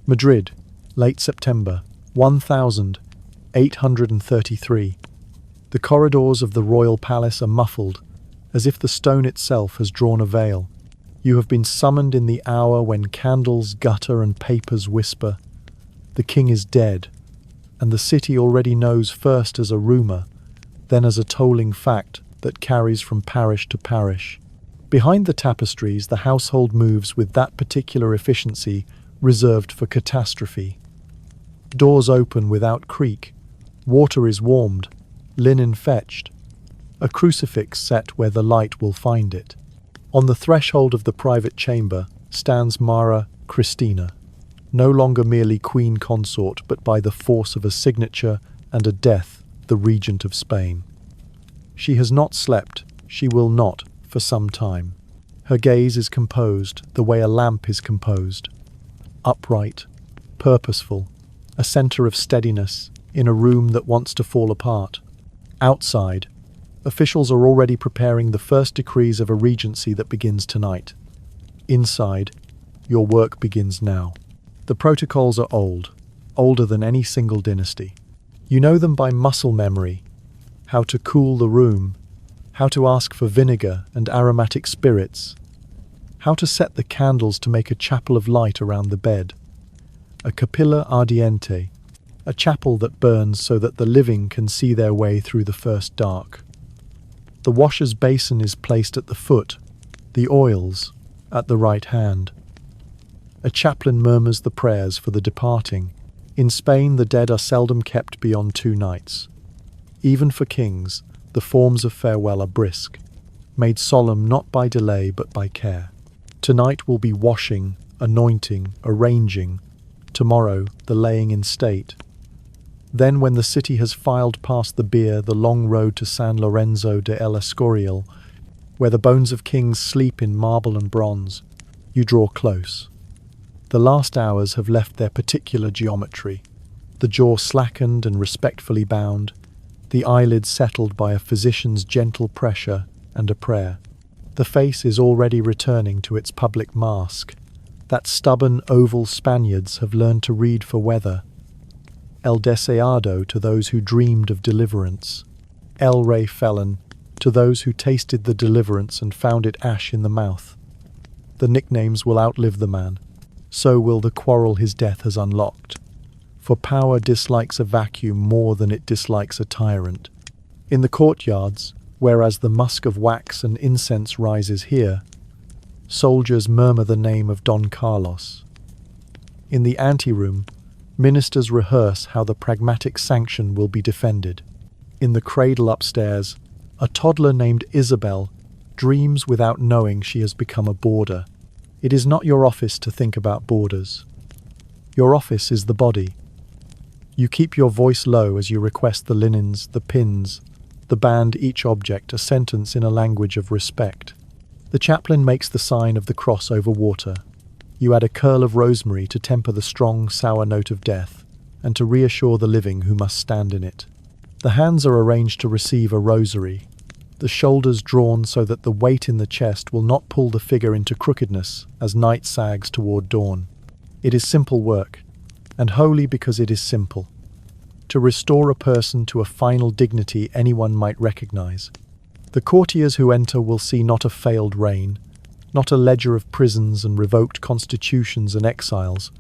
Madrid, late September, 1833. The corridors of the royal palace are muffled, as if the stone itself has drawn a veil. You have been summoned in the hour when candles gutter and papers whisper. The king is dead, and the city already knows first as a rumour, then as a tolling fact that carries from parish to parish. Behind the tapestries, the household moves with that particular efficiency reserved for catastrophe. Doors open without creak, water is warmed, linen fetched, a crucifix set where the light will find it. On the threshold of the private chamber stands Mara Christina, no longer merely queen consort, but by the force of a signature and a death, the regent of Spain. She has not slept, she will not, for some time. Her gaze is composed the way a lamp is composed. Upright, purposeful, a centre of steadiness in a room that wants to fall apart. Outside, officials are already preparing the first decrees of a regency that begins tonight. Inside, your work begins now. The protocols are old, older than any single dynasty. You know them by muscle memory, how to cool the room, how to ask for vinegar and aromatic spirits, how to set the candles to make a chapel of light around the bed, a capilla ardiente, a chapel that burns so that the living can see their way through the first dark. The washer's basin is placed at the foot, the oils at the right hand. A chaplain murmurs the prayers for the departing. In Spain, the dead are seldom kept beyond 2 nights. Even for kings, the forms of farewell are brisk, made solemn not by delay but by care. Tonight will be washing, anointing, arranging. Tomorrow, the laying in state. Then, when the city has filed past the bier, the long road to San Lorenzo de El Escorial, where the bones of kings sleep in marble and bronze, you draw close. The last hours have left their particular geometry, the jaw slackened and respectfully bound, the eyelids settled by a physician's gentle pressure and a prayer. The face is already returning to its public mask. That stubborn oval Spaniards have learned to read for weather. El deseado to those who dreamed of deliverance. El rey felon to those who tasted the deliverance and found it ash in the mouth. The nicknames will outlive the man. So will the quarrel his death has unlocked. For power dislikes a vacuum more than it dislikes a tyrant. In the courtyards, whereas the musk of wax and incense rises here, soldiers murmur the name of Don Carlos. In the anteroom, ministers rehearse how the pragmatic sanction will be defended. In the cradle upstairs, a toddler named Isabel dreams without knowing she has become a boarder. It is not your office to think about borders. Your office is the body. You keep your voice low as you request the linens, the pins, the band each object a sentence in a language of respect. The chaplain makes the sign of the cross over water. You add a curl of rosemary to temper the strong, sour note of death, and to reassure the living who must stand in it. The hands are arranged to receive a rosary, the shoulders drawn so that the weight in the chest will not pull the figure into crookedness as night sags toward dawn. It is simple work, and holy because it is simple. To restore a person to a final dignity anyone might recognize. The courtiers who enter will see not a failed reign, not a ledger of prisons and revoked constitutions and exiles,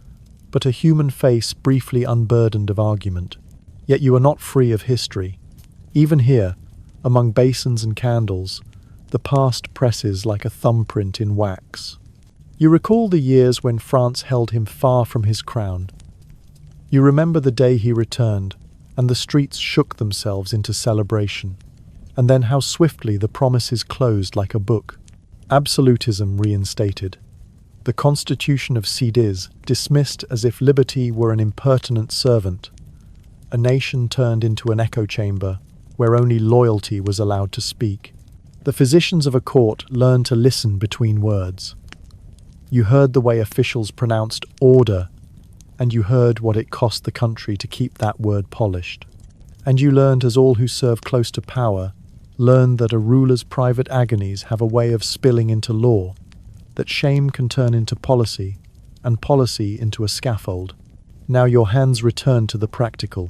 but a human face briefly unburdened of argument. Yet you are not free of history. Even here, among basins and candles, the past presses like a thumbprint in wax. You recall the years when France held him far from his crown. You remember the day he returned, and the streets shook themselves into celebration, and then how swiftly the promises closed like a book. Absolutism reinstated. The Constitution of Cadiz dismissed as if liberty were an impertinent servant. A nation turned into an echo chamber where only loyalty was allowed to speak. The physicians of a court learned to listen between words. You heard the way officials pronounced order, and you heard what it cost the country to keep that word polished. And you learned, as all who serve close to power learned, that a ruler's private agonies have a way of spilling into law, that shame can turn into policy, and policy into a scaffold. Now your hands return to the practical.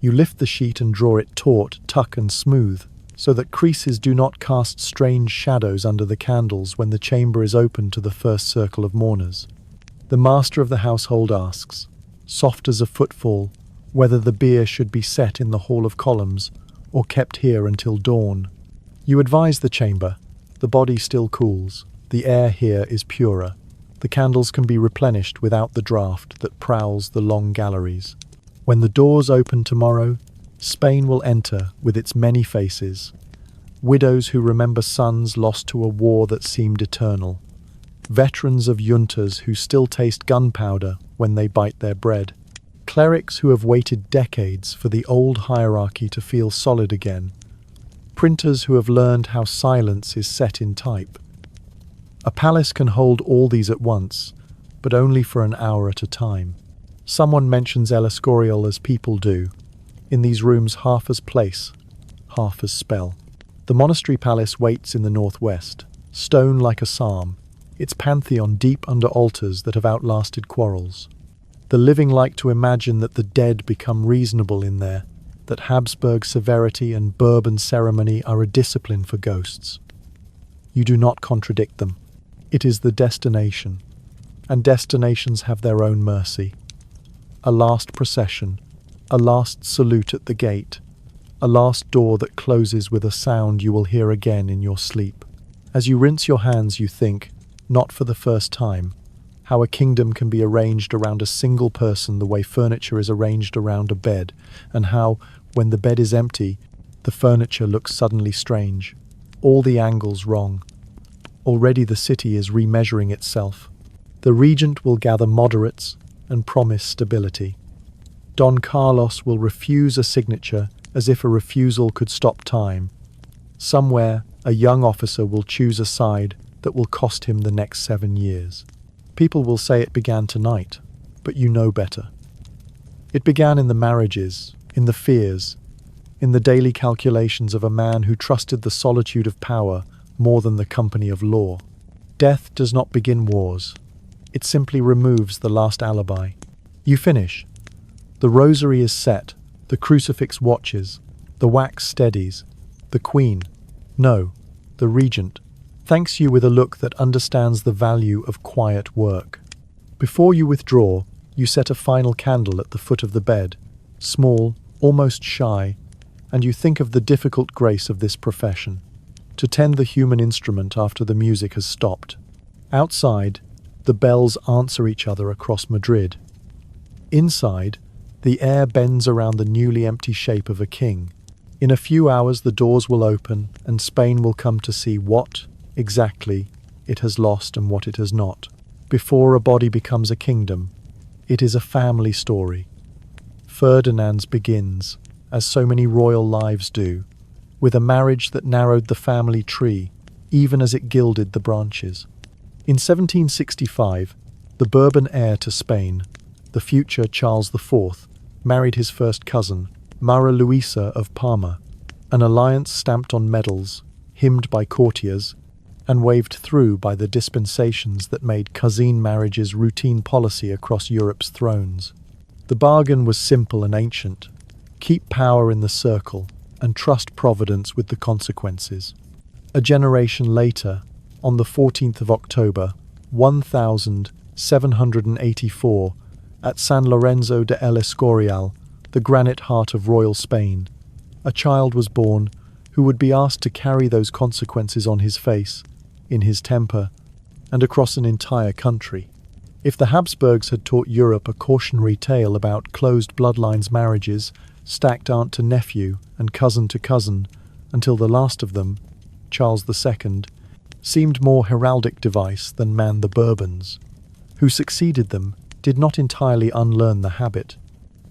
You lift the sheet and draw it taut, tuck and smooth, so that creases do not cast strange shadows under the candles when the chamber is opened to the first circle of mourners. The master of the household asks, soft as a footfall, whether the bier should be set in the hall of columns or kept here until dawn. You advise the chamber. The body still cools. The air here is purer. The candles can be replenished without the draught that prowls the long galleries. When the doors open tomorrow, Spain will enter with its many faces. Widows who remember sons lost to a war that seemed eternal. Veterans of juntas who still taste gunpowder when they bite their bread. Clerics who have waited decades for the old hierarchy to feel solid again. Printers who have learned how silence is set in type. A palace can hold all these at once, but only for an hour at a time. Someone mentions El Escorial as people do. In these rooms, half as place, half as spell. The monastery palace waits in the northwest, stone like a psalm, its pantheon deep under altars that have outlasted quarrels. The living like to imagine that the dead become reasonable in there, that Habsburg severity and Bourbon ceremony are a discipline for ghosts. You do not contradict them. It is the destination, and destinations have their own mercy. A last procession, a last salute at the gate, a last door that closes with a sound you will hear again in your sleep. As you rinse your hands, you think, not for the first time, how a kingdom can be arranged around a single person the way furniture is arranged around a bed, and how, when the bed is empty, the furniture looks suddenly strange, all the angles wrong. Already the city is remeasuring itself. The regent will gather moderates and promise stability. Don Carlos will refuse a signature as if a refusal could stop time. Somewhere, a young officer will choose a side that will cost him the next 7 years. People will say it began tonight, but you know better. It began in the marriages, in the fears, in the daily calculations of a man who trusted the solitude of power more than the company of law. Death does not begin wars. It simply removes the last alibi. You finish. The rosary is set, the crucifix watches, the wax steadies, the queen, no, the regent, thanks you with a look that understands the value of quiet work. Before you withdraw, you set a final candle at the foot of the bed, small, almost shy, and you think of the difficult grace of this profession, to tend the human instrument after the music has stopped. Outside, the bells answer each other across Madrid. Inside, the air bends around the newly empty shape of a king. In a few hours the doors will open and Spain will come to see what, exactly, it has lost and what it has not. Before a body becomes a kingdom, it is a family story. Ferdinand's begins, as so many royal lives do, with a marriage that narrowed the family tree, even as it gilded the branches. In 1765, the Bourbon heir to Spain, the future Charles IV, married his first cousin, Mara Luisa of Parma, an alliance stamped on medals, hymned by courtiers, and waved through by the dispensations that made cousin marriages routine policy across Europe's thrones. The bargain was simple and ancient. Keep power in the circle and trust Providence with the consequences. A generation later, on the 14th of October, 1784, at San Lorenzo de El Escorial, the granite heart of royal Spain, a child was born who would be asked to carry those consequences on his face, in his temper, and across an entire country. If the Habsburgs had taught Europe a cautionary tale about closed bloodlines marriages, stacked aunt to nephew and cousin to cousin, until the last of them, Charles II, seemed more heraldic device than man the Bourbons, who succeeded them did not entirely unlearn the habit.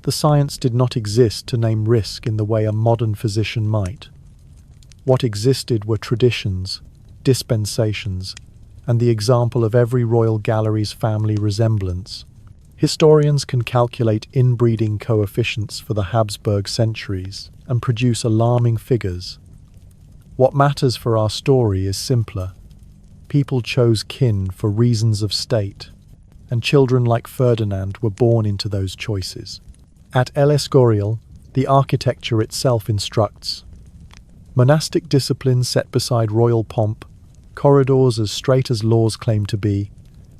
The science did not exist to name risk in the way a modern physician might. What existed were traditions, dispensations, and the example of every royal gallery's family resemblance. Historians can calculate inbreeding coefficients for the Habsburg centuries and produce alarming figures. What matters for our story is simpler. People chose kin for reasons of state, and children like Ferdinand were born into those choices. At El Escorial, the architecture itself instructs. Monastic discipline set beside royal pomp, corridors as straight as laws claim to be,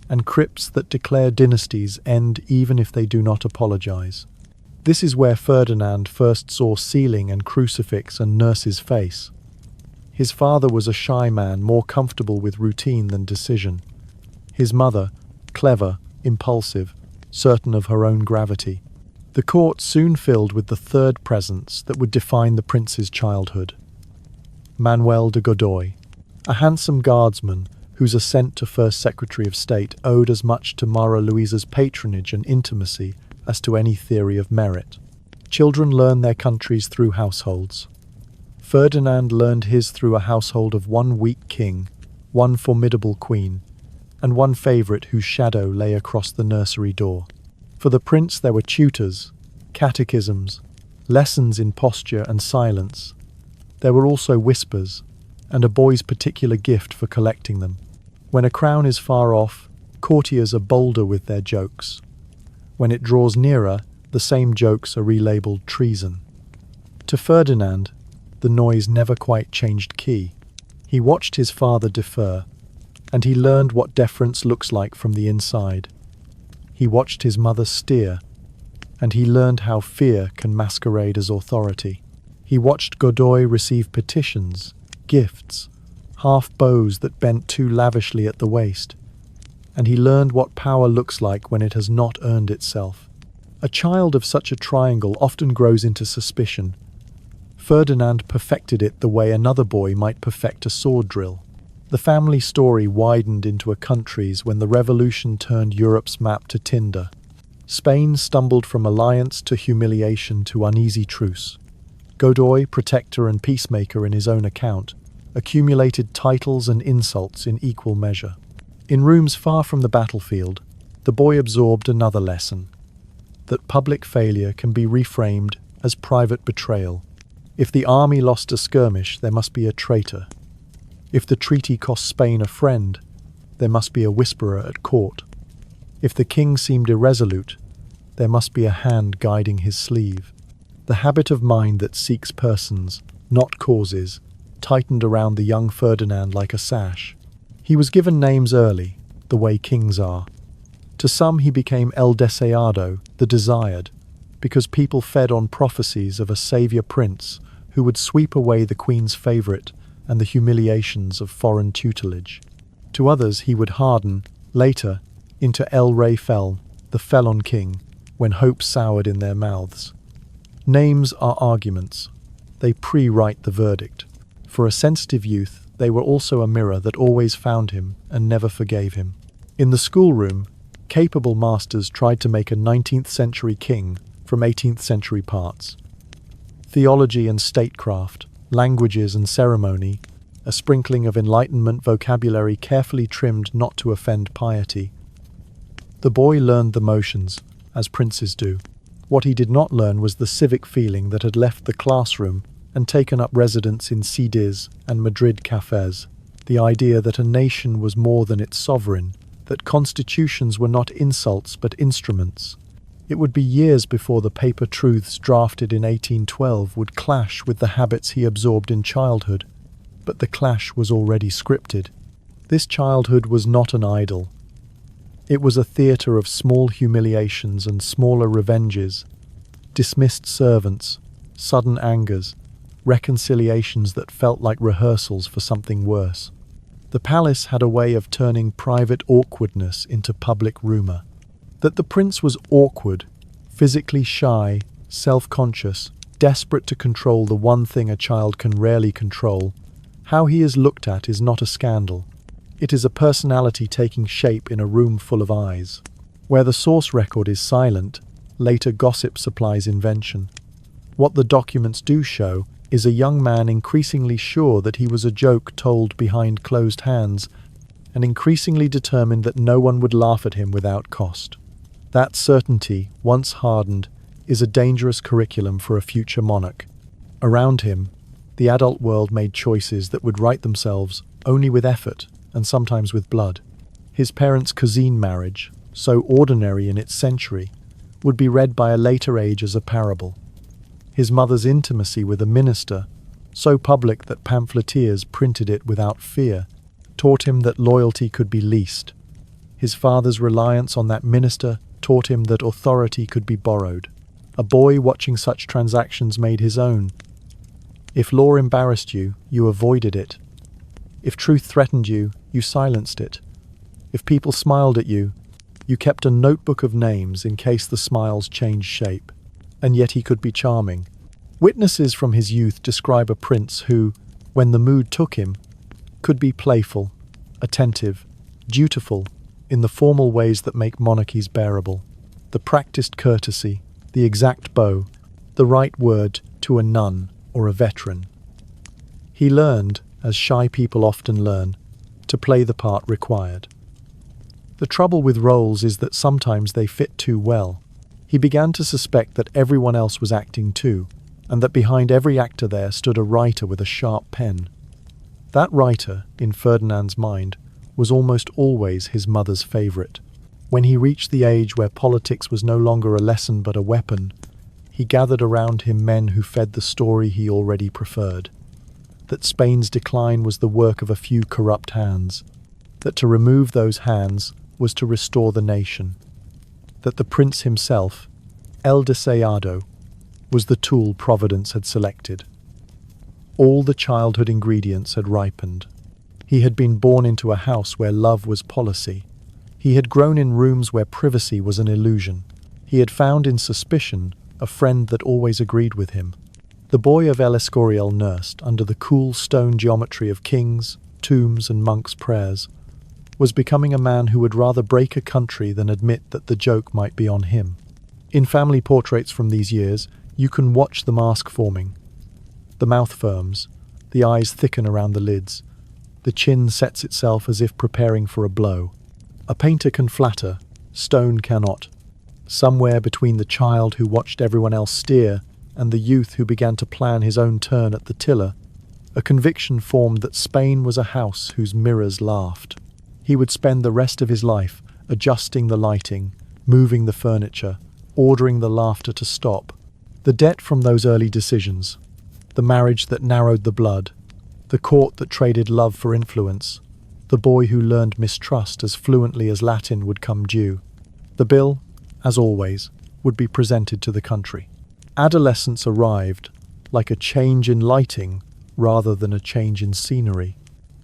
and crypts that declare dynasties end even if they do not apologize. This is where Ferdinand first saw ceiling and crucifix and nurse's face. His father was a shy man, more comfortable with routine than decision. His mother, clever, impulsive, certain of her own gravity. The court soon filled with the third presence that would define the prince's childhood. Manuel de Godoy, a handsome guardsman whose ascent to First Secretary of State owed as much to Mara Luisa's patronage and intimacy as to any theory of merit. Children learn their countries through households. Ferdinand learned his through a household of one weak king, one formidable queen, and one favourite whose shadow lay across the nursery door. For the prince there were tutors, catechisms, lessons in posture and silence. There were also whispers, and a boy's particular gift for collecting them. When a crown is far off, courtiers are bolder with their jokes. When it draws nearer, the same jokes are relabelled treason. To Ferdinand, the noise never quite changed key. He watched his father defer, and he learned what deference looks like from the inside. He watched his mother steer, and he learned how fear can masquerade as authority. He watched Godoy receive petitions, gifts, half bows that bent too lavishly at the waist, and he learned what power looks like when it has not earned itself. A child of such a triangle often grows into suspicion. Ferdinand perfected it the way another boy might perfect a sword drill. The family story widened into a country's when the revolution turned Europe's map to tinder. Spain stumbled from alliance to humiliation to uneasy truce. Godoy, protector and peacemaker in his own account, accumulated titles and insults in equal measure. In rooms far from the battlefield, the boy absorbed another lesson, that public failure can be reframed as private betrayal. If the army lost a skirmish, there must be a traitor. If the treaty cost Spain a friend, there must be a whisperer at court. If the king seemed irresolute, there must be a hand guiding his sleeve. The habit of mind that seeks persons, not causes, tightened around the young Ferdinand like a sash. He was given names early, the way kings are. To some he became El Deseado, the desired, because people fed on prophecies of a saviour prince who would sweep away the queen's favourite and the humiliations of foreign tutelage. To others he would harden, later, into El Rey Fel, the felon king, when hope soured in their mouths. Names are arguments. They pre-write the verdict. For a sensitive youth, they were also a mirror that always found him and never forgave him. In the schoolroom, capable masters tried to make a 19th century king from 18th century parts. Theology and statecraft, languages and ceremony, a sprinkling of Enlightenment vocabulary carefully trimmed not to offend piety. The boy learned the motions, as princes do. What he did not learn was the civic feeling that had left the classroom and taken up residence in CDs and Madrid cafes, the idea that a nation was more than its sovereign, that constitutions were not insults but instruments. It would be years before the paper truths drafted in 1812 would clash with the habits he absorbed in childhood, but the clash was already scripted. This childhood was not an idyll. It was a theatre of small humiliations and smaller revenges, dismissed servants, sudden angers, reconciliations that felt like rehearsals for something worse. The palace had a way of turning private awkwardness into public rumour. That the prince was awkward, physically shy, self-conscious, desperate to control the one thing a child can rarely control, how he is looked at is not a scandal. It is a personality taking shape in a room full of eyes. Where the source record is silent, later gossip supplies invention. What the documents do show is a young man increasingly sure that he was a joke told behind closed hands, and increasingly determined that no one would laugh at him without cost. That certainty, once hardened, is a dangerous curriculum for a future monarch. Around him, the adult world made choices that would right themselves only with effort and sometimes with blood. His parents' cousine marriage, so ordinary in its century, would be read by a later age as a parable. His mother's intimacy with a minister, so public that pamphleteers printed it without fear, taught him that loyalty could be leased. His father's reliance on that minister taught him that authority could be borrowed. A boy watching such transactions made his own. If law embarrassed you, you avoided it. If truth threatened you, you silenced it. If people smiled at you, you kept a notebook of names in case the smiles changed shape. And yet he could be charming. Witnesses from his youth describe a prince who, when the mood took him, could be playful, attentive, dutiful, in the formal ways that make monarchies bearable. The practiced courtesy, the exact bow, the right word to a nun or a veteran. He learned, as shy people often learn, to play the part required. The trouble with roles is that sometimes they fit too well. He began to suspect that everyone else was acting too, and that behind every actor there stood a writer with a sharp pen. That writer, in Ferdinand's mind, was almost always his mother's favourite. When he reached the age where politics was no longer a lesson but a weapon, he gathered around him men who fed the story he already preferred. That Spain's decline was the work of a few corrupt hands. That to remove those hands was to restore the nation. That the prince himself, El Deseado, was the tool Providence had selected. All the childhood ingredients had ripened. He had been born into a house where love was policy. He had grown in rooms where privacy was an illusion. He had found in suspicion a friend that always agreed with him. The boy of El Escorial nursed under the cool stone geometry of kings, tombs, and monks' prayers, was becoming a man who would rather break a country than admit that the joke might be on him. In family portraits from these years, you can watch the mask forming. The mouth firms, the eyes thicken around the lids, the chin sets itself as if preparing for a blow. A painter can flatter, stone cannot. Somewhere between the child who watched everyone else steer and the youth who began to plan his own turn at the tiller, a conviction formed that Spain was a house whose mirrors laughed. He would spend the rest of his life adjusting the lighting, moving the furniture, ordering the laughter to stop. The debt from those early decisions, the marriage that narrowed the blood, the court that traded love for influence, the boy who learned mistrust as fluently as Latin would come due. The bill, as always, would be presented to the country. Adolescence arrived, like a change in lighting rather than a change in scenery.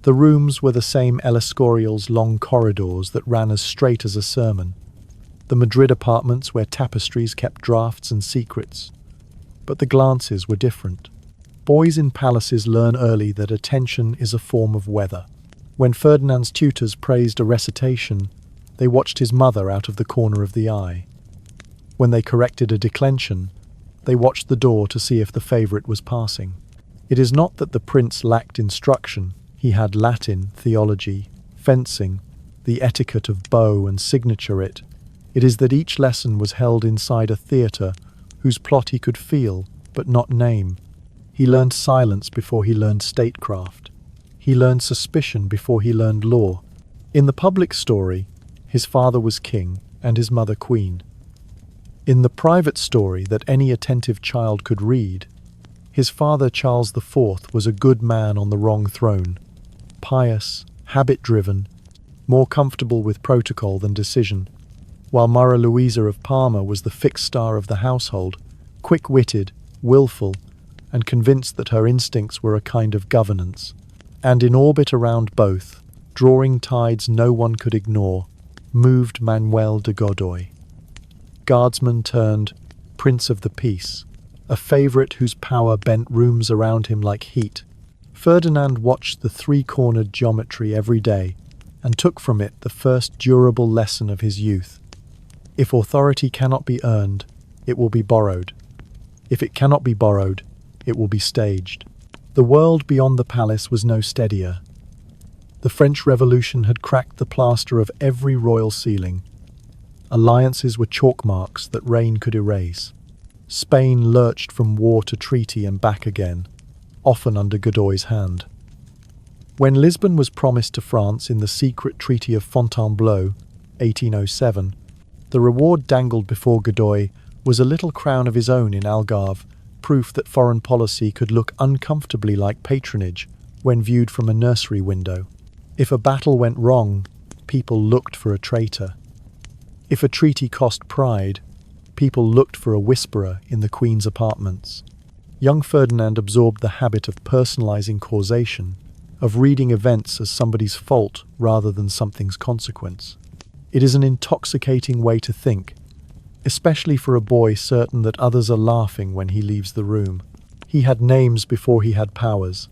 The rooms were the same El Escorial's long corridors that ran as straight as a sermon. The Madrid apartments where tapestries kept drafts and secrets. But the glances were different. Boys in palaces learn early that attention is a form of weather. When Ferdinand's tutors praised a recitation, they watched his mother out of the corner of the eye. When they corrected a declension, they watched the door to see if the favourite was passing. It is not that the prince lacked instruction. He had Latin, theology, fencing, the etiquette of bow and signature it. It is that each lesson was held inside a theatre whose plot he could feel, but not name. He learned silence before he learned statecraft. He learned suspicion before he learned law. In the public story, his father was king and his mother queen. In the private story that any attentive child could read, his father Charles IV was a good man on the wrong throne, pious, habit-driven, more comfortable with protocol than decision, while Mara Louisa of Parma was the fixed star of the household, quick-witted, willful, and convinced that her instincts were a kind of governance. And in orbit around both, drawing tides no one could ignore, moved Manuel de Godoy. Guardsman turned Prince of the Peace, a favourite whose power bent rooms around him like heat. Ferdinand watched the three-cornered geometry every day and took from it the first durable lesson of his youth. If authority cannot be earned, it will be borrowed. If it cannot be borrowed, it will be staged. The world beyond the palace was no steadier. The French Revolution had cracked the plaster of every royal ceiling. Alliances were chalk marks that rain could erase. Spain lurched from war to treaty and back again, often under Godoy's hand. When Lisbon was promised to France in the secret Treaty of Fontainebleau, 1807, The reward dangled before Godoy was a little crown of his own in Algarve, proof that foreign policy could look uncomfortably like patronage when viewed from a nursery window. If a battle went wrong, people looked for a traitor. If a treaty cost pride, people looked for a whisperer in the Queen's apartments. Young Ferdinand absorbed the habit of personalizing causation, of reading events as somebody's fault rather than something's consequence. It is an intoxicating way to think, especially for a boy certain that others are laughing when he leaves the room. He had names before he had powers.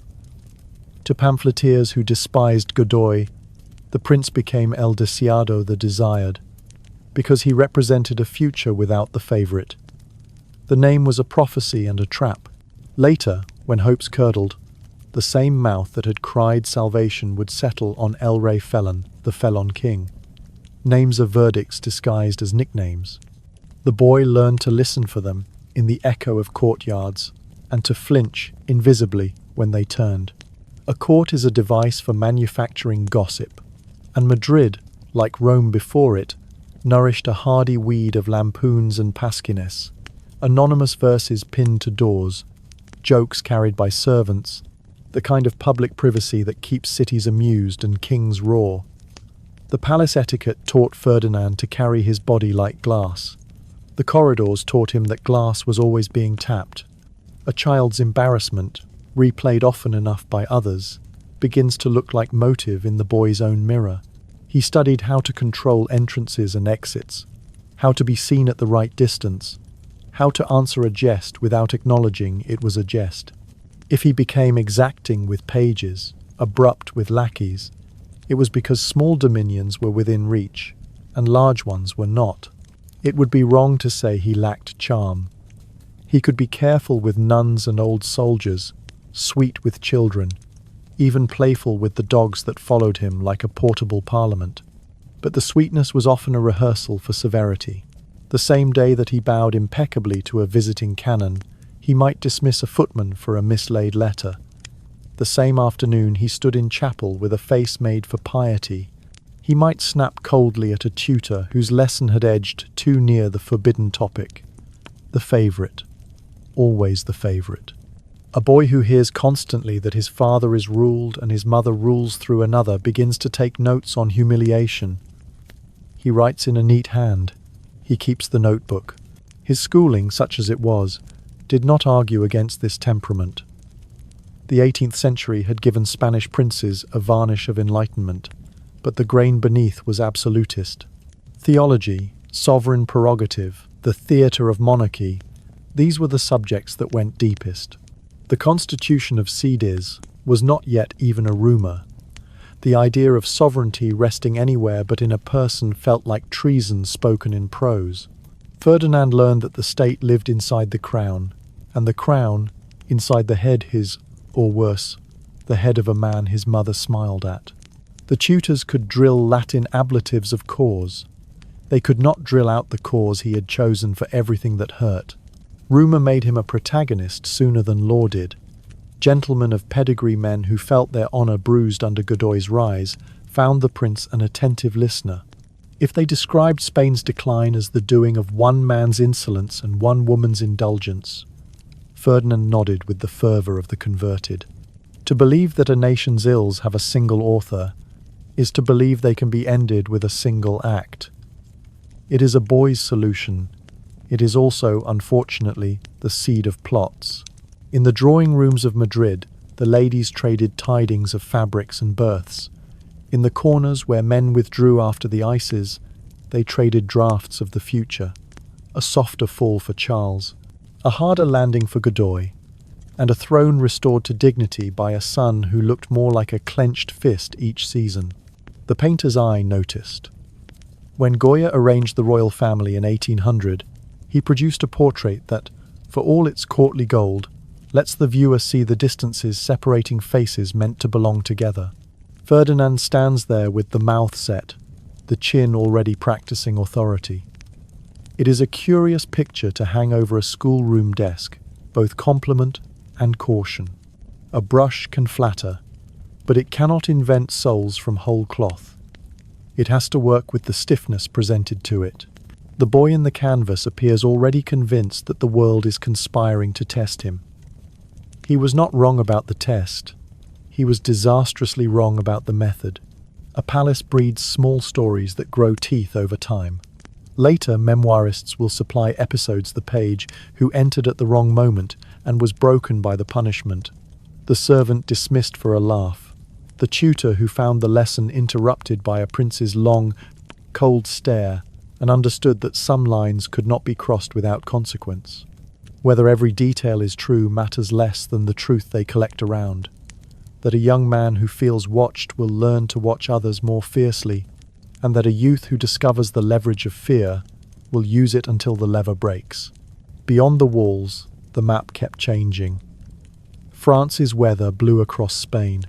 To pamphleteers who despised Godoy, the prince became El Deseado, the desired, because he represented a future without the favorite. The name was a prophecy and a trap. Later, when hopes curdled, the same mouth that had cried salvation would settle on El Rey Felon, the felon king. Names are verdicts disguised as nicknames. The boy learned to listen for them in the echo of courtyards and to flinch invisibly when they turned. A court is a device for manufacturing gossip, and Madrid, like Rome before it, nourished a hardy weed of lampoons and pasquines, anonymous verses pinned to doors, jokes carried by servants, the kind of public privacy that keeps cities amused and kings roar. The palace etiquette taught Ferdinand to carry his body like glass. The corridors taught him that glass was always being tapped. A child's embarrassment, replayed often enough by others, begins to look like motive in the boy's own mirror. He studied how to control entrances and exits, how to be seen at the right distance, how to answer a jest without acknowledging it was a jest. If he became exacting with pages, abrupt with lackeys, it was because small dominions were within reach, and large ones were not. It would be wrong to say he lacked charm. He could be careful with nuns and old soldiers, sweet with children, even playful with the dogs that followed him like a portable parliament. But the sweetness was often a rehearsal for severity. The same day that he bowed impeccably to a visiting canon, he might dismiss a footman for a mislaid letter. The same afternoon he stood in chapel with a face made for piety. He might snap coldly at a tutor whose lesson had edged too near the forbidden topic. The favourite. Always the favourite. A boy who hears constantly that his father is ruled and his mother rules through another begins to take notes on humiliation. He writes in a neat hand. He keeps the notebook. His schooling, such as it was, did not argue against this temperament. The 18th century had given Spanish princes a varnish of enlightenment, but the grain beneath was absolutist. Theology, sovereign prerogative, the theatre of monarchy, these were the subjects that went deepest. The constitution of Cadiz was not yet even a rumour. The idea of sovereignty resting anywhere but in a person felt like treason spoken in prose. Ferdinand learned that the state lived inside the crown, and the crown inside the head his, or worse, the head of a man his mother smiled at. The tutors could drill Latin ablatives of cause. They could not drill out the cause he had chosen for everything that hurt. Rumour made him a protagonist sooner than law did. Gentlemen of pedigree, men who felt their honour bruised under Godoy's rise, found the prince an attentive listener. If they described Spain's decline as the doing of one man's insolence and one woman's indulgence, Ferdinand nodded with the fervour of the converted. To believe that a nation's ills have a single author is to believe they can be ended with a single act. It is a boy's solution. It is also, unfortunately, the seed of plots. In the drawing rooms of Madrid, the ladies traded tidings of fabrics and births. In the corners where men withdrew after the ices, they traded drafts of the future. A softer fall for Charles, a harder landing for Godoy, and a throne restored to dignity by a son who looked more like a clenched fist each season. The painter's eye noticed. When Goya arranged the royal family in 1800, he produced a portrait that, for all its courtly gold, lets the viewer see the distances separating faces meant to belong together. Ferdinand stands there with the mouth set, the chin already practicing authority. It is a curious picture to hang over a schoolroom desk, both compliment and caution. A brush can flatter, but it cannot invent souls from whole cloth. It has to work with the stiffness presented to it. The boy in the canvas appears already convinced that the world is conspiring to test him. He was not wrong about the test. He was disastrously wrong about the method. A palace breeds small stories that grow teeth over time. Later, memoirists will supply episodes the page who entered at the wrong moment and was broken by the punishment. The servant dismissed for a laugh. The tutor who found the lesson interrupted by a prince's long, cold stare and understood that some lines could not be crossed without consequence. Whether every detail is true matters less than the truth they collect around. That a young man who feels watched will learn to watch others more fiercely, and that a youth who discovers the leverage of fear will use it until the lever breaks. Beyond the walls, the map kept changing. France's weather blew across Spain.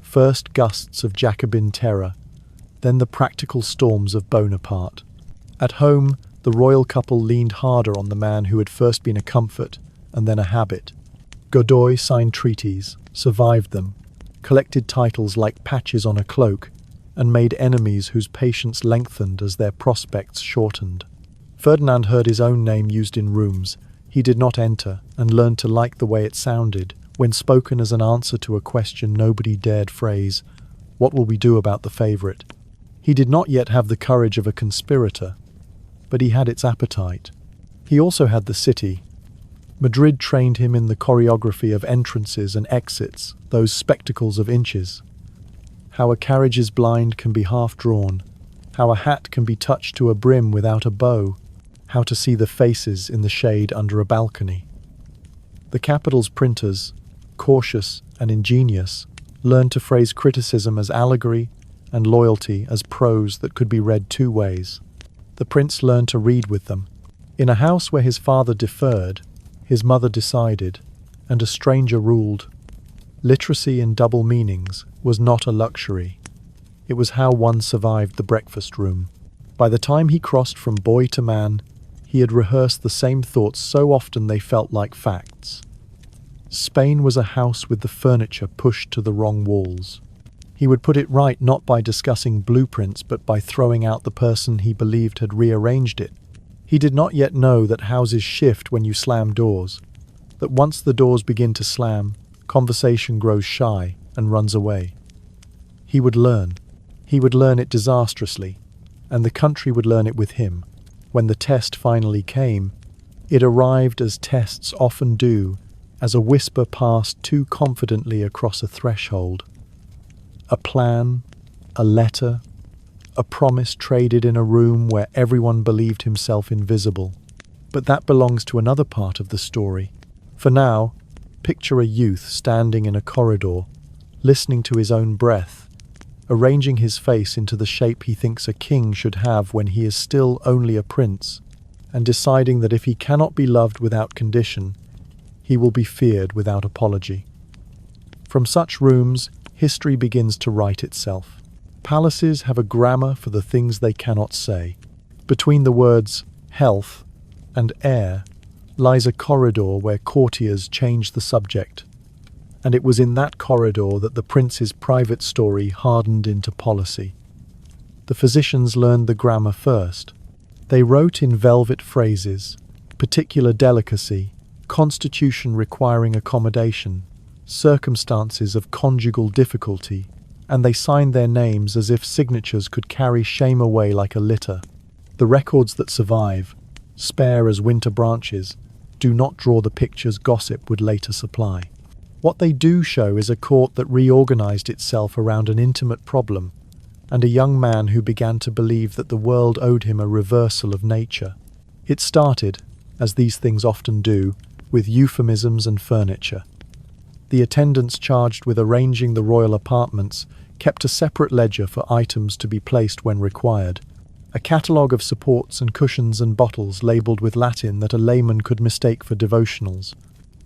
First gusts of Jacobin terror, then the practical storms of Bonaparte. At home, the royal couple leaned harder on the man who had first been a comfort and then a habit. Godoy signed treaties, survived them, collected titles like patches on a cloak, and made enemies whose patience lengthened as their prospects shortened. Ferdinand heard his own name used in rooms. He did not enter, and learned to like the way it sounded, when spoken as an answer to a question nobody dared phrase. What will we do about the favourite? He did not yet have the courage of a conspirator, but he had its appetite. He also had the city. Madrid trained him in the choreography of entrances and exits, those spectacles of inches. How a carriage's blind can be half drawn, how a hat can be touched to a brim without a bow, how to see the faces in the shade under a balcony. The capital's printers, cautious and ingenious, learned to phrase criticism as allegory and loyalty as prose that could be read two ways. The prince learned to read with them. In a house where his father deferred, his mother decided, and a stranger ruled. Literacy in double meanings was not a luxury. It was how one survived the breakfast room. By the time he crossed from boy to man, he had rehearsed the same thoughts so often they felt like facts. Spain was a house with the furniture pushed to the wrong walls. He would put it right not by discussing blueprints but by throwing out the person he believed had rearranged it. He did not yet know that houses shift when you slam doors, that once the doors begin to slam, conversation grows shy and runs away. He would learn. He would learn it disastrously, and the country would learn it with him. When the test finally came, it arrived as tests often do, as a whisper passed too confidently across a threshold. A plan, a letter, a promise traded in a room where everyone believed himself invisible. But that belongs to another part of the story. For now, picture a youth standing in a corridor, listening to his own breath, arranging his face into the shape he thinks a king should have when he is still only a prince, and deciding that if he cannot be loved without condition, he will be feared without apology. From such rooms, history begins to write itself. Palaces have a grammar for the things they cannot say. Between the words health and air lies a corridor where courtiers change the subject, and it was in that corridor that the prince's private story hardened into policy. The physicians learned the grammar first. They wrote in velvet phrases, particular delicacy, constitution requiring accommodation, circumstances of conjugal difficulty, and they signed their names as if signatures could carry shame away like a litter. The records that survive, spare as winter branches, do not draw the pictures gossip would later supply. What they do show is a court that reorganized itself around an intimate problem, and a young man who began to believe that the world owed him a reversal of nature. It started, as these things often do, with euphemisms and furniture. The attendants charged with arranging the royal apartments kept a separate ledger for items to be placed when required, a catalogue of supports and cushions and bottles labelled with Latin that a layman could mistake for devotionals.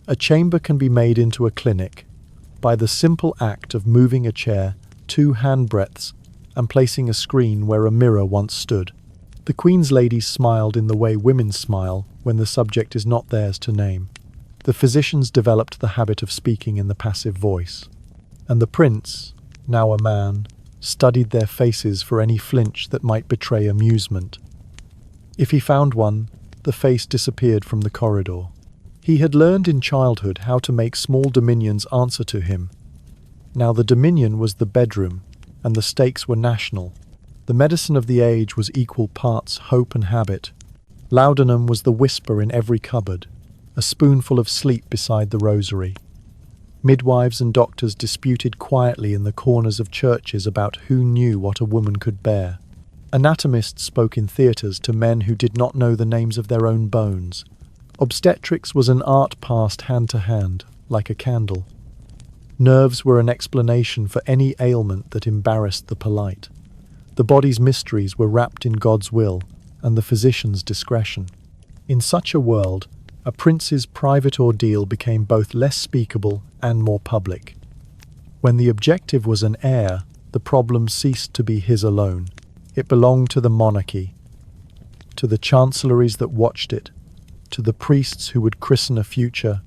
A chamber can be made into a clinic by the simple act of moving a chair 2 handbreadths and placing a screen where a mirror once stood. The Queen's ladies smiled in the way women smile when the subject is not theirs to name. The physicians developed the habit of speaking in the passive voice, and the prince, now a man, studied their faces for any flinch that might betray amusement. If he found one, the face disappeared from the corridor. He had learned in childhood how to make small dominions answer to him. Now the dominion was the bedroom, and the stakes were national. The medicine of the age was equal parts hope and habit. Laudanum was the whisper in every cupboard, a spoonful of sleep beside the rosary. Midwives and doctors disputed quietly in the corners of churches about who knew what a woman could bear. Anatomists spoke in theatres to men who did not know the names of their own bones. Obstetrics was an art passed hand to hand, like a candle. Nerves were an explanation for any ailment that embarrassed the polite. The body's mysteries were wrapped in God's will and the physician's discretion. In such a world, a prince's private ordeal became both less speakable and more public. When the objective was an heir, the problem ceased to be his alone. It belonged to the monarchy, to the chancelleries that watched it, to the priests who would christen a future,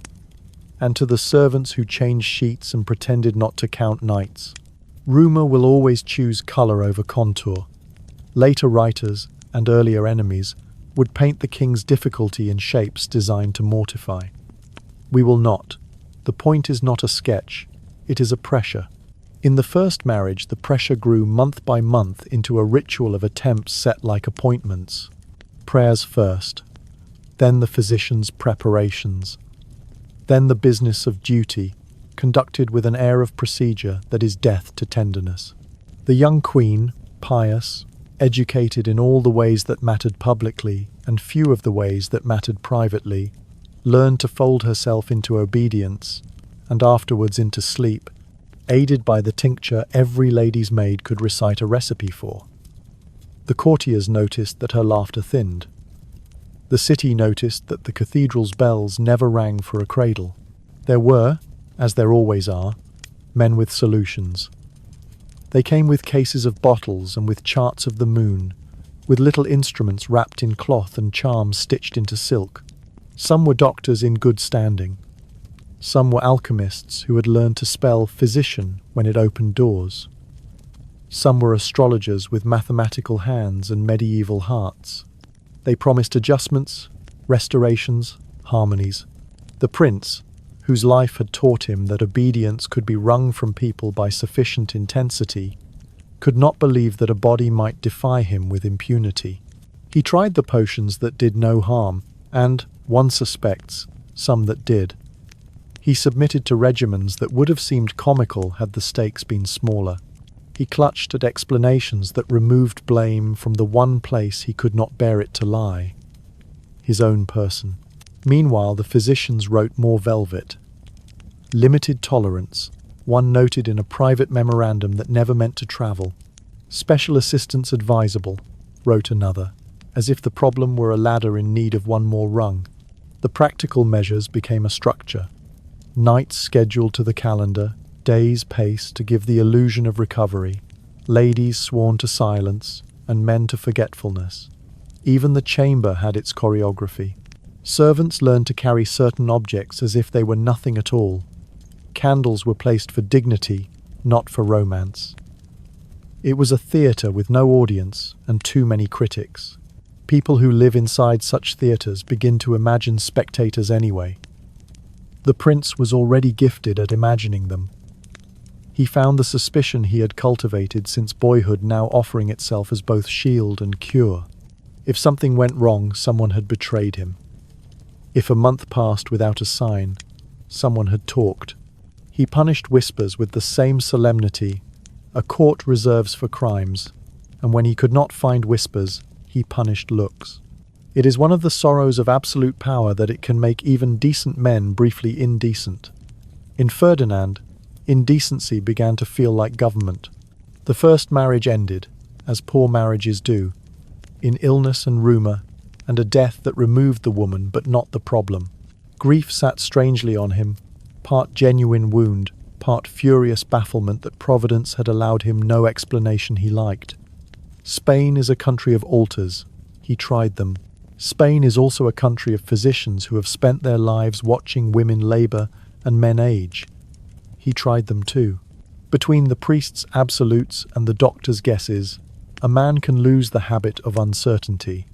and to the servants who changed sheets and pretended not to count nights. Rumour will always choose colour over contour. Later writers, and earlier enemies, would paint the king's difficulty in shapes designed to mortify. We will not. The point is not a sketch, it is a pressure. In the first marriage, the pressure grew month by month into a ritual of attempts set like appointments. Prayers first, then the physician's preparations, then the business of duty, conducted with an air of procedure that is death to tenderness. The young queen, pious, educated in all the ways that mattered publicly and few of the ways that mattered privately, learned to fold herself into obedience and afterwards into sleep, aided by the tincture every lady's maid could recite a recipe for. The courtiers noticed that her laughter thinned. The city noticed that the cathedral's bells never rang for a cradle. There were, as there always are, men with solutions. They came with cases of bottles and with charts of the moon, with little instruments wrapped in cloth and charms stitched into silk. Some were doctors in good standing. Some were alchemists who had learned to spell physician when it opened doors. Some were astrologers with mathematical hands and medieval hearts. They promised adjustments, restorations, harmonies. The prince, whose life had taught him that obedience could be wrung from people by sufficient intensity, could not believe that a body might defy him with impunity. He tried the potions that did no harm, and, one suspects, some that did. He submitted to regimens that would have seemed comical had the stakes been smaller. He clutched at explanations that removed blame from the one place he could not bear it to lie, his own person. Meanwhile, the physicians wrote more velvet. Limited tolerance, one noted in a private memorandum that never meant to travel. Special assistance advisable, wrote another, as if the problem were a ladder in need of one more rung. The practical measures became a structure. Nights scheduled to the calendar, days paced to give the illusion of recovery, ladies sworn to silence, and men to forgetfulness. Even the chamber had its choreography. Servants learned to carry certain objects as if they were nothing at all. Candles were placed for dignity, not for romance. It was a theatre with no audience and too many critics. People who live inside such theatres begin to imagine spectators anyway. The prince was already gifted at imagining them. He found the suspicion he had cultivated since boyhood now offering itself as both shield and cure. If something went wrong, someone had betrayed him. If a month passed without a sign, someone had talked. He punished whispers with the same solemnity a court reserves for crimes, and when he could not find whispers, he punished looks. It is one of the sorrows of absolute power that it can make even decent men briefly indecent. In Ferdinand, indecency began to feel like government. The first marriage ended, as poor marriages do, in illness and rumour, and a death that removed the woman but not the problem. Grief sat strangely on him, part genuine wound, part furious bafflement that Providence had allowed him no explanation he liked. Spain is a country of altars. He tried them. Spain is also a country of physicians who have spent their lives watching women labour and men age. He tried them too. Between the priest's absolutes and the doctor's guesses, a man can lose the habit of uncertainty.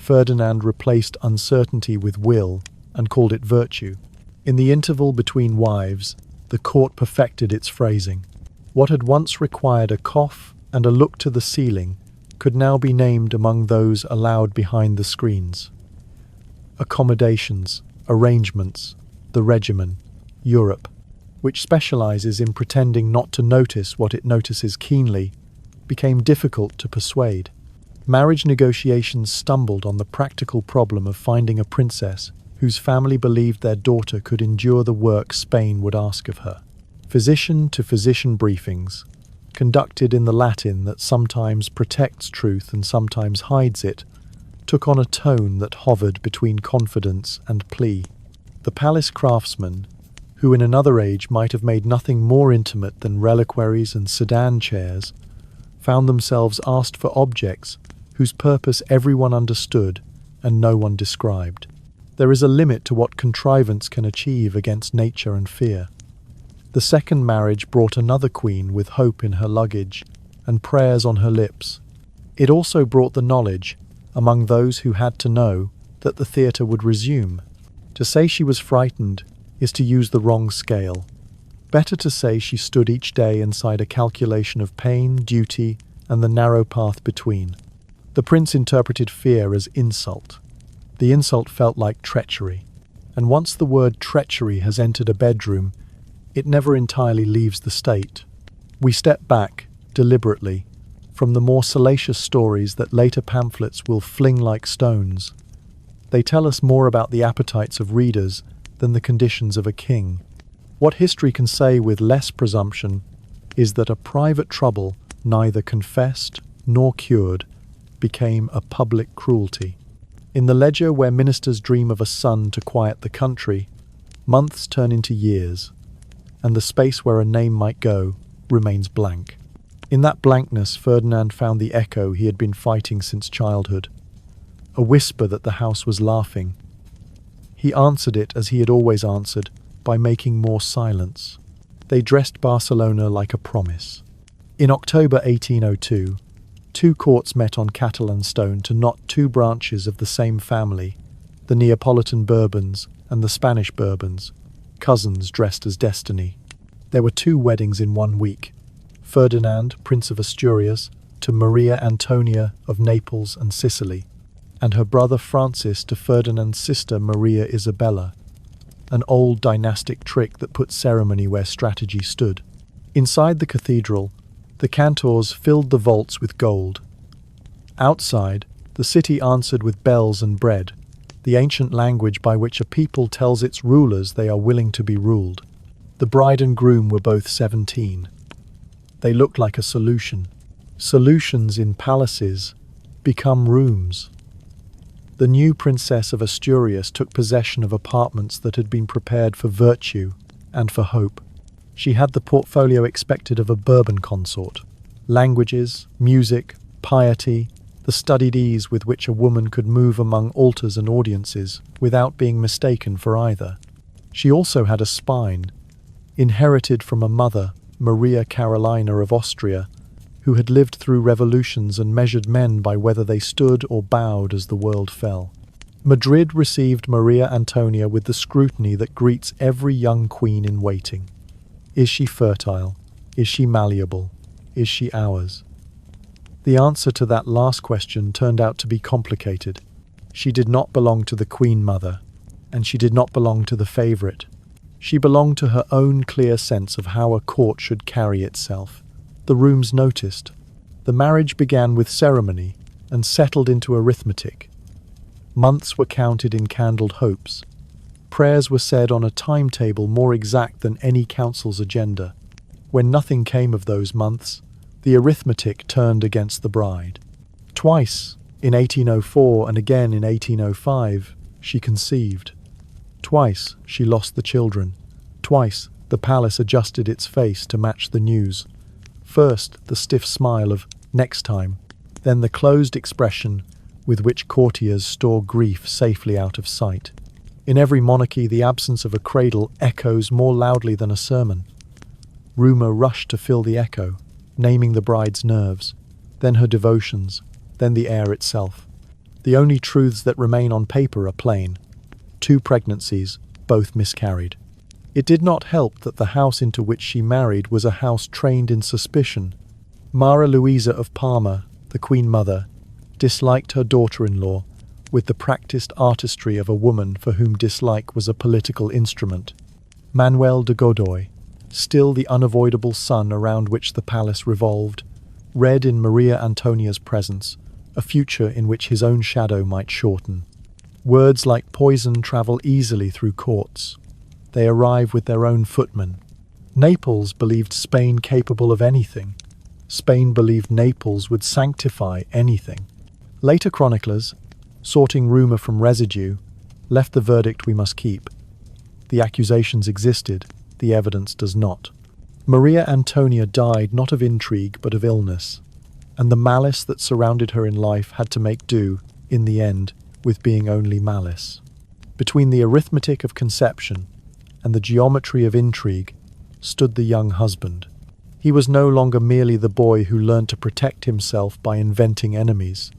Ferdinand replaced uncertainty with will and called it virtue. In the interval between wives, the court perfected its phrasing. What had once required a cough and a look to the ceiling could now be named among those allowed behind the screens. Accommodations, arrangements, the regimen, Europe, which specializes in pretending not to notice what it notices keenly, became difficult to persuade. Marriage negotiations stumbled on the practical problem of finding a princess whose family believed their daughter could endure the work Spain would ask of her. Physician-to-physician briefings, conducted in the Latin that sometimes protects truth and sometimes hides it, took on a tone that hovered between confidence and plea. The palace craftsmen, who in another age might have made nothing more intimate than reliquaries and sedan chairs, found themselves asked for objects whose purpose everyone understood and no one described. There is a limit to what contrivance can achieve against nature and fear. The second marriage brought another queen with hope in her luggage and prayers on her lips. It also brought the knowledge, among those who had to know, that the theatre would resume. To say she was frightened is to use the wrong scale. Better to say she stood each day inside a calculation of pain, duty, and the narrow path between. The prince interpreted fear as insult. The insult felt like treachery, and once the word treachery has entered a bedroom, it never entirely leaves the state. We step back, deliberately, from the more salacious stories that later pamphlets will fling like stones. They tell us more about the appetites of readers than the conditions of a king. What history can say with less presumption is that a private trouble, neither confessed nor cured, became a public cruelty. In the ledger where ministers dream of a son to quiet the country, months turn into years, and the space where a name might go remains blank. In that blankness, Ferdinand found the echo he had been fighting since childhood, a whisper that the house was laughing. He answered it as he had always answered, by making more silence. They dressed Barcelona like a promise. In October 1802, two courts met on Catalan stone to knot two branches of the same family, the Neapolitan Bourbons and the Spanish Bourbons, cousins dressed as destiny. There were two weddings in 1 week. Ferdinand, Prince of Asturias, to Maria Antonia of Naples and Sicily, and her brother Francis to Ferdinand's sister Maria Isabella, an old dynastic trick that put ceremony where strategy stood. Inside the cathedral, the cantors filled the vaults with gold. Outside, the city answered with bells and bread, the ancient language by which a people tells its rulers they are willing to be ruled. The bride and groom were both 17. They looked like a solution. Solutions in palaces become rooms. The new Princess of Asturias took possession of apartments that had been prepared for virtue and for hope. She had the portfolio expected of a Bourbon consort: languages, music, piety, the studied ease with which a woman could move among altars and audiences without being mistaken for either. She also had a spine, inherited from a mother, Maria Carolina of Austria, who had lived through revolutions and measured men by whether they stood or bowed as the world fell. Madrid received Maria Antonia with the scrutiny that greets every young queen in waiting. Is she fertile? Is she malleable? Is she ours? The answer to that last question turned out to be complicated. She did not belong to the Queen Mother, and she did not belong to the favourite. She belonged to her own clear sense of how a court should carry itself. The rooms noticed. The marriage began with ceremony and settled into arithmetic. Months were counted in candled hopes. Prayers were said on a timetable more exact than any council's agenda. When nothing came of those months, the arithmetic turned against the bride. Twice, in 1804 and again in 1805, she conceived. Twice she lost the children. Twice the palace adjusted its face to match the news. First the stiff smile of "next time," then the closed expression with which courtiers store grief safely out of sight. In every monarchy, the absence of a cradle echoes more loudly than a sermon. Rumour rushed to fill the echo, naming the bride's nerves, then her devotions, then the air itself. The only truths that remain on paper are plain. 2 pregnancies, both miscarried. It did not help that the house into which she married was a house trained in suspicion. Mara Louisa of Parma, the Queen Mother, disliked her daughter-in-law with the practiced artistry of a woman for whom dislike was a political instrument. Manuel de Godoy, still the unavoidable sun around which the palace revolved, read in Maria Antonia's presence a future in which his own shadow might shorten. Words like poison travel easily through courts. They arrive with their own footmen. Naples believed Spain capable of anything. Spain believed Naples would sanctify anything. Later chroniclers, sorting rumour from residue, left the verdict we must keep. The accusations existed, the evidence does not. Maria Antonia died not of intrigue but of illness, and the malice that surrounded her in life had to make do, in the end, with being only malice. Between the arithmetic of conception and the geometry of intrigue stood the young husband. He was no longer merely the boy who learned to protect himself by inventing enemies.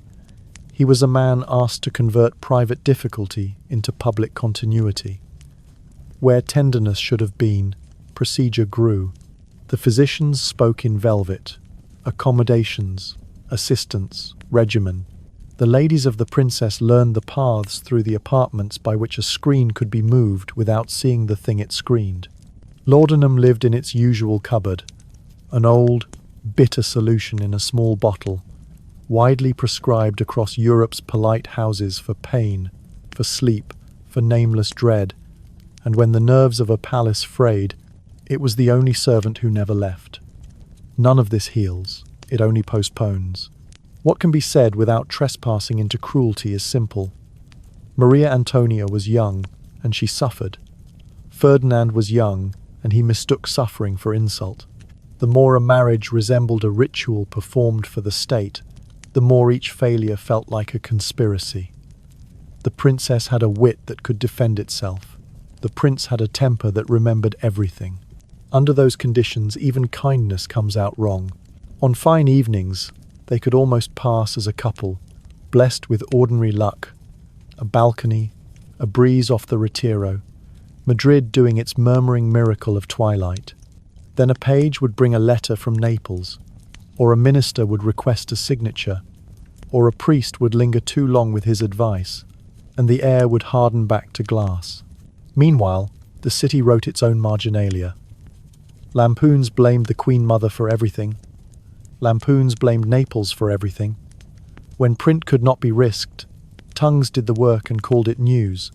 He was a man asked to convert private difficulty into public continuity. Where tenderness should have been, procedure grew. The physicians spoke in velvet, accommodations, assistants, regimen. The ladies of the princess learned the paths through the apartments by which a screen could be moved without seeing the thing it screened. Laudanum lived in its usual cupboard, an old, bitter solution in a small bottle, widely prescribed across Europe's polite houses for pain, for sleep, for nameless dread, and when the nerves of a palace frayed, it was the only servant who never left. None of this heals, it only postpones. What can be said without trespassing into cruelty is simple. Maria Antonia was young, and she suffered. Ferdinand was young, and he mistook suffering for insult. The more a marriage resembled a ritual performed for the state, the more each failure felt like a conspiracy. The princess had a wit that could defend itself. The prince had a temper that remembered everything. Under those conditions, even kindness comes out wrong. On fine evenings, they could almost pass as a couple, blessed with ordinary luck. A balcony, a breeze off the Retiro, Madrid doing its murmuring miracle of twilight. Then a page would bring a letter from Naples, or a minister would request a signature, or a priest would linger too long with his advice, and the air would harden back to glass. Meanwhile, the city wrote its own marginalia. Lampoons blamed the Queen Mother for everything. Lampoons blamed Naples for everything. When print could not be risked, tongues did the work and called it news.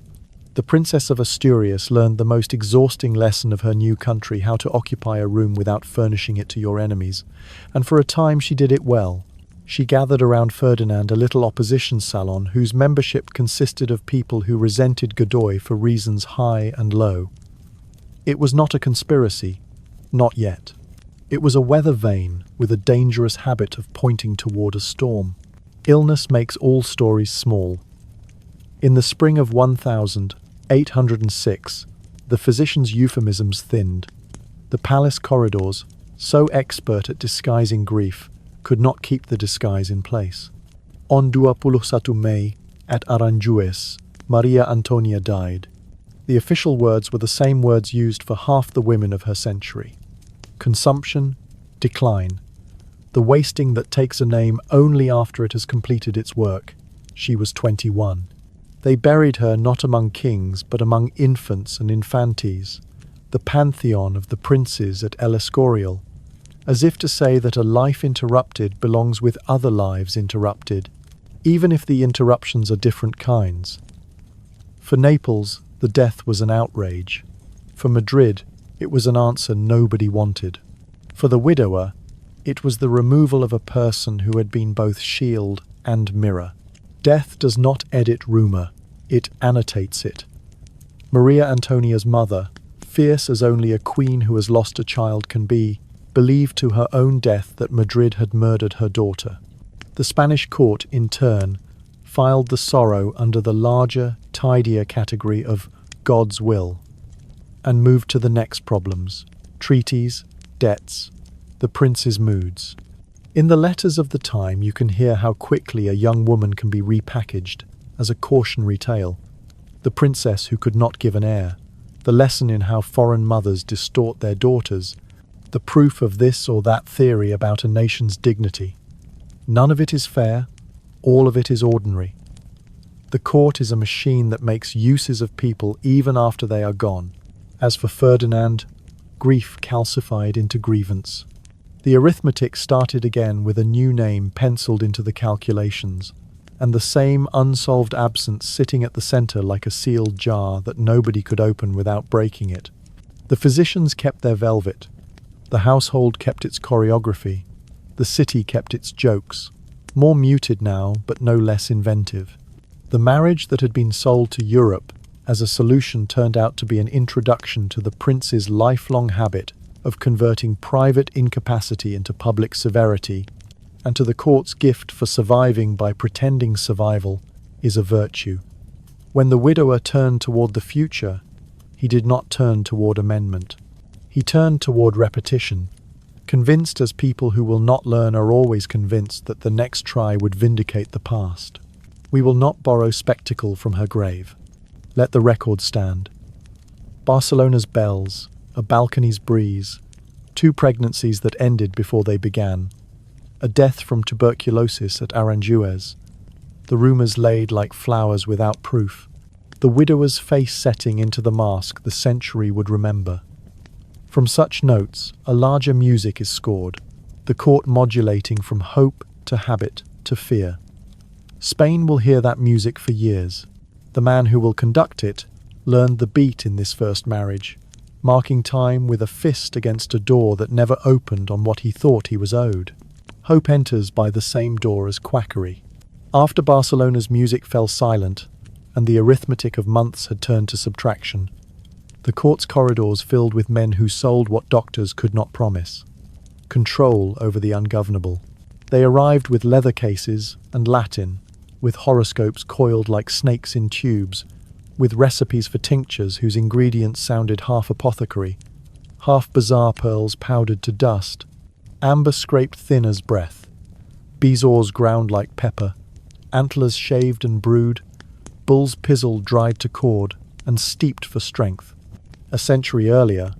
The Princess of Asturias learned the most exhausting lesson of her new country, how to occupy a room without furnishing it to your enemies, and for a time she did it well. She gathered around Ferdinand a little opposition salon whose membership consisted of people who resented Godoy for reasons high and low. It was not a conspiracy. Not yet. It was a weather vane with a dangerous habit of pointing toward a storm. Illness makes all stories small. In the spring of 1806, the physician's euphemisms thinned. The palace corridors, so expert at disguising grief, could not keep the disguise in place. On 21 May, at Aranjuez, Maria Antonia died. The official words were the same words used for half the women of her century. Consumption, decline, the wasting that takes a name only after it has completed its work. She was 21. They buried her not among kings, but among infants and infantes, the pantheon of the princes at El Escorial, as if to say that a life interrupted belongs with other lives interrupted, even if the interruptions are different kinds. For Naples, the death was an outrage. For Madrid, it was an answer nobody wanted. For the widower, it was the removal of a person who had been both shield and mirror. Death does not edit rumour, it annotates it. Maria Antonia's mother, fierce as only a queen who has lost a child can be, believed to her own death that Madrid had murdered her daughter. The Spanish court, in turn, filed the sorrow under the larger, tidier category of God's will, and moved to the next problems: treaties, debts, the prince's moods. In the letters of the time, you can hear how quickly a young woman can be repackaged as a cautionary tale. The princess who could not give an heir, the lesson in how foreign mothers distort their daughters, the proof of this or that theory about a nation's dignity. None of it is fair, all of it is ordinary. The court is a machine that makes uses of people even after they are gone. As for Ferdinand, grief calcified into grievance. The arithmetic started again with a new name penciled into the calculations, and the same unsolved absence sitting at the center like a sealed jar that nobody could open without breaking it. The physicians kept their velvet, the household kept its choreography, the city kept its jokes, more muted now but no less inventive. The marriage that had been sold to Europe as a solution turned out to be an introduction to the prince's lifelong habit of converting private incapacity into public severity, and to the court's gift for surviving by pretending survival is a virtue. When the widower turned toward the future, he did not turn toward amendment. He turned toward repetition, convinced as people who will not learn are always convinced that the next try would vindicate the past. We will not borrow spectacle from her grave. Let the record stand. Barcelona's bells, a balcony's breeze, 2 pregnancies that ended before they began, a death from tuberculosis at Aranjuez, the rumours laid like flowers without proof, the widower's face setting into the mask the century would remember. From such notes, a larger music is scored, the court modulating from hope to habit to fear. Spain will hear that music for years. The man who will conduct it learned the beat in this first marriage, marking time with a fist against a door that never opened on what he thought he was owed. Hope enters by the same door as quackery. After Barcelona's music fell silent, and the arithmetic of months had turned to subtraction, the court's corridors filled with men who sold what doctors could not promise: control over the ungovernable. They arrived with leather cases and Latin, with horoscopes coiled like snakes in tubes, with recipes for tinctures whose ingredients sounded half apothecary, half bazaar pearls powdered to dust, amber scraped thin as breath, bezoars ground like pepper, antlers shaved and brewed, bull's pizzle dried to cord and steeped for strength. A century earlier,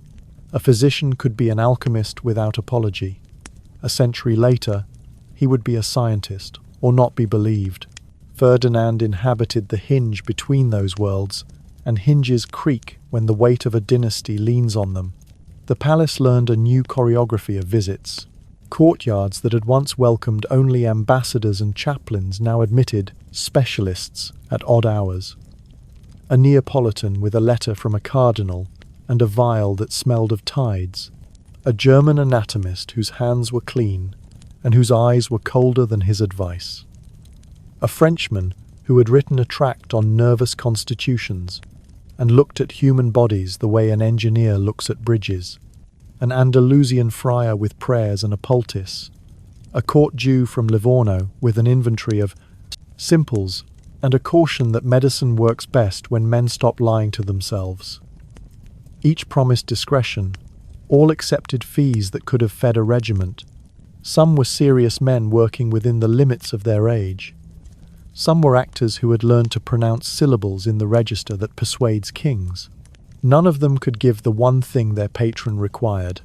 a physician could be an alchemist without apology. A century later, he would be a scientist, or not be believed. Ferdinand inhabited the hinge between those worlds, and hinges creak when the weight of a dynasty leans on them. The palace learned a new choreography of visits. Courtyards that had once welcomed only ambassadors and chaplains now admitted specialists at odd hours. A Neapolitan with a letter from a cardinal and a vial that smelled of tides. A German anatomist whose hands were clean and whose eyes were colder than his advice. A Frenchman who had written a tract on nervous constitutions and looked at human bodies the way an engineer looks at bridges. An Andalusian friar with prayers and a poultice. A court Jew from Livorno with an inventory of simples and a caution that medicine works best when men stop lying to themselves. Each promised discretion, all accepted fees that could have fed a regiment. Some were serious men working within the limits of their age. Some were actors who had learned to pronounce syllables in the register that persuades kings. None of them could give the one thing their patron required,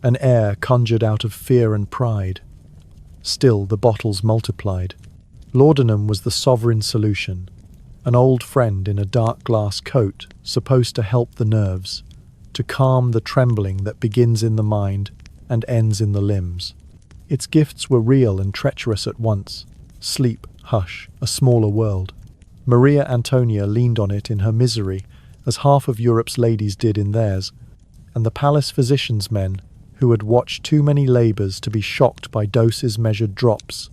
an heir conjured out of fear and pride. Still, the bottles multiplied. Laudanum was the sovereign solution, an old friend in a dark glass coat supposed to help the nerves, to calm the trembling that begins in the mind and ends in the limbs. Its gifts were real and treacherous at once. Sleep, hush, a smaller world. Maria Antonia leaned on it in her misery, as half of Europe's ladies did in theirs, and the palace physicians' men, who had watched too many labours to be shocked by doses measured drops,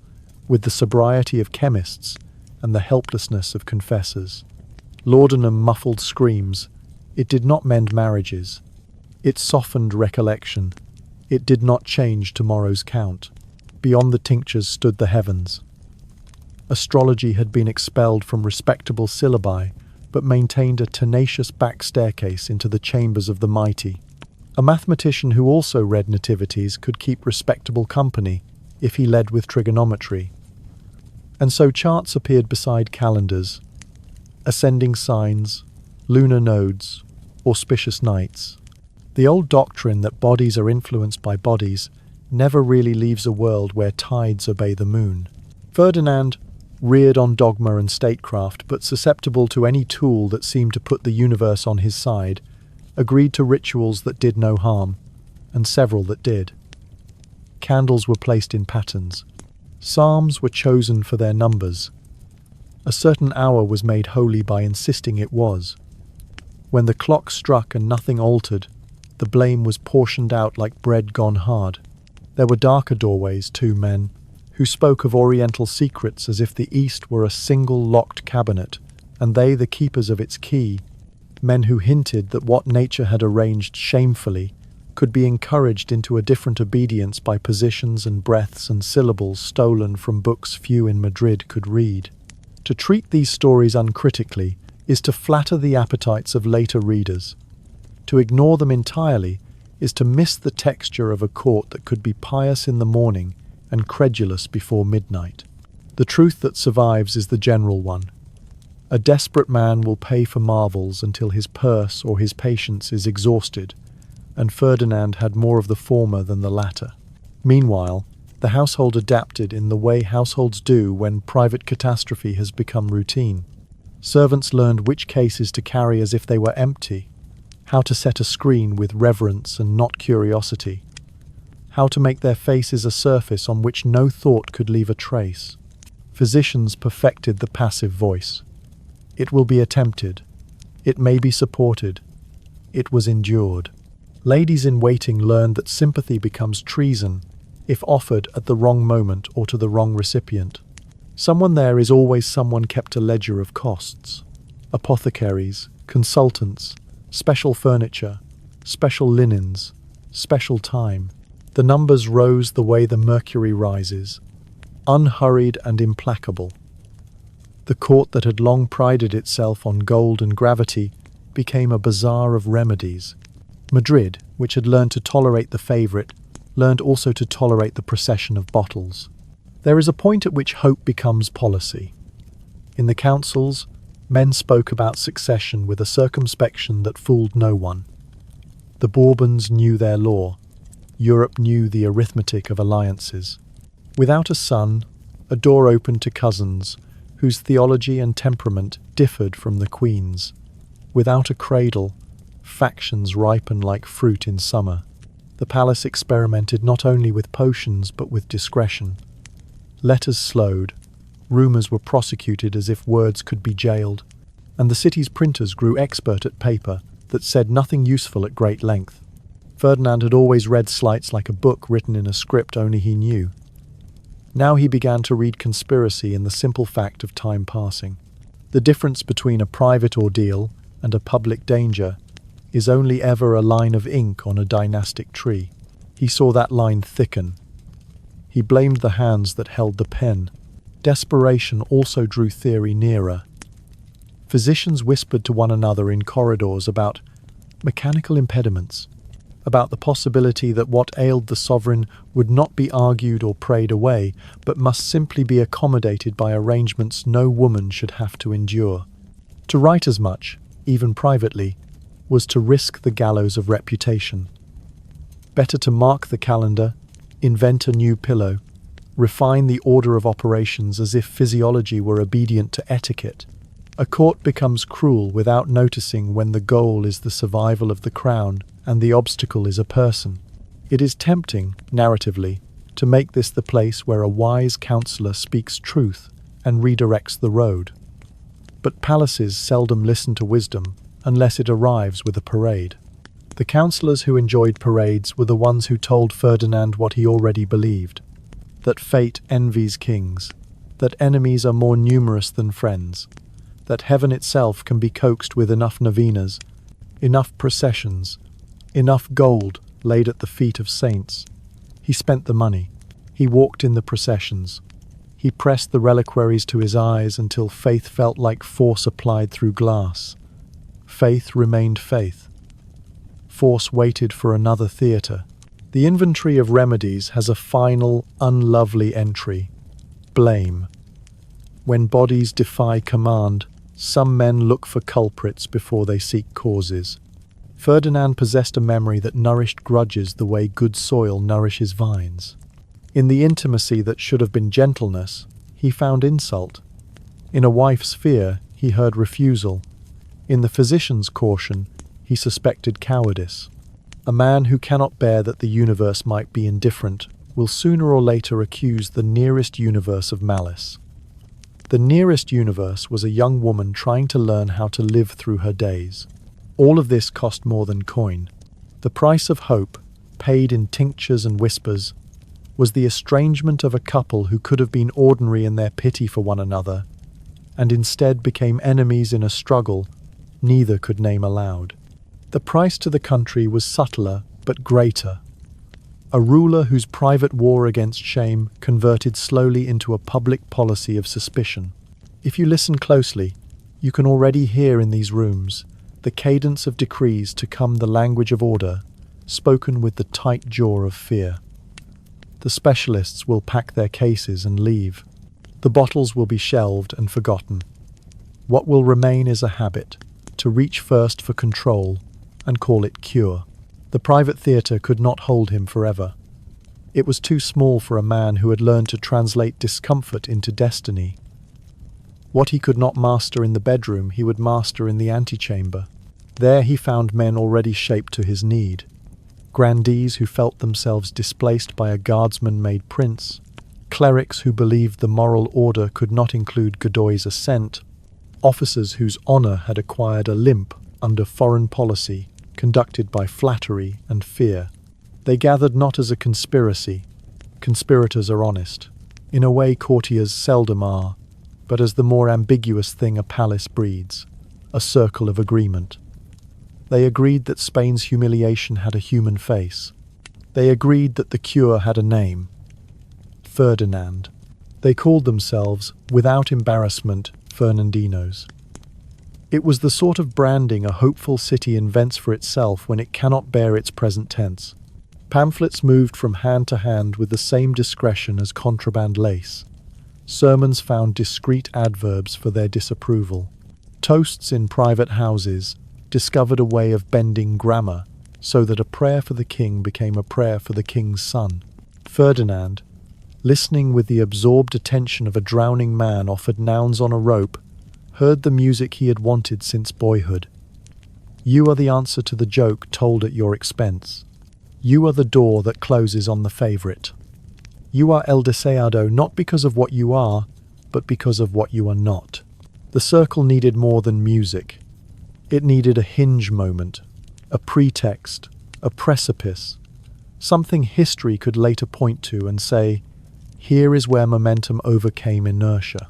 with the sobriety of chemists and the helplessness of confessors. Laudanum muffled screams. It did not mend marriages. It softened recollection. It did not change tomorrow's count. Beyond the tinctures stood the heavens. Astrology had been expelled from respectable syllabi, but maintained a tenacious back staircase into the chambers of the mighty. A mathematician who also read nativities could keep respectable company, if he led with trigonometry. And so charts appeared beside calendars, ascending signs, lunar nodes, auspicious nights. The old doctrine that bodies are influenced by bodies never really leaves a world where tides obey the moon. Ferdinand, reared on dogma and statecraft, but susceptible to any tool that seemed to put the universe on his side, agreed to rituals that did no harm, and several that did. Candles were placed in patterns. Psalms were chosen for their numbers. A certain hour was made holy by insisting it was. When the clock struck and nothing altered, the blame was portioned out like bread gone hard. There were darker doorways, too, men, who spoke of oriental secrets as if the East were a single locked cabinet, and they the keepers of its key, men who hinted that what nature had arranged shamefully could be encouraged into a different obedience by positions and breaths and syllables stolen from books few in Madrid could read. To treat these stories uncritically is to flatter the appetites of later readers. To ignore them entirely is to miss the texture of a court that could be pious in the morning and credulous before midnight. The truth that survives is the general one. A desperate man will pay for marvels until his purse or his patience is exhausted, and Ferdinand had more of the former than the latter. Meanwhile, the household adapted in the way households do when private catastrophe has become routine. Servants learned which cases to carry as if they were empty, how to set a screen with reverence and not curiosity, how to make their faces a surface on which no thought could leave a trace. Physicians perfected the passive voice. It will be attempted. It may be supported. It was endured. Ladies in waiting learned that sympathy becomes treason if offered at the wrong moment or to the wrong recipient. Someone there is always someone kept a ledger of costs. Apothecaries, consultants, special furniture, special linens, special time. The numbers rose the way the mercury rises, unhurried and implacable. The court that had long prided itself on gold and gravity became a bazaar of remedies. Madrid, which had learned to tolerate the favourite, learned also to tolerate the procession of bottles. There is a point at which hope becomes policy. In the councils, men spoke about succession with a circumspection that fooled no one. The Bourbons knew their law. Europe knew the arithmetic of alliances. Without a son, a door opened to cousins, whose theology and temperament differed from the Queen's. Without a cradle, factions ripen like fruit in summer. The palace experimented not only with potions but with discretion. Letters slowed, rumours were prosecuted as if words could be jailed, and the city's printers grew expert at paper that said nothing useful at great length. Ferdinand had always read slights like a book written in a script only he knew. Now he began to read conspiracy in the simple fact of time passing. The difference between a private ordeal and a public danger is only ever a line of ink on a dynastic tree. He saw that line thicken. He blamed the hands that held the pen. Desperation also drew theory nearer. Physicians whispered to one another in corridors about mechanical impediments, about the possibility that what ailed the sovereign would not be argued or prayed away, but must simply be accommodated by arrangements no woman should have to endure. To write as much, even privately, was to risk the gallows of reputation. Better to mark the calendar, invent a new pillow, refine the order of operations as if physiology were obedient to etiquette. A court becomes cruel without noticing when the goal is the survival of the crown and the obstacle is a person. It is tempting, narratively, to make this the place where a wise counsellor speaks truth and redirects the road. But palaces seldom listen to wisdom unless it arrives with a parade. The counsellors who enjoyed parades were the ones who told Ferdinand what he already believed, that fate envies kings, that enemies are more numerous than friends, that heaven itself can be coaxed with enough novenas, enough processions, enough gold laid at the feet of saints. He spent the money. He walked in the processions. He pressed the reliquaries to his eyes until faith felt like force applied through glass. Faith remained faith. Force waited for another theatre. The inventory of remedies has a final, unlovely entry: blame. When bodies defy command, some men look for culprits before they seek causes. Ferdinand possessed a memory that nourished grudges the way good soil nourishes vines. In the intimacy that should have been gentleness, he found insult. In a wife's fear, he heard refusal. In the physician's caution, he suspected cowardice. A man who cannot bear that the universe might be indifferent will sooner or later accuse the nearest universe of malice. The nearest universe was a young woman trying to learn how to live through her days. All of this cost more than coin. The price of hope, paid in tinctures and whispers, was the estrangement of a couple who could have been ordinary in their pity for one another, and instead became enemies in a struggle neither could name aloud. The price to the country was subtler but greater. A ruler whose private war against shame converted slowly into a public policy of suspicion. If you listen closely, you can already hear in these rooms the cadence of decrees to come the language of order, spoken with the tight jaw of fear. The specialists will pack their cases and leave. The bottles will be shelved and forgotten. What will remain is a habit, to reach first for control and call it cure. The private theatre could not hold him forever. It was too small for a man who had learned to translate discomfort into destiny. What he could not master in the bedroom, he would master in the antechamber. There he found men already shaped to his need. Grandees who felt themselves displaced by a guardsman-made prince, clerics who believed the moral order could not include Godoy's assent, officers whose honour had acquired a limp under foreign policy conducted by flattery and fear. They gathered not as a conspiracy. Conspirators are honest, in a way courtiers seldom are, but as the more ambiguous thing a palace breeds, a circle of agreement. They agreed that Spain's humiliation had a human face. They agreed that the cure had a name: Ferdinand. They called themselves, without embarrassment, Fernandinos. It was the sort of branding a hopeful city invents for itself when it cannot bear its present tense. Pamphlets moved from hand to hand with the same discretion as contraband lace. Sermons found discreet adverbs for their disapproval. Toasts in private houses discovered a way of bending grammar so that a prayer for the king became a prayer for the king's son. Ferdinand, listening with the absorbed attention of a drowning man offered nouns on a rope, heard the music he had wanted since boyhood. You are the answer to the joke told at your expense. You are the door that closes on the favourite. You are el deseado not because of what you are, but because of what you are not. The circle needed more than music. It needed a hinge moment, a pretext, a precipice, something history could later point to and say, here is where momentum overcame inertia.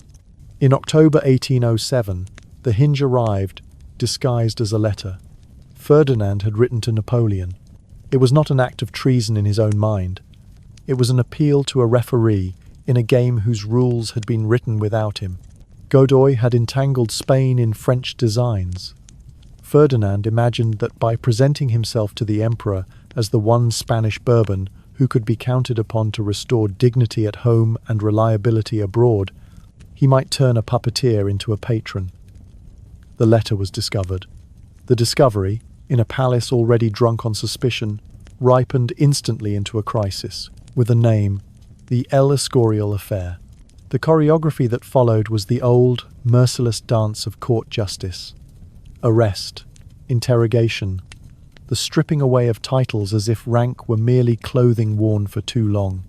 In October 1807, the hinge arrived, disguised as a letter. Ferdinand had written to Napoleon. It was not an act of treason in his own mind. It was an appeal to a referee in a game whose rules had been written without him. Godoy had entangled Spain in French designs. Ferdinand imagined that by presenting himself to the emperor as the one Spanish Bourbon who could be counted upon to restore dignity at home and reliability abroad, he might turn a puppeteer into a patron. The letter was discovered. The discovery, in a palace already drunk on suspicion, ripened instantly into a crisis, with a name: the El Escorial affair. The choreography that followed was the old, merciless dance of court justice. Arrest, interrogation, the stripping away of titles as if rank were merely clothing worn for too long.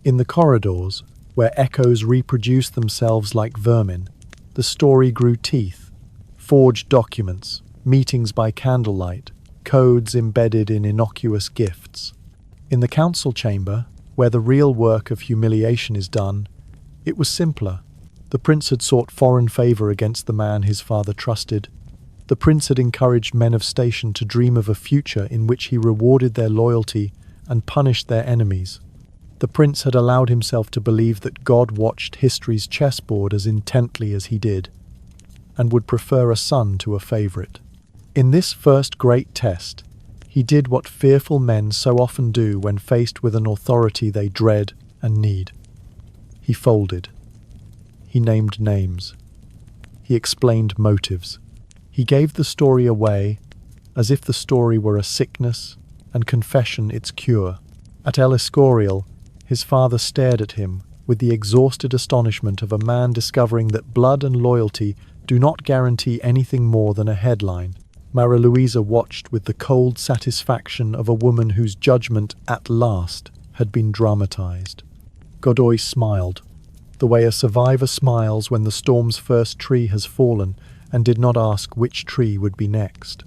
In the corridors, where echoes reproduced themselves like vermin, the story grew teeth. Forged documents, meetings by candlelight, codes embedded in innocuous gifts. In the council chamber, where the real work of humiliation is done, it was simpler. The prince had sought foreign favour against the man his father trusted. The prince had encouraged men of station to dream of a future in which he rewarded their loyalty and punished their enemies. The prince had allowed himself to believe that God watched history's chessboard as intently as he did, and would prefer a son to a favourite. In this first great test, He did what fearful men so often do when faced with an authority they dread and need. He folded. He named names. He explained motives. He gave the story away as if the story were a sickness and confession its cure. At El Escorial, his father stared at him with the exhausted astonishment of a man discovering that blood and loyalty do not guarantee anything more than a headline. Maria Luisa watched with the cold satisfaction of a woman whose judgment, at last, had been dramatized. Godoy smiled, the way a survivor smiles when the storm's first tree has fallen, and did not ask which tree would be next.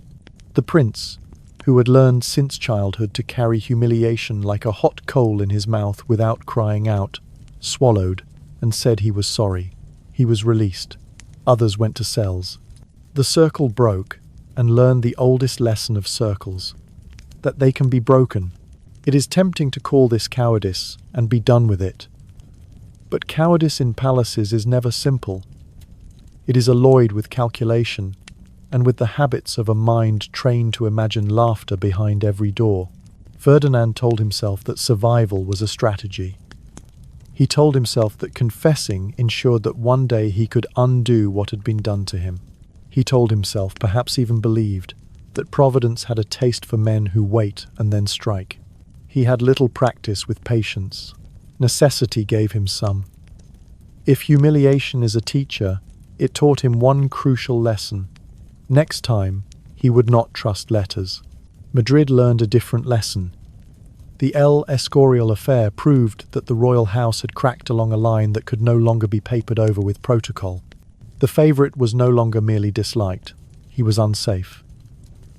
The prince, who had learned since childhood to carry humiliation like a hot coal in his mouth without crying out, swallowed and said he was sorry. He was released. Others went to cells. The circle broke and learned the oldest lesson of circles, that they can be broken. It is tempting to call this cowardice and be done with it. But cowardice in palaces is never simple. It is alloyed with calculation and with the habits of a mind trained to imagine laughter behind every door. Ferdinand told himself that survival was a strategy. He told himself that confessing ensured that one day he could undo what had been done to him. He told himself, perhaps even believed, that Providence had a taste for men who wait and then strike. He had little practice with patience. Necessity gave him some. If humiliation is a teacher, it taught him one crucial lesson. Next time, he would not trust letters. Madrid learned a different lesson. The El Escorial affair proved that the royal house had cracked along a line that could no longer be papered over with protocol. The favourite was no longer merely disliked. He was unsafe.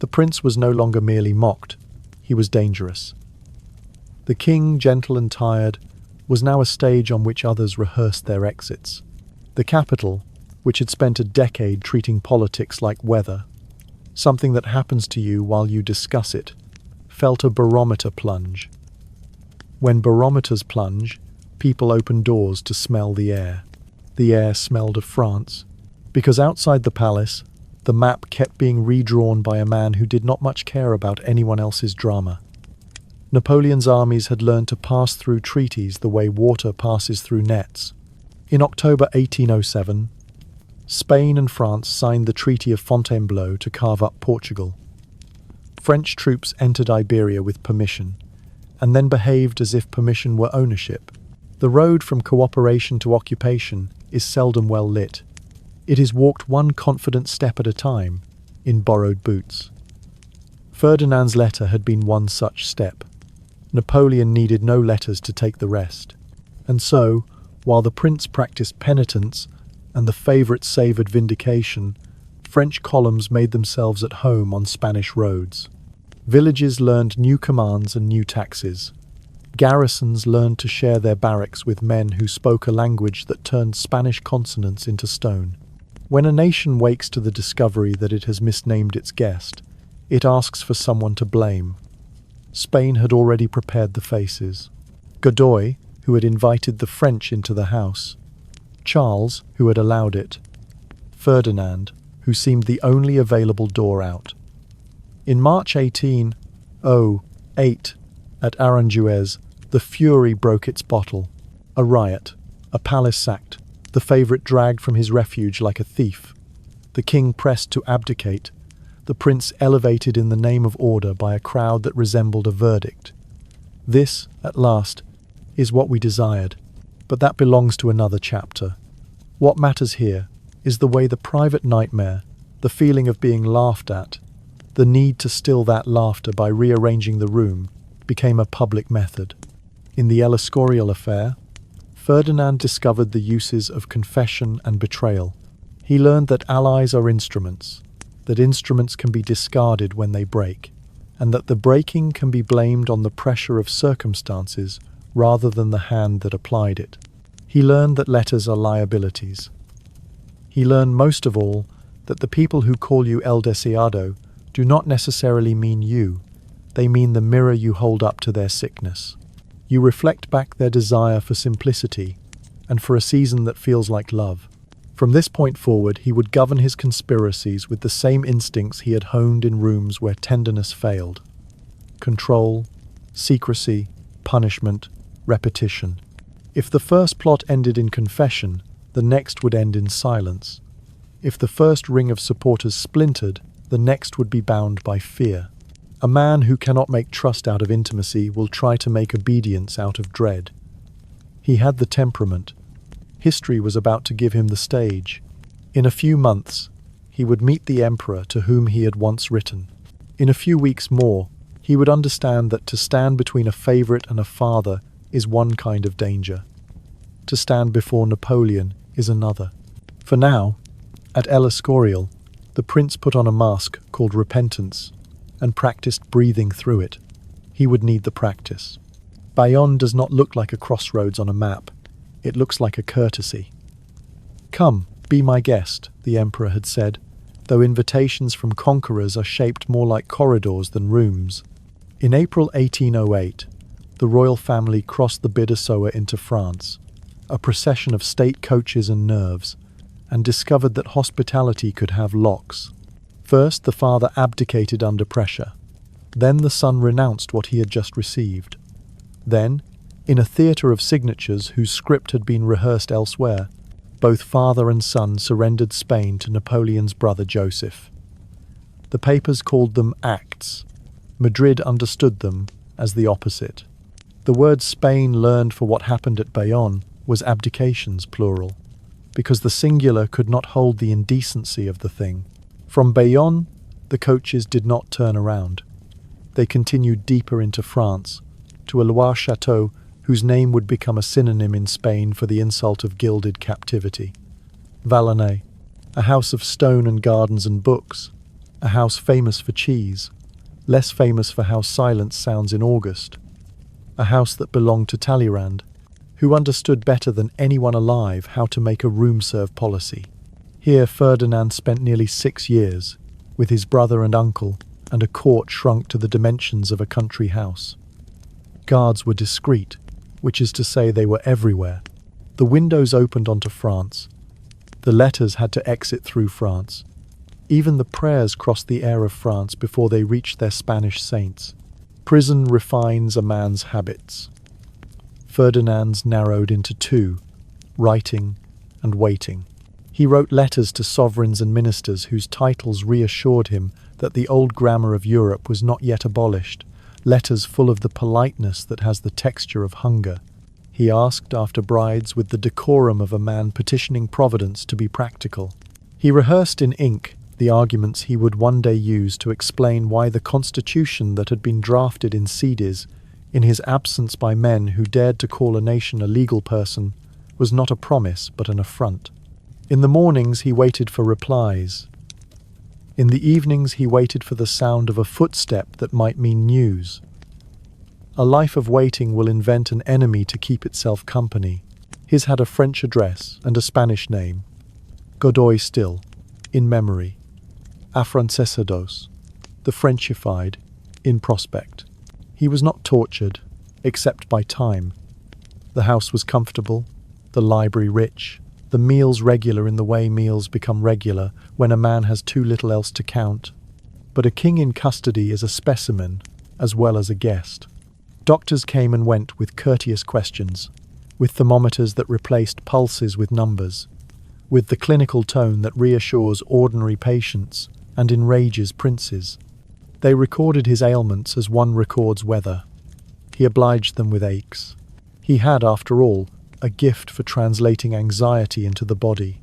The prince was no longer merely mocked. He was dangerous. The king, gentle and tired, was now a stage on which others rehearsed their exits. The capital, which had spent a decade treating politics like weather, something that happens to you while you discuss it, felt a barometer plunge. When barometers plunge, people open doors to smell the air. The air smelled of France, because outside the palace, the map kept being redrawn by a man who did not much care about anyone else's drama. Napoleon's armies had learned to pass through treaties the way water passes through nets. In October 1807, Spain and France signed the Treaty of Fontainebleau to carve up Portugal. French troops entered Iberia with permission, and then behaved as if permission were ownership. The road from cooperation to occupation is seldom well lit. It is walked one confident step at a time, in borrowed boots. Ferdinand's letter had been one such step. Napoleon needed no letters to take the rest. And so, while the prince practiced penitence and the favourite savoured vindication, French columns made themselves at home on Spanish roads. Villages learned new commands and new taxes. Garrisons learned to share their barracks with men who spoke a language that turned Spanish consonants into stone. When a nation wakes to the discovery that it has misnamed its guest, it asks for someone to blame. Spain had already prepared the faces. Godoy, who had invited the French into the house. Charles, who had allowed it. Ferdinand, who seemed the only available door out. In March 1808, at Aranjuez, the fury broke its bottle. A riot, a palace sacked, the favourite dragged from his refuge like a thief. The king pressed to abdicate, the prince elevated in the name of order by a crowd that resembled a verdict. This, at last, is what we desired, but that belongs to another chapter. What matters here is the way the private nightmare, the feeling of being laughed at, the need to still that laughter by rearranging the room, became a public method. In the El Escorial affair, Ferdinand discovered the uses of confession and betrayal. He learned that allies are instruments, that instruments can be discarded when they break, and that the breaking can be blamed on the pressure of circumstances rather than the hand that applied it. He learned that letters are liabilities. He learned most of all that the people who call you El Deseado do not necessarily mean you. They mean the mirror you hold up to their sickness. You reflect back their desire for simplicity and for a season that feels like love. From this point forward, he would govern his conspiracies with the same instincts he had honed in rooms where tenderness failed. control, secrecy, punishment, repetition. If the first plot ended in confession, the next would end in silence. If the first ring of supporters splintered, the next would be bound by fear. A man who cannot make trust out of intimacy will try to make obedience out of dread. He had the temperament. History was about to give him the stage. In a few months, he would meet the emperor to whom he had once written. In a few weeks more, he would understand that to stand between a favorite and a father is one kind of danger. To stand before Napoleon is another. For now, at El Escorial, the prince put on a mask called repentance and practiced breathing through it. He would need the practice. Bayonne does not look like a crossroads on a map. It looks like a courtesy. "Come, be my guest," the emperor had said, though invitations from conquerors are shaped more like corridors than rooms. In April 1808, the royal family crossed the Bidassoa into France, a procession of state coaches and nerves, and discovered that hospitality could have locks. First, the father abdicated under pressure. Then the son renounced what he had just received. Then, in a theatre of signatures whose script had been rehearsed elsewhere, both father and son surrendered Spain to Napoleon's brother Joseph. The papers called them acts. Madrid understood them as the opposite. The word Spain learned for what happened at Bayonne was abdications, plural, because the singular could not hold the indecency of the thing. From Bayonne, the coaches did not turn around. They continued deeper into France, to a Loire chateau whose name would become a synonym in Spain for the insult of gilded captivity. Valonay, a house of stone and gardens and books, a house famous for cheese, less famous for how silence sounds in August, a house that belonged to Talleyrand, who understood better than anyone alive how to make a room-serve policy. Here Ferdinand spent nearly 6 years, with his brother and uncle, and a court shrunk to the dimensions of a country house. Guards were discreet, which is to say they were everywhere. The windows opened onto France. The letters had to exit through France. Even the prayers crossed the air of France before they reached their Spanish saints. Prison refines a man's habits. Ferdinand's narrowed into two, writing and waiting. He wrote letters to sovereigns and ministers whose titles reassured him that the old grammar of Europe was not yet abolished, letters full of the politeness that has the texture of hunger. He asked after brides with the decorum of a man petitioning Providence to be practical. He rehearsed in ink the arguments he would one day use to explain why the constitution that had been drafted in Cadiz, in his absence by men who dared to call a nation a legal person, was not a promise but an affront. In the mornings he waited for replies. In the evenings he waited for the sound of a footstep that might mean news. A life of waiting will invent an enemy to keep itself company. His had a French address and a Spanish name. Godoy still, in memory. Afrancesados, the Frenchified, in prospect. He was not tortured, except by time. The house was comfortable, the library rich, the meals regular in the way meals become regular when a man has too little else to count. But a king in custody is a specimen as well as a guest. Doctors came and went with courteous questions, with thermometers that replaced pulses with numbers, with the clinical tone that reassures ordinary patients and enrages princes. They recorded his ailments as one records weather. He obliged them with aches. He had, after all, a gift for translating anxiety into the body.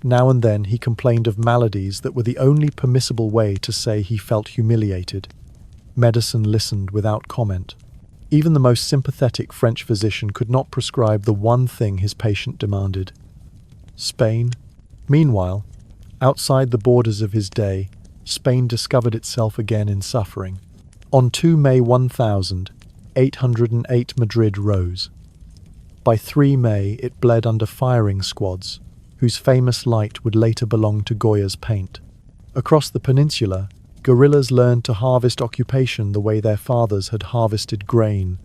Now and then he complained of maladies that were the only permissible way to say he felt humiliated. Medicine listened without comment. Even the most sympathetic French physician could not prescribe the one thing his patient demanded. Spain? Meanwhile, outside the borders of his day, Spain discovered itself again in suffering. On 2 May 1808 Madrid rose. By 3 May it bled under firing squads, whose famous light would later belong to Goya's paint. Across the peninsula, guerrillas learned to harvest occupation the way their fathers had harvested grain,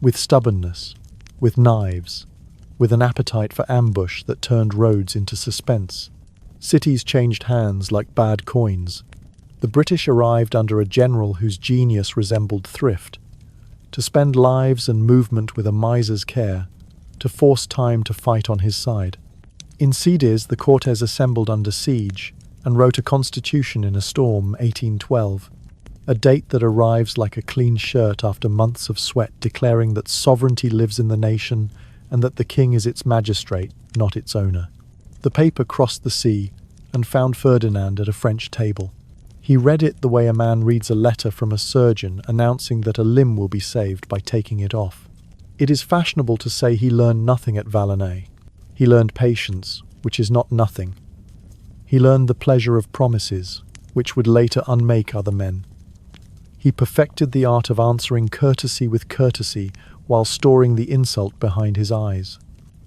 with stubbornness, with knives, with an appetite for ambush that turned roads into suspense. Cities changed hands like bad coins. The British arrived under a general whose genius resembled thrift, to spend lives and movement with a miser's care, to force time to fight on his side. In Cadiz, the Cortes assembled under siege and wrote a constitution in a storm, 1812, a date that arrives like a clean shirt after months of sweat, declaring that sovereignty lives in the nation and that the king is its magistrate, not its owner. The paper crossed the sea and found Ferdinand at a French table. He read it the way a man reads a letter from a surgeon announcing that a limb will be saved by taking it off. It is fashionable to say he learned nothing at Valognes. He learned patience, which is not nothing. He learned the pleasure of promises, which would later unmake other men. He perfected the art of answering courtesy with courtesy while storing the insult behind his eyes.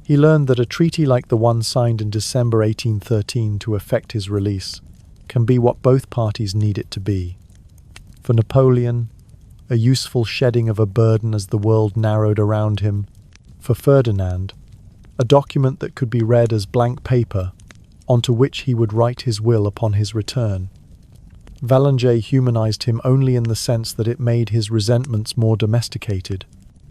He learned that a treaty like the one signed in December 1813 to effect his release can be what both parties need it to be. For Napoleon, a useful shedding of a burden as the world narrowed around him. For Ferdinand, a document that could be read as blank paper onto which he would write his will upon his return. Valognes humanized him only in the sense that it made his resentments more domesticated.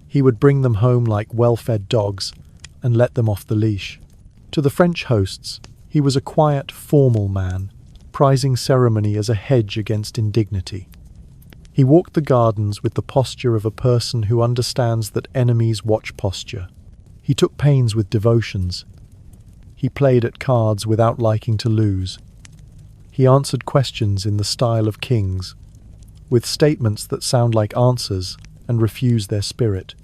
He would bring them home like well-fed dogs and let them off the leash. To the French hosts, he was a quiet, formal man, prizing ceremony as a hedge against indignity. He walked the gardens with the posture of a person who understands that enemies watch posture. He took pains with devotions. He played at cards without liking to lose. He answered questions in the style of kings, with statements that sound like answers and refuse their spirit.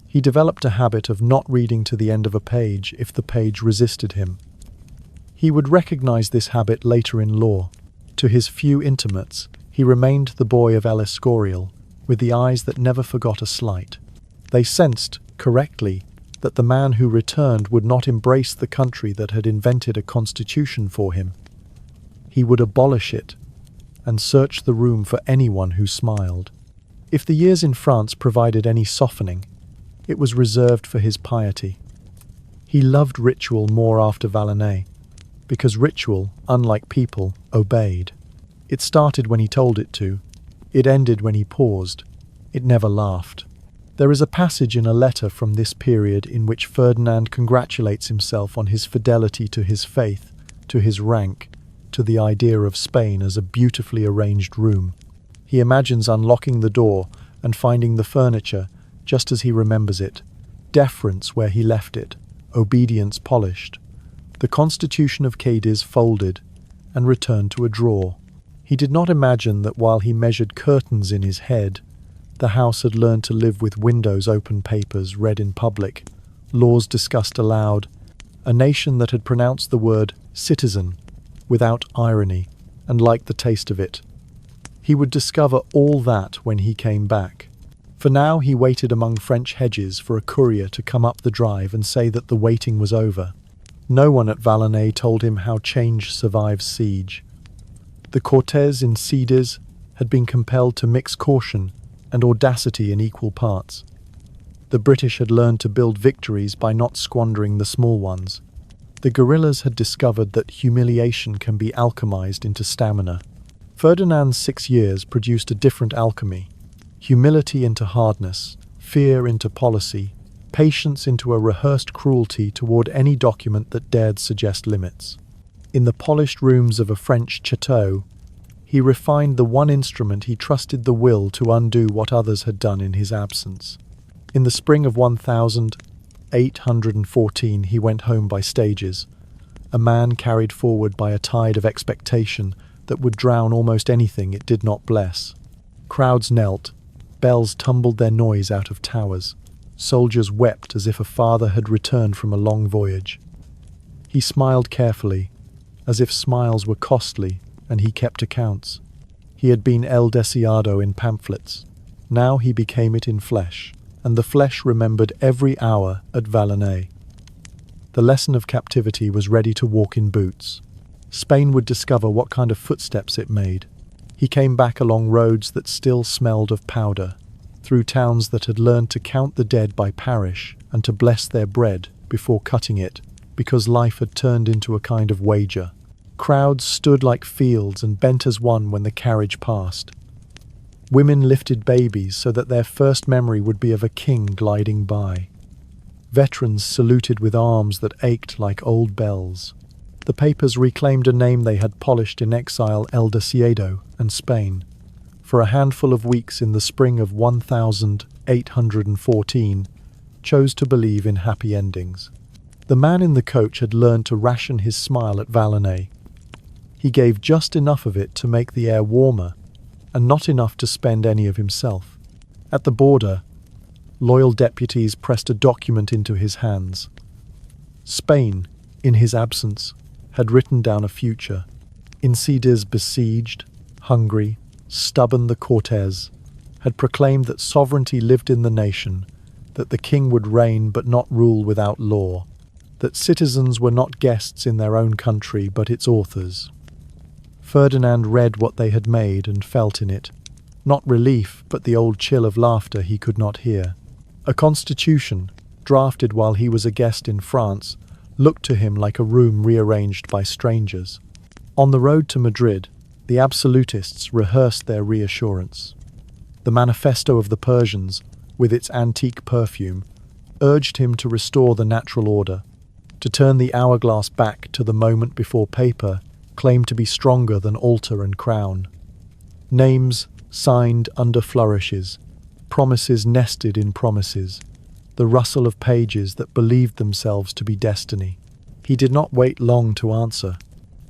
He developed a habit of not reading to the end of a page if the page resisted him. He would recognize this habit later in law. To his few intimates, he remained the boy of El Escorial, with the eyes that never forgot a slight. They sensed, correctly, that the man who returned would not embrace the country that had invented a constitution for him. He would abolish it and search the room for anyone who smiled. If the years in France provided any softening, it was reserved for his piety. He loved ritual more after Valognes, because ritual, unlike people, obeyed. It started when he told it to. It ended when he paused. It never laughed. There is a passage in a letter from this period in which Ferdinand congratulates himself on his fidelity to his faith, to his rank, to the idea of Spain as a beautifully arranged room. He imagines unlocking the door and finding the furniture just as he remembers it, deference where he left it, obedience polished. The Constitution of Cadiz folded and returned to a drawer. He did not imagine that while he measured curtains in his head, the house had learned to live with windows open, papers read in public, laws discussed aloud, a nation that had pronounced the word citizen without irony and liked the taste of it. He would discover all that when he came back. For now he waited among French hedges for a courier to come up the drive and say that the waiting was over. No one at Valognes told him how change survives siege. The Cortes in Cadiz had been compelled to mix caution and audacity in equal parts. The British had learned to build victories by not squandering the small ones. The guerrillas had discovered that humiliation can be alchemized into stamina. Ferdinand's 6 years produced a different alchemy: humility into hardness, fear into policy, patience into a rehearsed cruelty toward any document that dared suggest limits. In the polished rooms of a French chateau, he refined the one instrument he trusted the will to undo what others had done in his absence. In the spring of 1814 he went home by stages, a man carried forward by a tide of expectation that would drown almost anything it did not bless. Crowds knelt, bells tumbled their noise out of towers, soldiers wept as if a father had returned from a long voyage. He smiled carefully, as if smiles were costly, and he kept accounts. He had been El Deseado in pamphlets. Now he became it in flesh, and the flesh remembered every hour at Valognes. The lesson of captivity was ready to walk in boots. Spain would discover what kind of footsteps it made. He came back along roads that still smelled of powder, through towns that had learned to count the dead by parish and to bless their bread before cutting it, because life had turned into a kind of wager. Crowds stood like fields and bent as one when the carriage passed. Women lifted babies so that their first memory would be of a king gliding by. Veterans saluted with arms that ached like old bells. The papers reclaimed a name they had polished in exile, El Desierto and Spain. For a handful of weeks in the spring of 1814, chose to believe in happy endings. The man in the coach had learned to ration his smile at Valonay. He gave just enough of it to make the air warmer, and not enough to spend any of himself. At the border, loyal deputies pressed a document into his hands. Spain, in his absence, had written down a future. In Cadiz, besieged, hungry, stubborn, the Cortes had proclaimed that sovereignty lived in the nation, that the king would reign but not rule without law, that citizens were not guests in their own country but its authors. Ferdinand read what they had made and felt in it, not relief but the old chill of laughter he could not hear. A constitution, drafted while he was a guest in France, looked to him like a room rearranged by strangers. On the road to Madrid, the absolutists rehearsed their reassurance. The manifesto of the Persians, with its antique perfume, urged him to restore the natural order, to turn the hourglass back to the moment before paper claimed to be stronger than altar and crown. Names signed under flourishes, promises nested in promises, the rustle of pages that believed themselves to be destiny. He did not wait long to answer.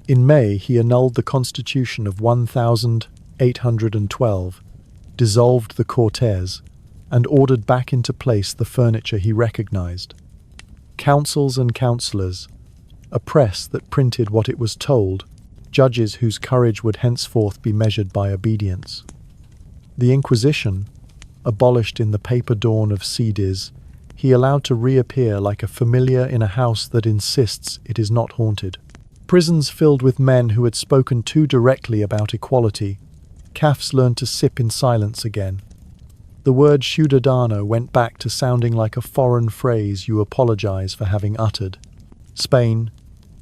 In May, he annulled the constitution of 1812, dissolved the Cortes, and ordered back into place the furniture he recognized. Councils and councillors, a press that printed what it was told, judges whose courage would henceforth be measured by obedience. The Inquisition, abolished in the paper dawn of Cadiz, he allowed to reappear like a familiar in a house that insists it is not haunted. Prisons filled with men who had spoken too directly about equality, CAFs learned to sip in silence again. The word ciudadano went back to sounding like a foreign phrase you apologize for having uttered. Spain,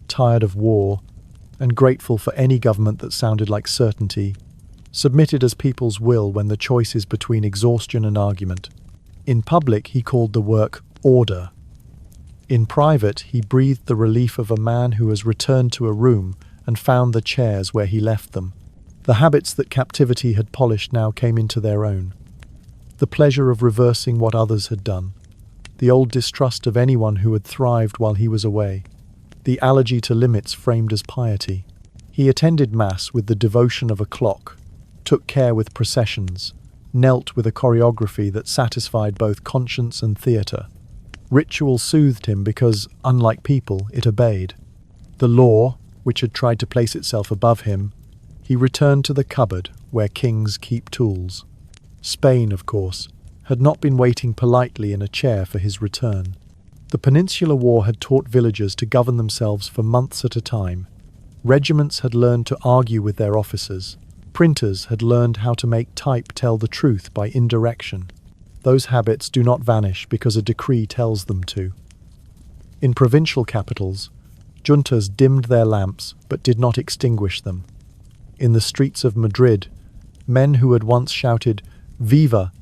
tired of war, and grateful for any government that sounded like certainty, submitted as people's will when the choice is between exhaustion and argument. In public, he called the work order. In private, he breathed the relief of a man who has returned to a room and found the chairs where he left them. The habits that captivity had polished now came into their own. The pleasure of reversing what others had done. The old distrust of anyone who had thrived while he was away. The allergy to limits framed as piety. He attended Mass with the devotion of a clock, took care with processions, knelt with a choreography that satisfied both conscience and theatre. Ritual soothed him because, unlike people, it obeyed. The law, which had tried to place itself above him, he returned to the cupboard where kings keep tools. Spain, of course, had not been waiting politely in a chair for his return. The Peninsular War had taught villagers to govern themselves for months at a time. Regiments had learned to argue with their officers. Printers had learned how to make type tell the truth by indirection. Those habits do not vanish because a decree tells them to. In provincial capitals, juntas dimmed their lamps but did not extinguish them. In the streets of Madrid, men who had once shouted "Viva!"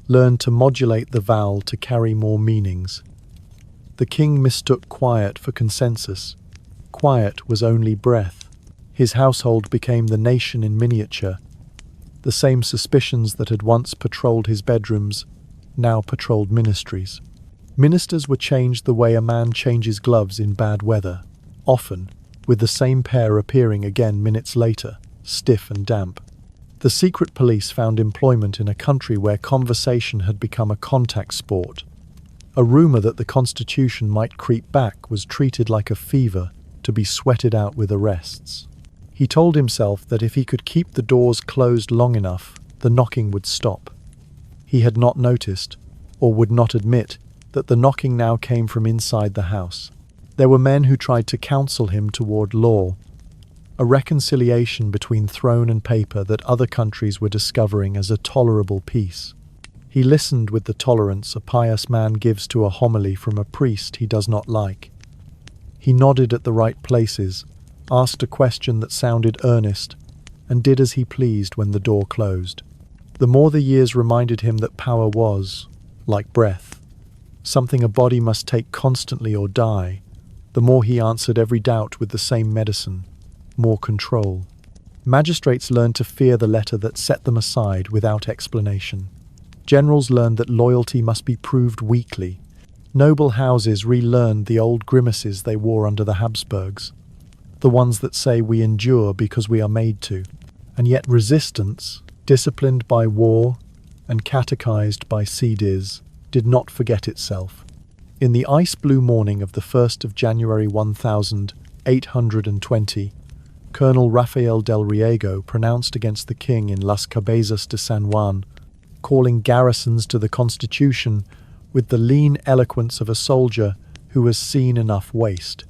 learned to modulate the vowel to carry more meanings. The king mistook quiet for consensus. Quiet was only breath. His household became the nation in miniature. The same suspicions that had once patrolled his bedrooms now patrolled ministries. Ministers were changed the way a man changes gloves in bad weather, often with the same pair appearing again minutes later, stiff and damp. The secret police found employment in a country where conversation had become a contact sport. A rumor that the Constitution might creep back was treated like a fever to be sweated out with arrests. He told himself that if he could keep the doors closed long enough, the knocking would stop. He had not noticed, or would not admit, that the knocking now came from inside the house. There were men who tried to counsel him toward law, a reconciliation between throne and paper that other countries were discovering as a tolerable peace. He listened with the tolerance a pious man gives to a homily from a priest he does not like. He nodded at the right places, asked a question that sounded earnest, and did as he pleased when the door closed. The more the years reminded him that power was, like breath, something a body must take constantly or die, the more he answered every doubt with the same medicine, more control. Magistrates learned to fear the letter that set them aside without explanation. Generals learned that loyalty must be proved weakly. Noble houses relearned the old grimaces they wore under the Habsburgs, the ones that say we endure because we are made to. And yet resistance, disciplined by war and catechized by CDs, did not forget itself. In the ice-blue morning of the 1st of January 1820, Colonel Rafael del Riego pronounced against the king in Las Cabezas de San Juan, calling garrisons to the Constitution with the lean eloquence of a soldier who has seen enough waste.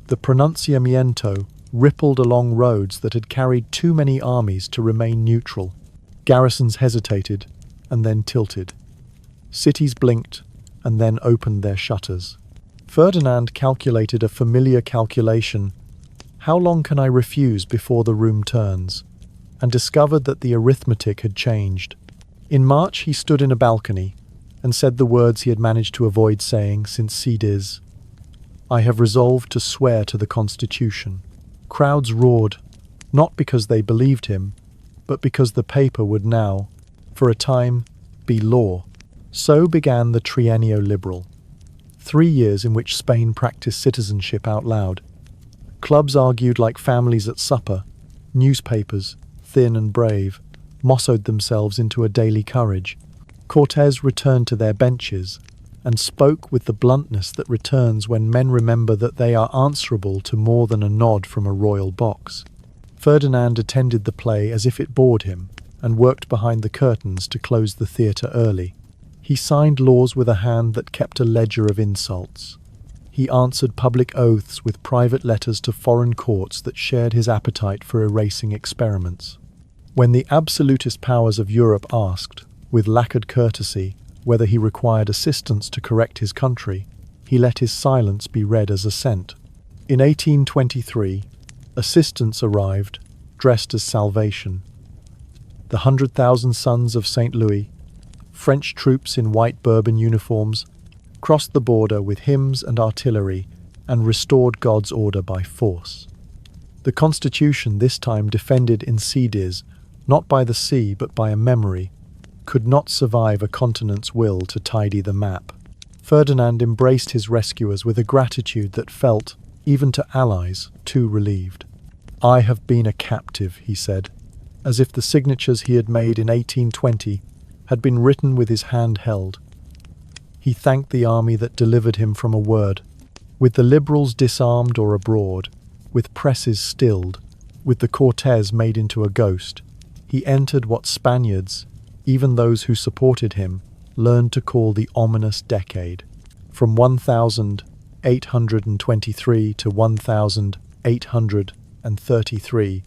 The pronunciamiento rippled along roads that had carried too many armies to remain neutral. Garrisons hesitated and then tilted. Cities blinked and then opened their shutters. Ferdinand calculated a familiar calculation: how long can I refuse before the room turns? And discovered that the arithmetic had changed. In March he stood in a balcony and said the words he had managed to avoid saying since CDs: I have resolved to swear to the Constitution. Crowds roared, not because they believed him, but because the paper would now, for a time, be law. So began the Trienio Liberal, 3 years in which Spain practiced citizenship out loud. Clubs argued like families at supper. Newspapers, thin and brave, mossoed themselves into a daily courage. Cortes returned to their benches and spoke with the bluntness that returns when men remember that they are answerable to more than a nod from a royal box. Ferdinand attended the play as if it bored him and worked behind the curtains to close the theatre early. He signed laws with a hand that kept a ledger of insults. He answered public oaths with private letters to foreign courts that shared his appetite for erasing experiments. When the absolutist powers of Europe asked, with lacquered courtesy, whether he required assistance to correct his country, he let his silence be read as assent. In 1823, assistance arrived, dressed as salvation. The 100,000 sons of St. Louis, French troops in white Bourbon uniforms, crossed the border with hymns and artillery and restored God's order by force. The Constitution, this time defended in CDs, not by the sea but by a memory, could not survive a continent's will to tidy the map. Ferdinand embraced his rescuers with a gratitude that felt, even to allies, too relieved. I have been a captive, he said, as if the signatures he had made in 1820 had been written with his hand held. He thanked the army that delivered him from a word. With the liberals disarmed or abroad, with presses stilled, with the Cortes made into a ghost, he entered what Spaniards, even those who supported him, learned to call the ominous decade. From 1823 to 1833,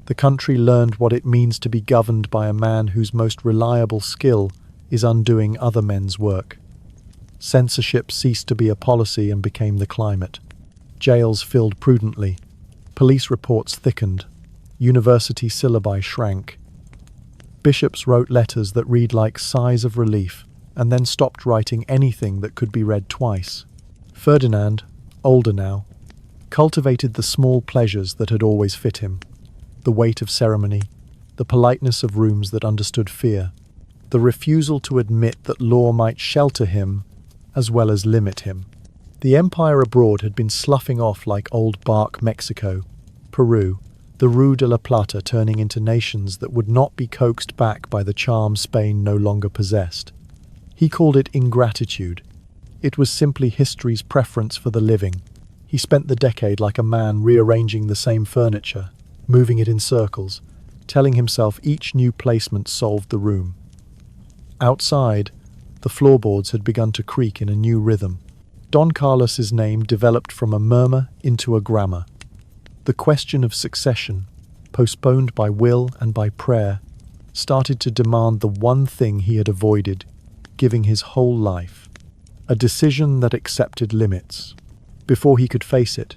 the country learned what it means to be governed by a man whose most reliable skill is undoing other men's work. Censorship ceased to be a policy and became the climate. Jails filled prudently. Police reports thickened. University syllabi shrank. Bishops wrote letters that read like sighs of relief and then stopped writing anything that could be read twice. Ferdinand, older now, cultivated the small pleasures that had always fit him: the weight of ceremony, the politeness of rooms that understood fear, the refusal to admit that law might shelter him as well as limit him. The empire abroad had been sloughing off like old bark Mexico, Peru, the Rue de la Plata turning into nations that would not be coaxed back by the charm Spain no longer possessed. He called it ingratitude. It was simply history's preference for the living. He spent the decade like a man rearranging the same furniture, moving it in circles, telling himself each new placement solved the room. Outside, the floorboards had begun to creak in a new rhythm. Don Carlos's name developed from a murmur into a grammar. The question of succession, postponed by will and by prayer, started to demand the one thing he had avoided, giving his whole life. A decision that accepted limits. Before he could face it,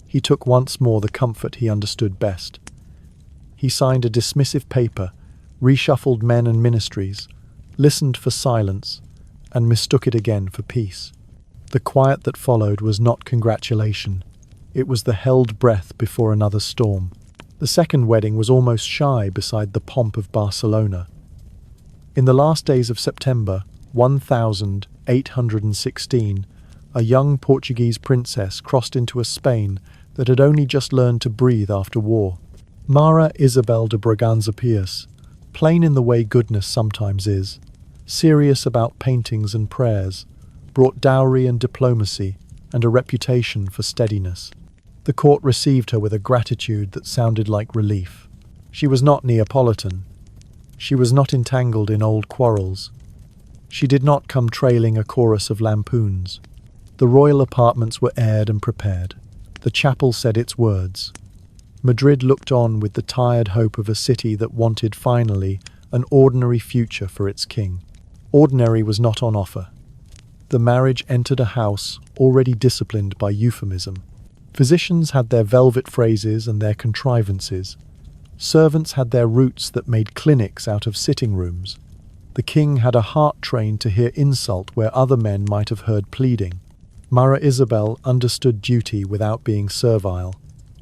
He took once more the comfort he understood best. He signed a dismissive paper, reshuffled men and ministries, listened for silence, and mistook it again for peace. The quiet that followed was not congratulation. It was the held breath before another storm. The second wedding was almost shy beside the pomp of Barcelona. In the last days of September 1816, a young Portuguese princess crossed into a Spain that had only just learned to breathe after war. Mara Isabel de Braganza Pius, plain in the way goodness sometimes is, serious about paintings and prayers, brought dowry and diplomacy and a reputation for steadiness. The court received her with a gratitude that sounded like relief. She was not Neapolitan. She was not entangled in old quarrels. She did not come trailing a chorus of lampoons. The royal apartments were aired and prepared. The chapel said its words. Madrid looked on with the tired hope of a city that wanted finally an ordinary future for its king. Ordinary was not on offer. The marriage entered a house already disciplined by euphemism. Physicians had their velvet phrases and their contrivances. Servants had their roots that made clinics out of sitting rooms. The king had a heart trained to hear insult where other men might have heard pleading. Mara Isabel understood duty without being servile.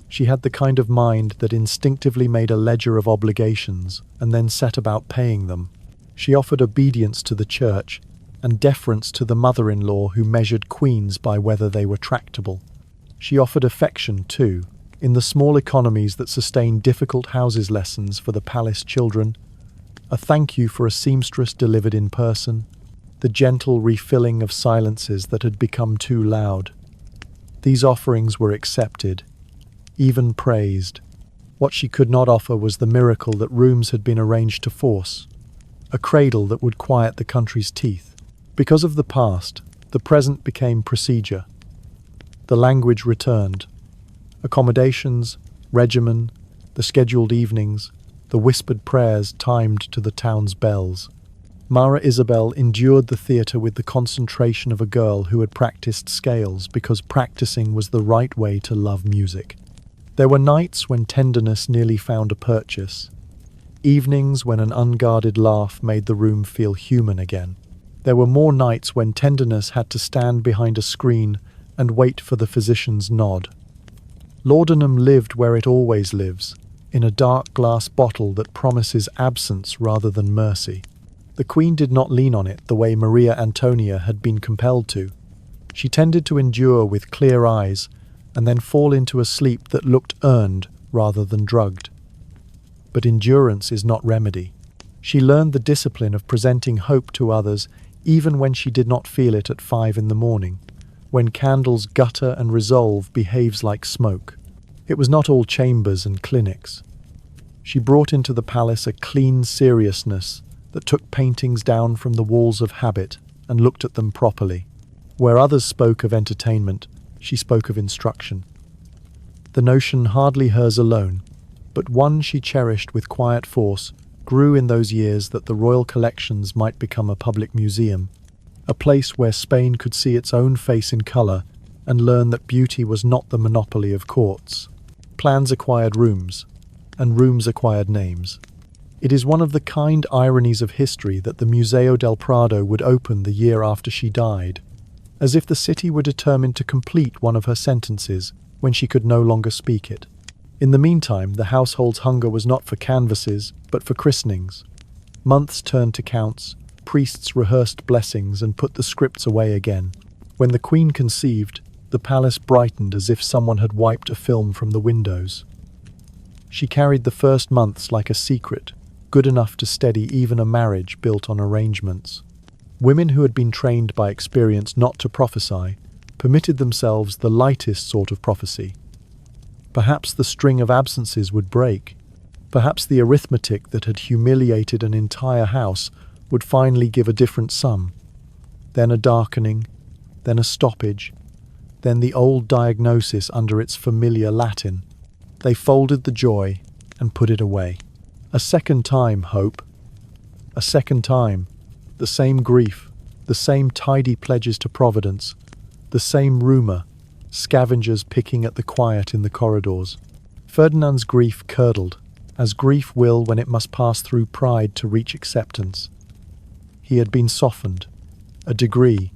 She had the kind of mind that instinctively made a ledger of obligations and then set about paying them. She offered obedience to the church and deference to the mother-in-law who measured queens by whether they were tractable. She offered affection, too, in the small economies that sustained difficult houses lessons for the palace children, a thank you for a seamstress delivered in person, the gentle refilling of silences that had become too loud. These offerings were accepted, even praised. What she could not offer was the miracle that rooms had been arranged to force, a cradle that would quiet the country's teeth. Because of the past, the present became procedure. The language returned. Accommodations, regimen, the scheduled evenings, the whispered prayers timed to the town's bells. Mara Isabel endured the theatre with the concentration of a girl who had practiced scales because practicing was the right way to love music. There were nights when tenderness nearly found a purchase, evenings when an unguarded laugh made the room feel human again. There were more nights when tenderness had to stand behind a screen and wait for the physician's nod. Laudanum lived where it always lives, in a dark glass bottle that promises absence rather than mercy. The Queen did not lean on it the way Maria Antonia had been compelled to. She tended to endure with clear eyes and then fall into a sleep that looked earned rather than drugged. But endurance is not remedy. She learned the discipline of presenting hope to others even when she did not feel it at 5 a.m, when candles gutter and resolve behaves like smoke. It was not all chambers and clinics. She brought into the palace a clean seriousness that took paintings down from the walls of habit and looked at them properly. Where others spoke of entertainment, she spoke of instruction. The notion, hardly hers alone, but one she cherished with quiet force, grew in those years that the royal collections might become a public museum, a place where Spain could see its own face in colour and learn that beauty was not the monopoly of courts. Plans acquired rooms, and rooms acquired names. It is one of the kind ironies of history that the Museo del Prado would open the year after she died, as if the city were determined to complete one of her sentences when she could no longer speak it. In the meantime, the household's hunger was not for canvases, but for christenings. Months turned to counts, priests rehearsed blessings and put the scripts away again. When the Queen conceived, the palace brightened as if someone had wiped a film from the windows. She carried the first months like a secret, good enough to steady even a marriage built on arrangements. Women who had been trained by experience not to prophesy permitted themselves the lightest sort of prophecy. Perhaps the string of absences would break. Perhaps the arithmetic that had humiliated an entire house would finally give a different sum. Then a darkening, then a stoppage, then the old diagnosis under its familiar Latin. They folded the joy and put it away. A second time, hope. A second time, the same grief, the same tidy pledges to Providence, the same rumour, scavengers picking at the quiet in the corridors. Ferdinand's grief curdled, as grief will when it must pass through pride to reach acceptance. He had been softened, a degree,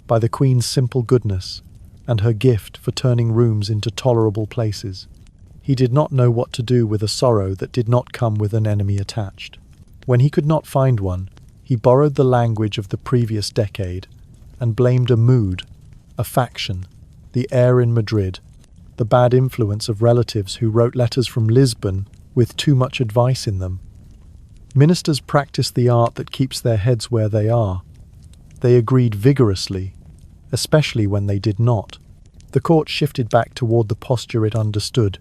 by the Queen's simple goodness and her gift for turning rooms into tolerable places. He did not know what to do with a sorrow that did not come with an enemy attached. When he could not find one, he borrowed the language of the previous decade and blamed a mood, a faction, the air in Madrid, the bad influence of relatives who wrote letters from Lisbon with too much advice in them. Ministers practice the art that keeps their heads where they are. They agreed vigorously, especially when they did not. The court shifted back toward the posture it understood: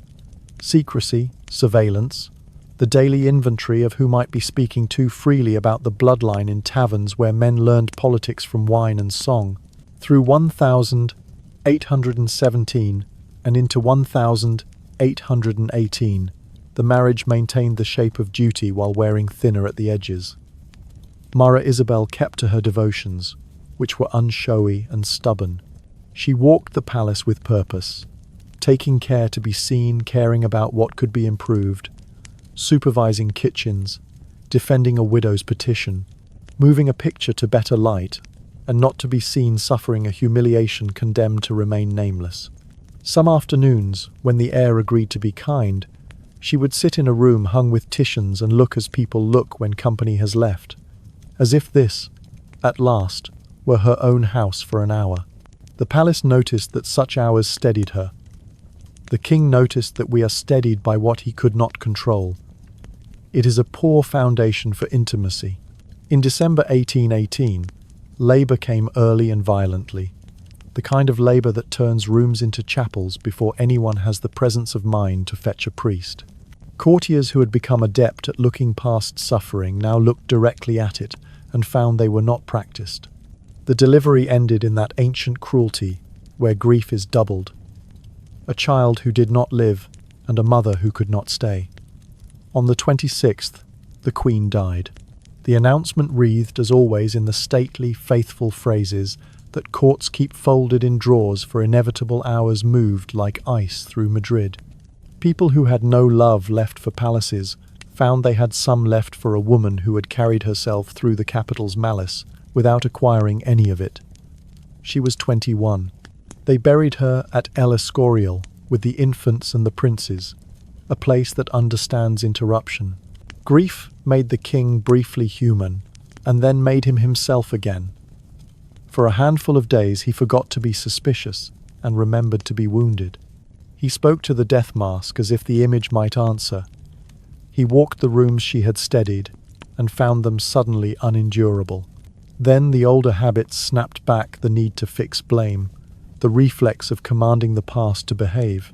secrecy, surveillance, the daily inventory of who might be speaking too freely about the bloodline in taverns where men learned politics from wine and song. Through 1817 and into 1818, the marriage maintained the shape of duty while wearing thinner at the edges. Mara Isabel kept to her devotions, which were unshowy and stubborn. She walked the palace with purpose, taking care to be seen, caring about what could be improved, supervising kitchens, defending a widow's petition, moving a picture to better light, and not to be seen suffering a humiliation condemned to remain nameless. Some afternoons, when the air agreed to be kind, she would sit in a room hung with Titians and look as people look when company has left, as if this, at last, were her own house for an hour. The palace noticed that such hours steadied her. The king noticed that we are steadied by what he could not control. It is a poor foundation for intimacy. In December 1818, labour came early and violently, the kind of labour that turns rooms into chapels before anyone has the presence of mind to fetch a priest. Courtiers who had become adept at looking past suffering now looked directly at it and found they were not practiced. The delivery ended in that ancient cruelty where grief is doubled: a child who did not live and a mother who could not stay. On the 26th, the Queen died. The announcement wreathed, as always, in the stately, faithful phrases that courts keep folded in drawers for inevitable hours moved like ice through Madrid. People who had no love left for palaces found they had some left for a woman who had carried herself through the capital's malice without acquiring any of it. She was 21. They buried her at El Escorial with the infants and the princes, a place that understands interruption. Grief made the king briefly human, and then made him himself again. For a handful of days he forgot to be suspicious and remembered to be wounded. He spoke to the death mask as if the image might answer. He walked the rooms she had steadied and found them suddenly unendurable. Then the older habits snapped back: the need to fix blame, the reflex of commanding the past to behave.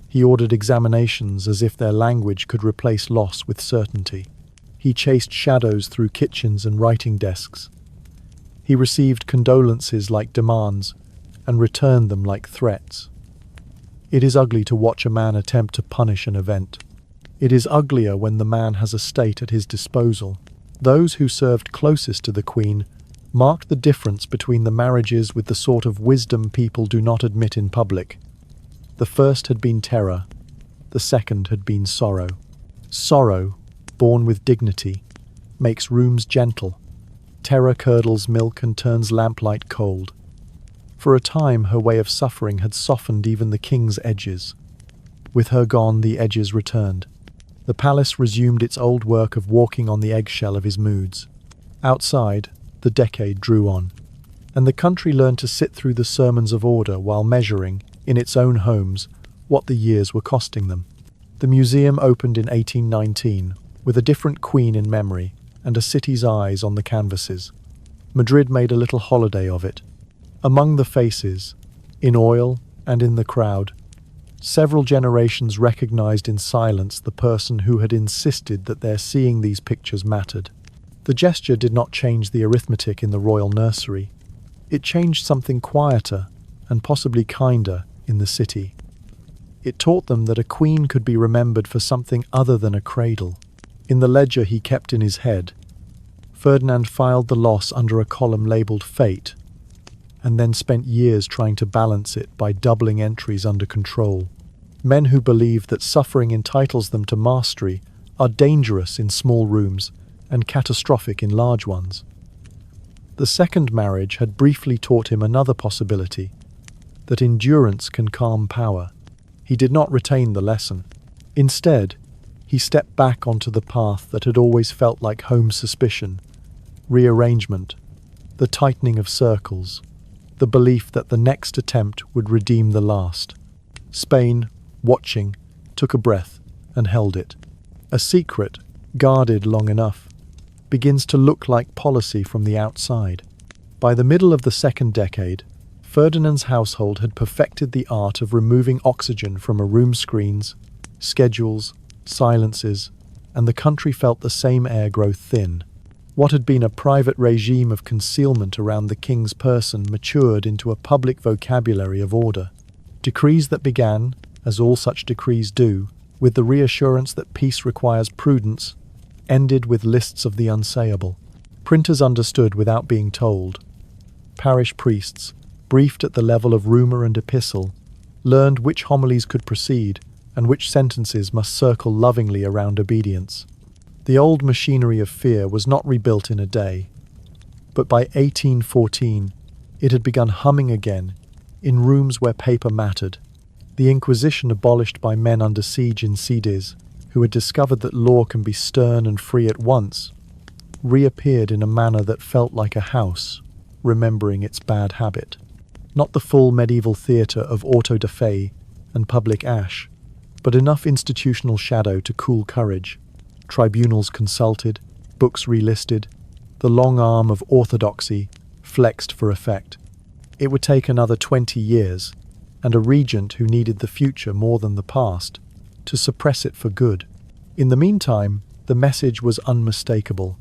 He ordered examinations as if their language could replace loss with certainty. He chased shadows through kitchens and writing desks. He received condolences like demands and returned them like threats. It is ugly to watch a man attempt to punish an event. It is uglier when the man has a state at his disposal. Those who served closest to the Queen marked the difference between the marriages with the sort of wisdom people do not admit in public. The first had been terror, the second had been sorrow. Sorrow, born with dignity, makes rooms gentle. Terror curdles milk and turns lamplight cold. For a time her way of suffering had softened even the king's edges. With her gone, the edges returned. The palace resumed its old work of walking on the eggshell of his moods. Outside, the decade drew on, and the country learned to sit through the sermons of order while measuring, in its own homes, what the years were costing them. The museum opened in 1819, with a different queen in memory and a city's eyes on the canvases. Madrid made a little holiday of it. Among the faces, in oil and in the crowd, several generations recognized in silence the person who had insisted that their seeing these pictures mattered. The gesture did not change the arithmetic in the royal nursery. It changed something quieter and possibly kinder in the city. It taught them that a queen could be remembered for something other than a cradle. In the ledger he kept in his head, Ferdinand filed the loss under a column labelled Fate. and then spent years trying to balance it by doubling entries under control. Men who believe that suffering entitles them to mastery are dangerous in small rooms and catastrophic in large ones. The second marriage had briefly taught him another possibility, that endurance can calm power. He did not retain the lesson. Instead, he stepped back onto the path that had always felt like home suspicion, rearrangement, the tightening of circles, the belief that the next attempt would redeem the last. Spain, watching, took a breath and held it. A secret, guarded long enough, begins to look like policy from the outside. By the middle of the second decade, Ferdinand's household had perfected the art of removing oxygen from a room's screens, schedules, silences, and the country felt the same air grow thin. What had been a private regime of concealment around the king's person matured into a public vocabulary of order. Decrees that began, as all such decrees do, with the reassurance that peace requires prudence, ended with lists of the unsayable. Printers understood without being told. Parish priests, briefed at the level of rumour and epistle, learned which homilies could proceed and which sentences must circle lovingly around obedience. The old machinery of fear was not rebuilt in a day, but by 1814 it had begun humming again in rooms where paper mattered. The Inquisition, abolished by men under siege in Cadiz, who had discovered that law can be stern and free at once, reappeared in a manner that felt like a house, remembering its bad habit. Not the full medieval theatre of auto da fe and public ash, but enough institutional shadow to cool courage. Tribunals consulted, books relisted, the long arm of orthodoxy flexed for effect. It would take another 20 years, and a regent who needed the future more than the past, to suppress it for good. In the meantime, the message was unmistakable.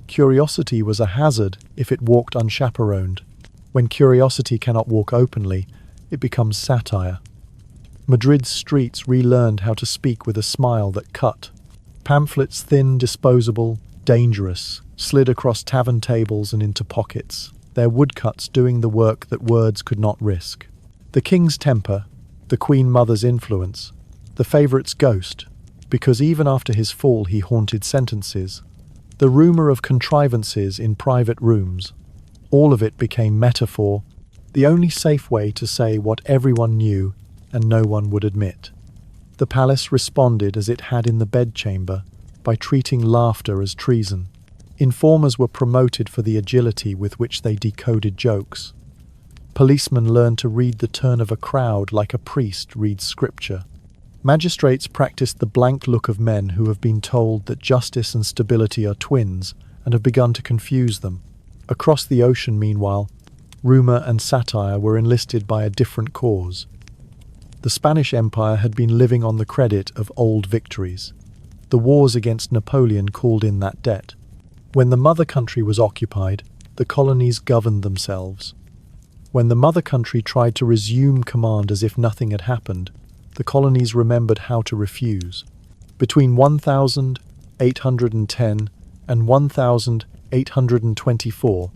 Curiosity was a hazard if it walked unchaperoned. When curiosity cannot walk openly, it becomes satire. Madrid's streets relearned how to speak with a smile that cut. Pamphlets, thin, disposable, dangerous, slid across tavern tables and into pockets, their woodcuts doing the work that words could not risk. The king's temper, the queen mother's influence, the favourite's ghost, because even after his fall he haunted sentences, the rumour of contrivances in private rooms, all of it became metaphor, the only safe way to say what everyone knew and no one would admit. The palace responded as it had in the bedchamber, by treating laughter as treason. Informers were promoted for the agility with which they decoded jokes. Policemen learned to read the turn of a crowd like a priest reads scripture. Magistrates practiced the blank look of men who have been told that justice and stability are twins and have begun to confuse them. Across the ocean, meanwhile, rumour and satire were enlisted by a different cause. The Spanish Empire had been living on the credit of old victories. The wars against Napoleon called in that debt. When the mother country was occupied, the colonies governed themselves. When the mother country tried to resume command as if nothing had happened, the colonies remembered how to refuse. Between 1810 and 1824,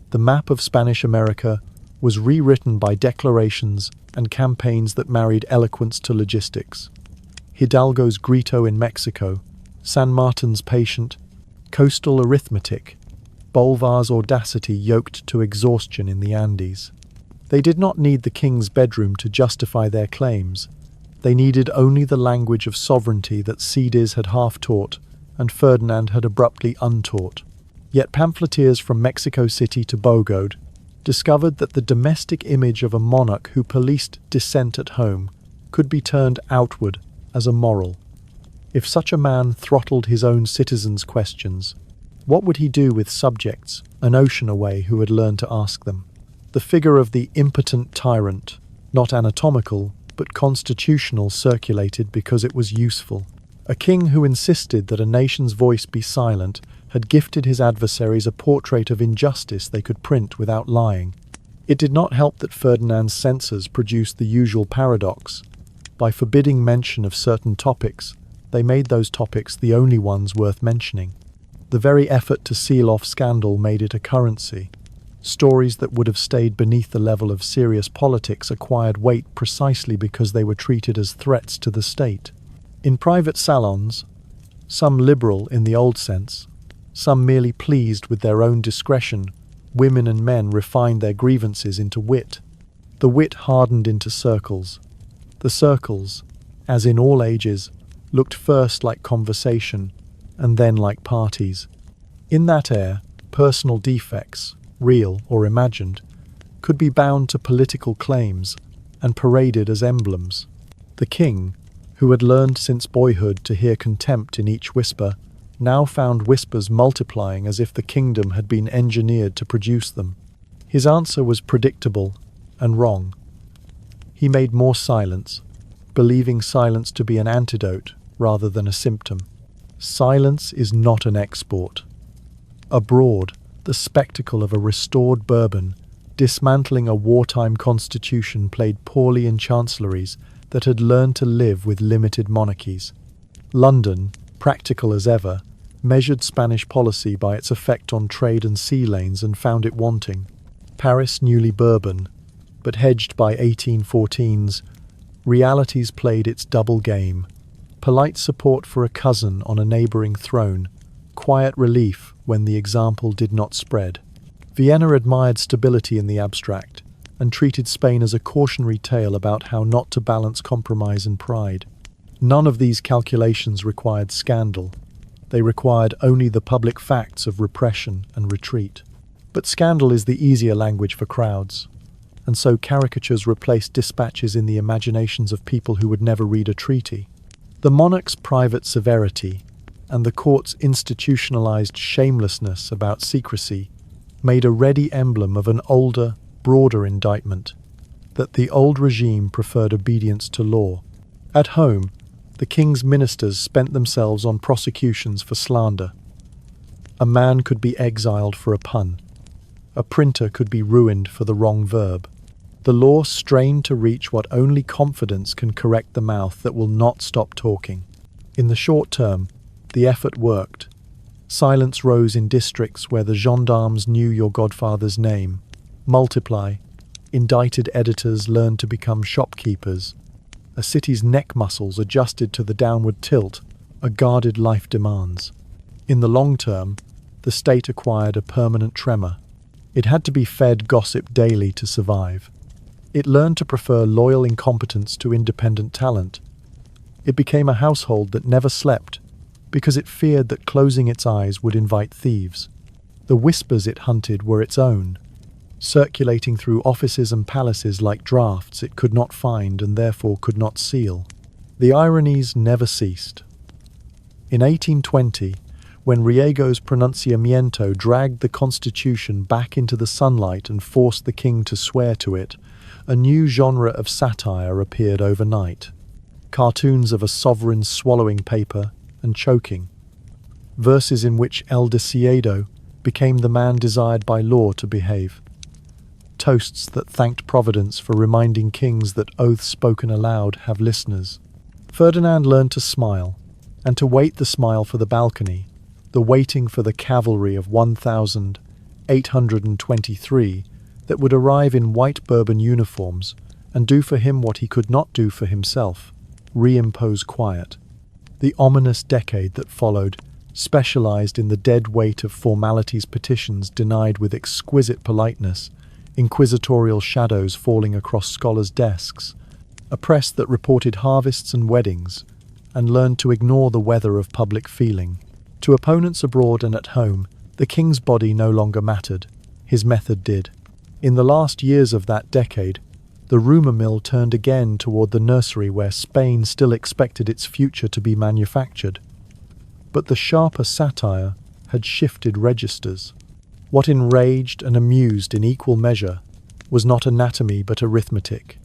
the map of Spanish America was rewritten by declarations and campaigns that married eloquence to logistics. Hidalgo's grito in Mexico, San Martin's patient, coastal arithmetic, Bolivar's audacity yoked to exhaustion in the Andes. They did not need the king's bedroom to justify their claims. They needed only the language of sovereignty that Cadiz had half-taught and Ferdinand had abruptly untaught. Yet pamphleteers from Mexico City to Bogota discovered that the domestic image of a monarch who policed dissent at home could be turned outward as a moral. If such a man throttled his own citizens' questions, what would he do with subjects an ocean away who had learned to ask them? The figure of the impotent tyrant, not anatomical, but constitutional, circulated because it was useful. A king who insisted that a nation's voice be silent had gifted his adversaries a portrait of injustice they could print without lying. It did not help that Ferdinand's censors produced the usual paradox. By forbidding mention of certain topics, they made those topics the only ones worth mentioning. The very effort to seal off scandal made it a currency. Stories that would have stayed beneath the level of serious politics acquired weight precisely because they were treated as threats to the state. In private salons, some liberal in the old sense, some merely pleased with their own discretion, women and men refined their grievances into wit. The wit hardened into circles. The circles, as in all ages, looked first like conversation and then like parties. In that air, personal defects, real or imagined, could be bound to political claims and paraded as emblems. The king, who had learned since boyhood to hear contempt in each whisper, now found whispers multiplying as if the kingdom had been engineered to produce them. His answer was predictable and wrong. He made more silence, believing silence to be an antidote rather than a symptom. Silence is not an export. Abroad, the spectacle of a restored Bourbon dismantling a wartime constitution played poorly in chancelleries that had learned to live with limited monarchies. London, practical as ever, measured Spanish policy by its effect on trade and sea lanes and found it wanting. Paris, newly Bourbon, but hedged by 1814s, realities played its double game. Polite support for a cousin on a neighbouring throne, quiet relief when the example did not spread. Vienna admired stability in the abstract and treated Spain as a cautionary tale about how not to balance compromise and pride. None of these calculations required scandal. They required only the public facts of repression and retreat. But scandal is the easier language for crowds, and so caricatures replaced dispatches in the imaginations of people who would never read a treaty. The monarch's private severity and the court's institutionalized shamelessness about secrecy made a ready emblem of an older, broader indictment, that the old regime preferred obedience to law. At home, the king's ministers spent themselves on prosecutions for slander. A man could be exiled for a pun. A printer could be ruined for the wrong verb. The law strained to reach what only confidence can correct the mouth that will not stop talking. In the short term, the effort worked. Silence rose in districts where the gendarmes knew your godfather's name. Multiply. Indicted editors learned to become shopkeepers. A city's neck muscles adjusted to the downward tilt a guarded life demands. In the long term, the state acquired a permanent tremor. It had to be fed gossip daily to survive. It learned to prefer loyal incompetence to independent talent. It became a household that never slept, because it feared that closing its eyes would invite thieves. The whispers it hunted were its own, circulating through offices and palaces like drafts it could not find and therefore could not seal. The ironies never ceased. In 1820, when Riego's pronunciamiento dragged the Constitution back into the sunlight and forced the king to swear to it, a new genre of satire appeared overnight. Cartoons of a sovereign swallowing paper and choking. Verses in which El Deseado became the man desired by law to behave. Toasts that thanked Providence for reminding kings that oaths spoken aloud have listeners. Ferdinand learned to smile, and to wait the smile for the balcony, the waiting for the cavalry of 1,823 that would arrive in white Bourbon uniforms and do for him what he could not do for himself, reimpose quiet. The ominous decade that followed specialized in the dead weight of formalities petitions denied with exquisite politeness, inquisitorial shadows falling across scholars' desks, a press that reported harvests and weddings, and learned to ignore the weather of public feeling. To opponents abroad and at home, the king's body no longer mattered. His method did. In the last years of that decade, the rumour mill turned again toward the nursery where Spain still expected its future to be manufactured. But the sharper satire had shifted registers. What enraged and amused in equal measure was not anatomy but arithmetic.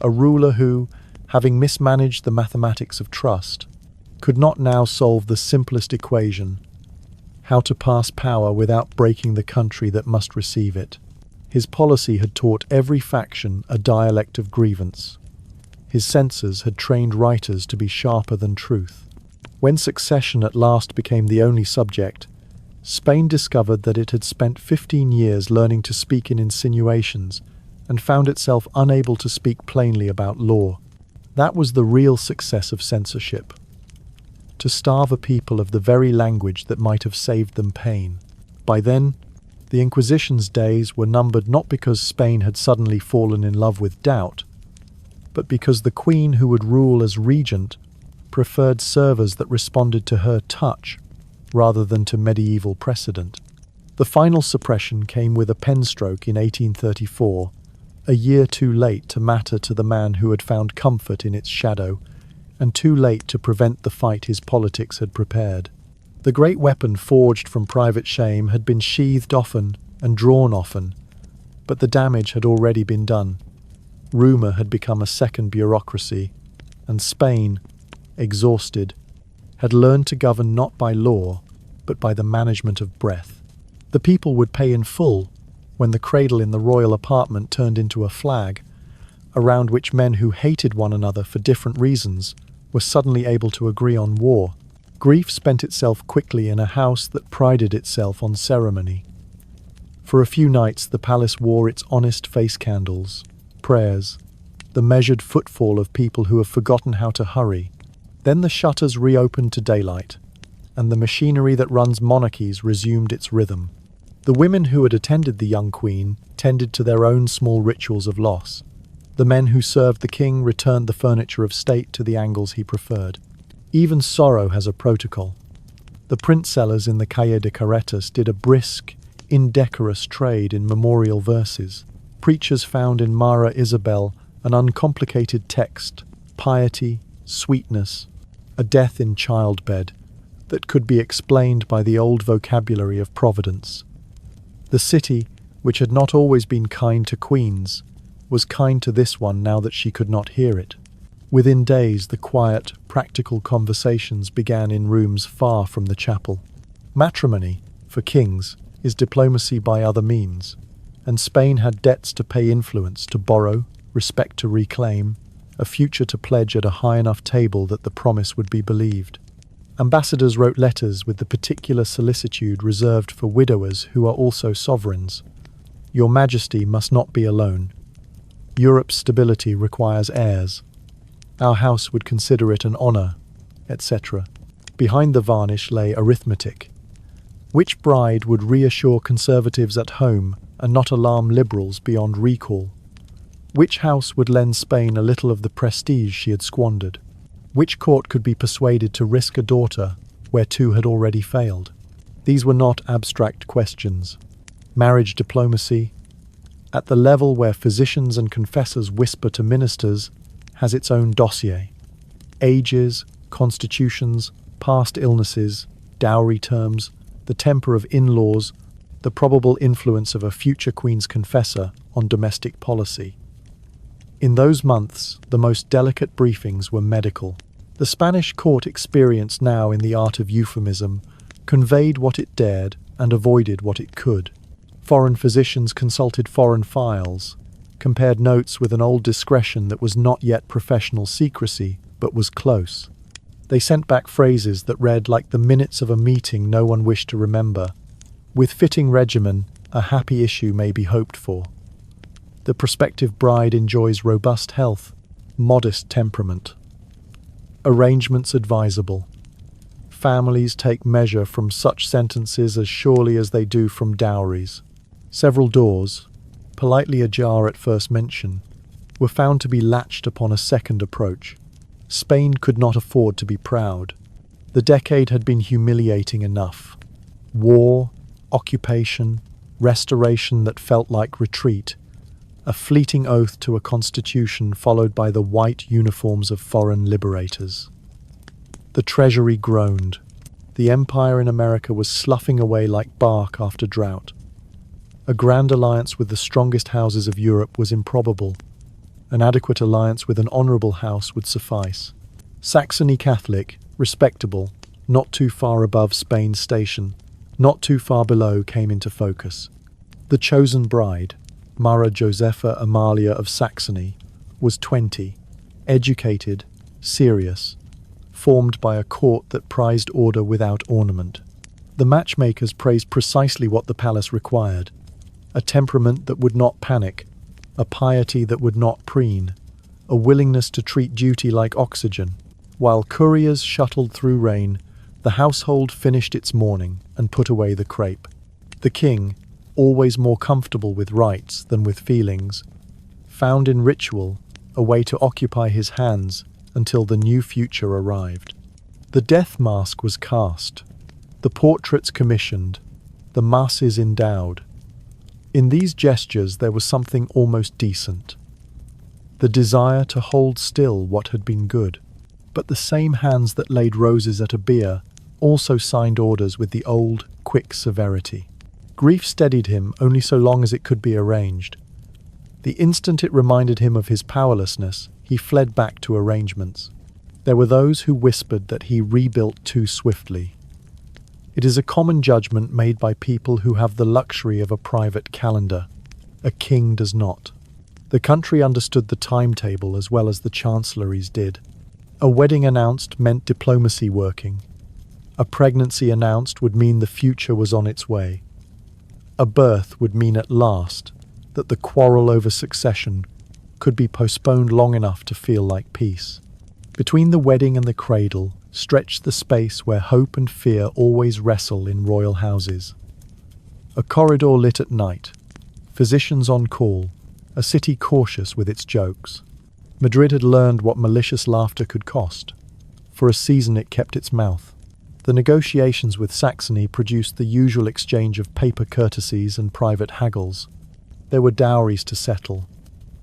A ruler who, having mismanaged the mathematics of trust, could not now solve the simplest equation: how to pass power without breaking the country that must receive it. His policy had taught every faction a dialect of grievance. His censors had trained writers to be sharper than truth. When succession at last became the only subject, Spain discovered that it had spent 15 years learning to speak in insinuations and found itself unable to speak plainly about law. That was the real success of censorship. To starve a people of the very language that might have saved them pain. By then, the Inquisition's days were numbered not because Spain had suddenly fallen in love with doubt, but because the queen who would rule as regent preferred servers that responded to her touch rather than to medieval precedent. The final suppression came with a pen stroke in 1834, a year too late to matter to the man who had found comfort in its shadow, and too late to prevent the fight his politics had prepared. The great weapon forged from private shame had been sheathed often and drawn often, but the damage had already been done. Rumour had become a second bureaucracy, and Spain, exhausted, had learned to govern not by law, but by the management of breath. The people would pay in full when the cradle in the royal apartment turned into a flag, around which men who hated one another for different reasons were suddenly able to agree on war. Grief spent itself quickly in a house that prided itself on ceremony. For a few nights the palace wore its honest face candles, prayers, the measured footfall of people who have forgotten how to hurry. Then the shutters reopened to daylight, and the machinery that runs monarchies resumed its rhythm. The women who had attended the young queen tended to their own small rituals of loss. The men who served the king returned the furniture of state to the angles he preferred. Even sorrow has a protocol. The print sellers in the Calle de Carretas did a brisk, indecorous trade in memorial verses. Preachers found in Mara Isabel an uncomplicated text, piety, sweetness, a death in childbed that could be explained by the old vocabulary of Providence. The city, which had not always been kind to queens, was kind to this one now that she could not hear it. Within days, the quiet, practical conversations began in rooms far from the chapel. Matrimony, for kings, is diplomacy by other means, and Spain had debts to pay, influence to borrow, respect to reclaim, a future to pledge at a high enough table that the promise would be believed. Ambassadors wrote letters with the particular solicitude reserved for widowers who are also sovereigns. Your Majesty must not be alone. Europe's stability requires heirs. Our house would consider it an honour, etc. Behind the varnish lay arithmetic. Which bride would reassure conservatives at home and not alarm liberals beyond recall? Which house would lend Spain a little of the prestige she had squandered? Which court could be persuaded to risk a daughter where two had already failed? These were not abstract questions. Marriage diplomacy, at the level where physicians and confessors whisper to ministers, has its own dossier. Ages, constitutions, past illnesses, dowry terms, the temper of in-laws, the probable influence of a future queen's confessor on domestic policy. In those months, the most delicate briefings were medical. The Spanish court experience now in the art of euphemism conveyed what it dared and avoided what it could. Foreign physicians consulted foreign files, compared notes with an old discretion that was not yet professional secrecy, but was close. They sent back phrases that read like the minutes of a meeting no one wished to remember. With fitting regimen, a happy issue may be hoped for. The prospective bride enjoys robust health, modest temperament. Arrangements advisable. Families take measure from such sentences as surely as they do from dowries. Several doors, politely ajar at first mention, were found to be latched upon a second approach. Spain could not afford to be proud. The decade had been humiliating enough. War, occupation, restoration that felt like retreat, a fleeting oath to a constitution followed by the white uniforms of foreign liberators. The treasury groaned. The empire in America was sloughing away like bark after drought. A grand alliance with the strongest houses of Europe was improbable. An adequate alliance with an honourable house would suffice. Saxony Catholic, respectable, not too far above Spain's station, not too far below, came into focus. The chosen bride, Mara Josepha Amalia of Saxony, was 20, educated, serious, formed by a court that prized order without ornament. The matchmakers praised precisely what the palace required: a temperament that would not panic, a piety that would not preen, a willingness to treat duty like oxygen. While couriers shuttled through rain, the household finished its mourning and put away the crepe. The king, always more comfortable with rites than with feelings, found in ritual a way to occupy his hands until the new future arrived. The death mask was cast, the portraits commissioned, the masses endowed. In these gestures there was something almost decent: the desire to hold still what had been good. But the same hands that laid roses at a bier also signed orders with the old, quick severity. Grief steadied him only so long as it could be arranged. The instant it reminded him of his powerlessness, he fled back to arrangements. There were those who whispered that he rebuilt too swiftly. It is a common judgment made by people who have the luxury of a private calendar. A king does not. The country understood the timetable as well as the chancelleries did. A wedding announced meant diplomacy working. A pregnancy announced would mean the future was on its way. A birth would mean at last that the quarrel over succession could be postponed long enough to feel like peace. Between the wedding and the cradle stretched the space where hope and fear always wrestle in royal houses. A corridor lit at night, physicians on call, a city cautious with its jokes. Madrid had learned what malicious laughter could cost. For a season it kept its mouth. The negotiations with Saxony produced the usual exchange of paper courtesies and private haggles. There were dowries to settle,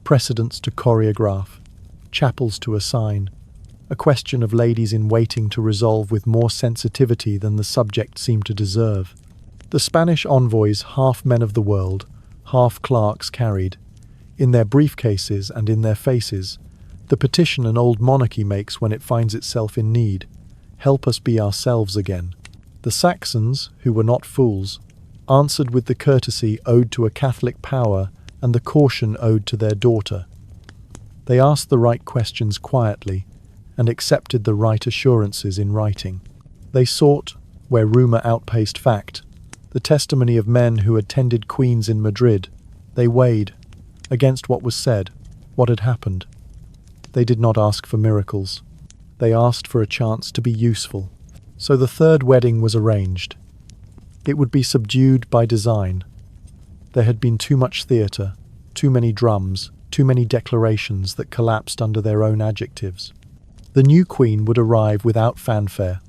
precedents to choreograph, chapels to assign, a question of ladies in waiting to resolve with more sensitivity than the subject seemed to deserve. The Spanish envoys, half men of the world, half clerks, carried, in their briefcases and in their faces, the petition an old monarchy makes when it finds itself in need: help us be ourselves again. The Saxons, who were not fools, answered with the courtesy owed to a Catholic power and the caution owed to their daughter. They asked the right questions quietly and accepted the right assurances in writing. They sought, where rumour outpaced fact, the testimony of men who had tended queens in Madrid. They weighed, against what was said, what had happened. They did not ask for miracles. They asked for a chance to be useful. So the third wedding was arranged. It would be subdued by design. There had been too much theatre, too many drums, too many declarations that collapsed under their own adjectives. The new queen would arrive without fanfare,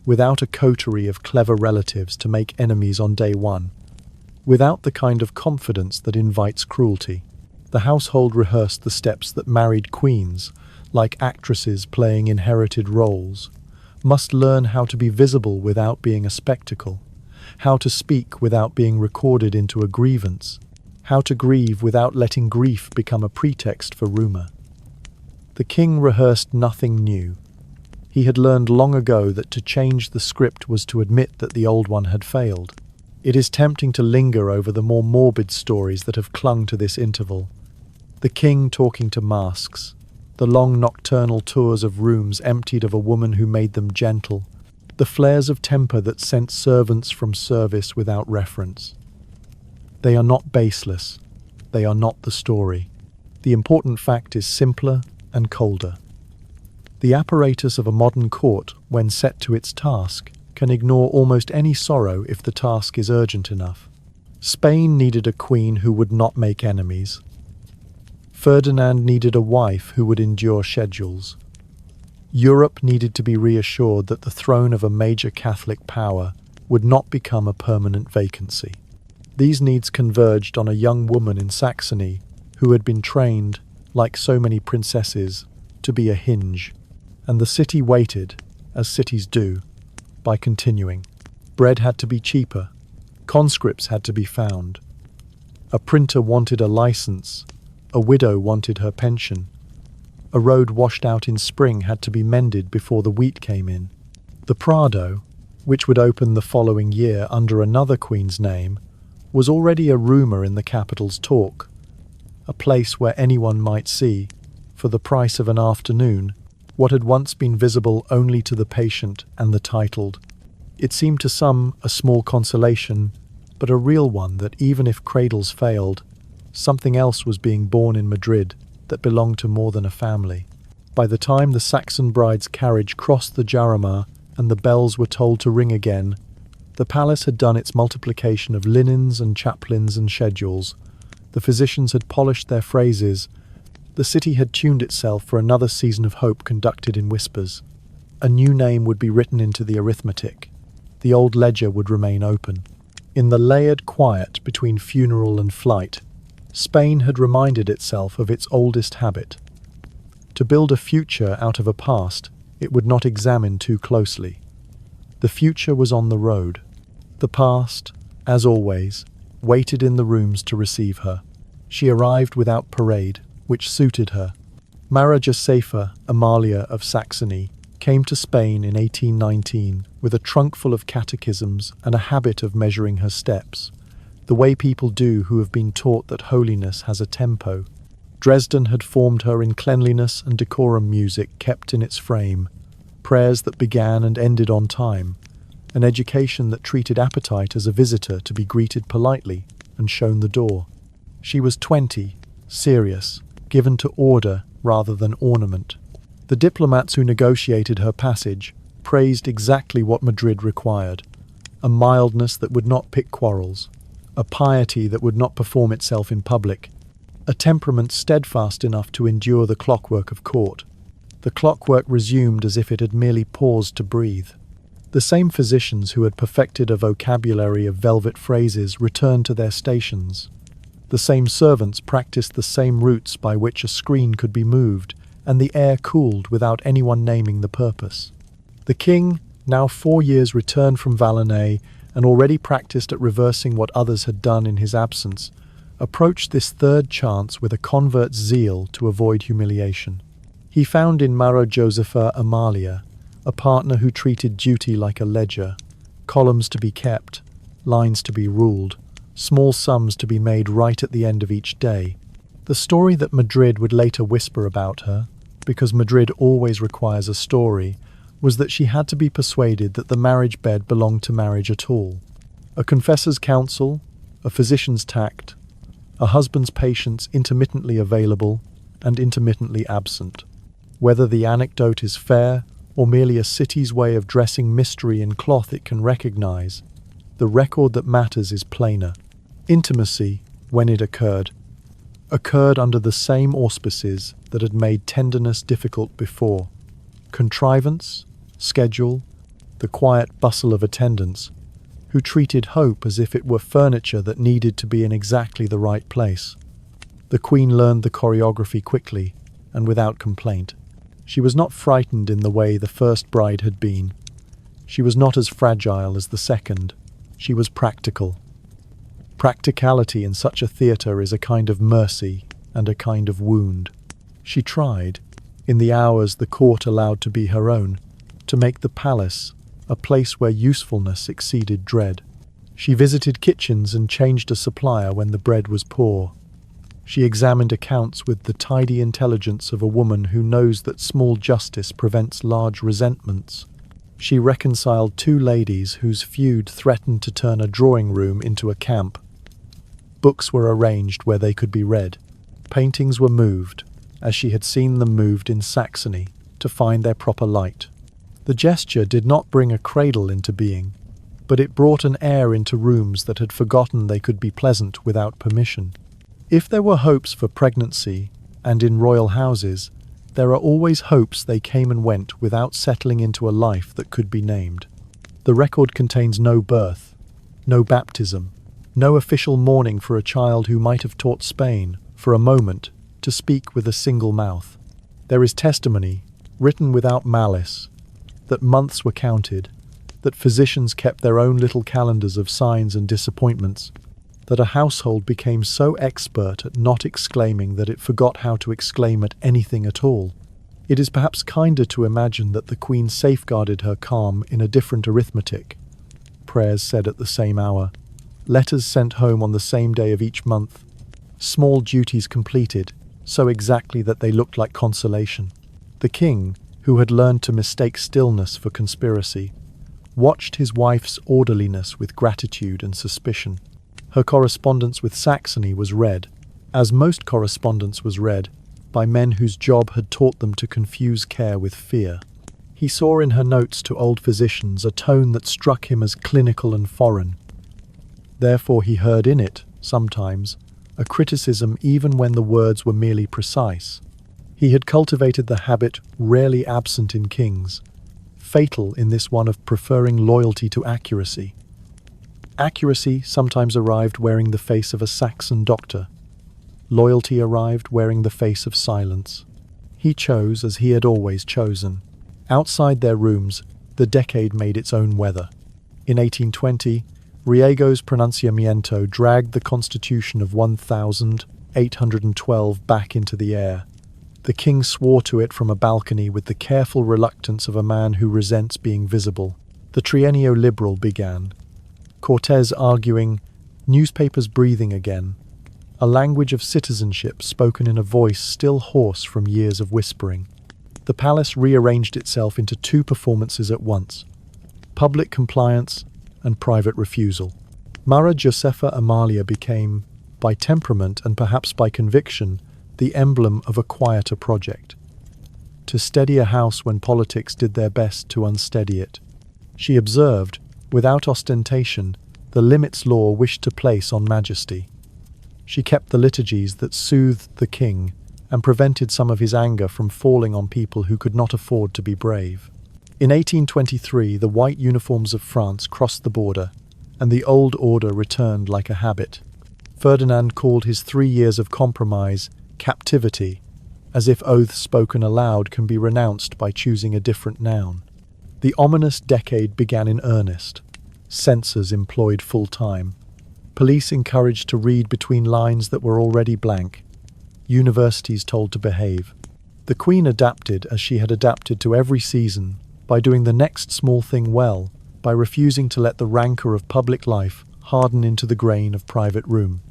without a coterie of clever relatives to make enemies on day one, without the kind of confidence that invites cruelty. The household rehearsed the steps that married queens, like actresses playing inherited roles, must learn how to be visible without being a spectacle, how to speak without being recorded into a grievance, how to grieve without letting grief become a pretext for rumour. The king rehearsed nothing new. He had learned long ago that to change the script was to admit that the old one had failed. It is tempting to linger over the more morbid stories that have clung to this interval. The king talking to masks, the long nocturnal tours of rooms emptied of a woman who made them gentle, the flares of temper that sent servants from service without reference. They are not baseless. They are not the story. The important fact is simpler and colder. The apparatus of a modern court, when set to its task, can ignore almost any sorrow if the task is urgent enough. Spain needed a queen who would not make enemies. Ferdinand needed a wife who would endure schedules. Europe needed to be reassured that the throne of a major Catholic power would not become a permanent vacancy. These needs converged on a young woman in Saxony who had been trained, like so many princesses, to be a hinge. And the city waited, as cities do, by continuing. Bread had to be cheaper. Conscripts had to be found. A printer wanted a license. A widow wanted her pension. A road washed out in spring had to be mended before the wheat came in. The Prado, which would open the following year under another queen's name, was already a rumour in the capital's talk, a place where anyone might see, for the price of an afternoon, what had once been visible only to the patient and the titled. It seemed to some a small consolation, but a real one that even if cradles failed, something else was being born in Madrid that belonged to more than a family. By the time the Saxon bride's carriage crossed the Jarama and the bells were told to ring again, the palace had done its multiplication of linens and chaplains and schedules. The physicians had polished their phrases. The city had tuned itself for another season of hope conducted in whispers. A new name would be written into the arithmetic. The old ledger would remain open. In the layered quiet between funeral and flight, Spain had reminded itself of its oldest habit. To build a future out of a past, it would not examine too closely. The future was on the road. The past, as always, waited in the rooms to receive her. She arrived without parade, which suited her. Mara Josefa Amalia of Saxony came to Spain in 1819 with a trunk full of catechisms and a habit of measuring her steps, the way people do who have been taught that holiness has a tempo. Dresden had formed her in cleanliness and decorum, music kept in its frame, prayers that began and ended on time, an education that treated appetite as a visitor to be greeted politely and shown the door. She was 20, serious, given to order rather than ornament. The diplomats who negotiated her passage praised exactly what Madrid required: a mildness that would not pick quarrels, a piety that would not perform itself in public, a temperament steadfast enough to endure the clockwork of court. The clockwork resumed as if it had merely paused to breathe. The same physicians who had perfected a vocabulary of velvet phrases returned to their stations. The same servants practiced the same routes by which a screen could be moved, and the air cooled without anyone naming the purpose. The king, now 4 years returned from Valonay and already practiced at reversing what others had done in his absence, approached this third chance with a convert's zeal to avoid humiliation. He found in Mara Josefa Amalia a partner who treated duty like a ledger, columns to be kept, lines to be ruled, small sums to be made right at the end of each day. The story that Madrid would later whisper about her, because Madrid always requires a story, was that she had to be persuaded that the marriage bed belonged to marriage at all. A confessor's counsel, a physician's tact, a husband's patience intermittently available and intermittently absent. Whether the anecdote is fair or merely a city's way of dressing mystery in cloth it can recognize, the record that matters is plainer. Intimacy, when it occurred under the same auspices that had made tenderness difficult before. Contrivance, schedule, the quiet bustle of attendants, who treated hope as if it were furniture that needed to be in exactly the right place. The Queen learned the choreography quickly and without complaint. She was not frightened in the way the first bride had been. She was not as fragile as the second. She was practical. Practicality in such a theatre is a kind of mercy and a kind of wound. She tried, in the hours the court allowed to be her own, to make the palace a place where usefulness exceeded dread. She visited kitchens and changed a supplier when the bread was poor. She examined accounts with the tidy intelligence of a woman who knows that small justice prevents large resentments. She reconciled two ladies whose feud threatened to turn a drawing room into a camp. Books were arranged where they could be read. Paintings were moved, as she had seen them moved in Saxony, to find their proper light. The gesture did not bring a cradle into being, but it brought an air into rooms that had forgotten they could be pleasant without permission. If there were hopes for pregnancy, and in royal houses, there are always hopes they came and went without settling into a life that could be named. The record contains no birth, no baptism, no official mourning for a child who might have taught Spain, for a moment, to speak with a single mouth. There is testimony, written without malice, that months were counted, that physicians kept their own little calendars of signs and disappointments, that a household became so expert at not exclaiming that it forgot how to exclaim at anything at all. It is perhaps kinder to imagine that the Queen safeguarded her calm in a different arithmetic. Prayers said at the same hour, letters sent home on the same day of each month, small duties completed, so exactly that they looked like consolation. The king, who had learned to mistake stillness for conspiracy, watched his wife's orderliness with gratitude and suspicion. Her correspondence with Saxony was read, as most correspondence was read, by men whose job had taught them to confuse care with fear. He saw in her notes to old physicians a tone that struck him as clinical and foreign. Therefore he heard in it, sometimes, a criticism even when the words were merely precise. He had cultivated the habit rarely absent in kings, fatal in this one of preferring loyalty to accuracy. Accuracy sometimes arrived wearing the face of a Saxon doctor. Loyalty arrived wearing the face of silence. He chose as he had always chosen. Outside their rooms, the decade made its own weather. In 1820, Riego's pronunciamiento dragged the constitution of 1812 back into the air. The king swore to it from a balcony with the careful reluctance of a man who resents being visible. The trienio liberal began. Cortes arguing, newspapers breathing again, a language of citizenship spoken in a voice still hoarse from years of whispering. The palace rearranged itself into two performances at once: public compliance and private refusal. Mara Josefa Amalia became, by temperament and perhaps by conviction, the emblem of a quieter project. To steady a house when politics did their best to unsteady it. She observed, without ostentation, the limits law wished to place on majesty. She kept the liturgies that soothed the king and prevented some of his anger from falling on people who could not afford to be brave. In 1823, the white uniforms of France crossed the border, and the old order returned like a habit. Ferdinand called his 3 years of compromise captivity, as if oaths spoken aloud can be renounced by choosing a different noun. The ominous decade began in earnest. Censors employed full-time. Police encouraged to read between lines that were already blank. Universities told to behave. The Queen adapted as she had adapted to every season, by doing the next small thing well, by refusing to let the rancor of public life harden into the grain of private room.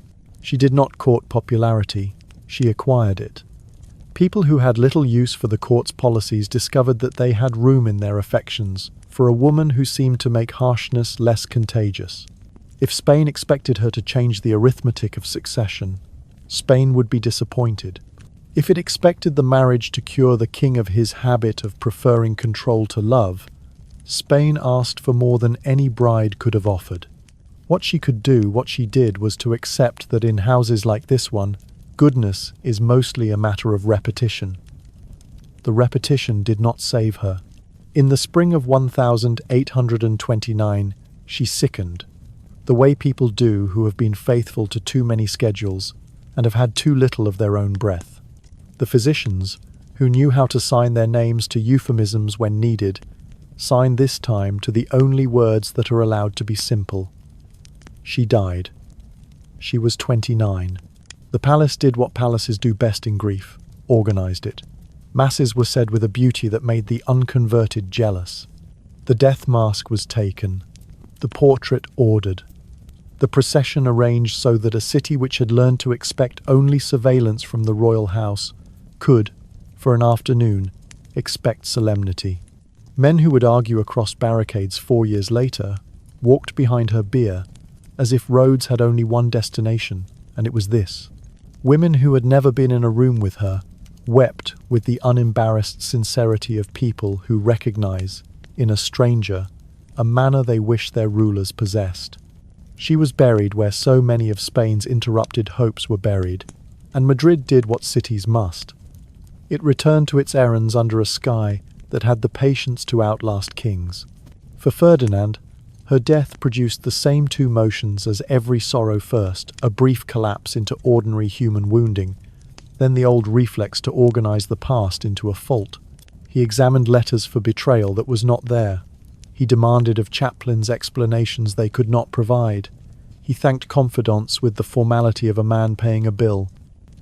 She did not court popularity, she acquired it. People who had little use for the court's policies discovered that they had room in their affections for a woman who seemed to make harshness less contagious. If Spain expected her to change the arithmetic of succession, Spain would be disappointed. If it expected the marriage to cure the king of his habit of preferring control to love, Spain asked for more than any bride could have offered. What she could do, what she did, was to accept that in houses like this one, goodness is mostly a matter of repetition. The repetition did not save her. In the spring of 1829, she sickened, the way people do who have been faithful to too many schedules and have had too little of their own breath. The physicians, who knew how to sign their names to euphemisms when needed, signed this time to the only words that are allowed to be simple. She died. She was 29. The palace did what palaces do best in grief, organized it. Masses were said with a beauty that made the unconverted jealous. The death mask was taken, the portrait ordered, the procession arranged so that a city which had learned to expect only surveillance from the royal house could, for an afternoon, expect solemnity. Men who would argue across barricades 4 years later walked behind her bier as if roads had only one destination, and it was this. Women who had never been in a room with her wept with the unembarrassed sincerity of people who recognize, in a stranger, a manner they wish their rulers possessed. She was buried where so many of Spain's interrupted hopes were buried, and Madrid did what cities must. It returned to its errands under a sky that had the patience to outlast kings. For Ferdinand, her death produced the same two motions as every sorrow: first, a brief collapse into ordinary human wounding, then the old reflex to organize the past into a fault. He examined letters for betrayal that was not there. He demanded of chaplains explanations they could not provide. He thanked confidants with the formality of a man paying a bill.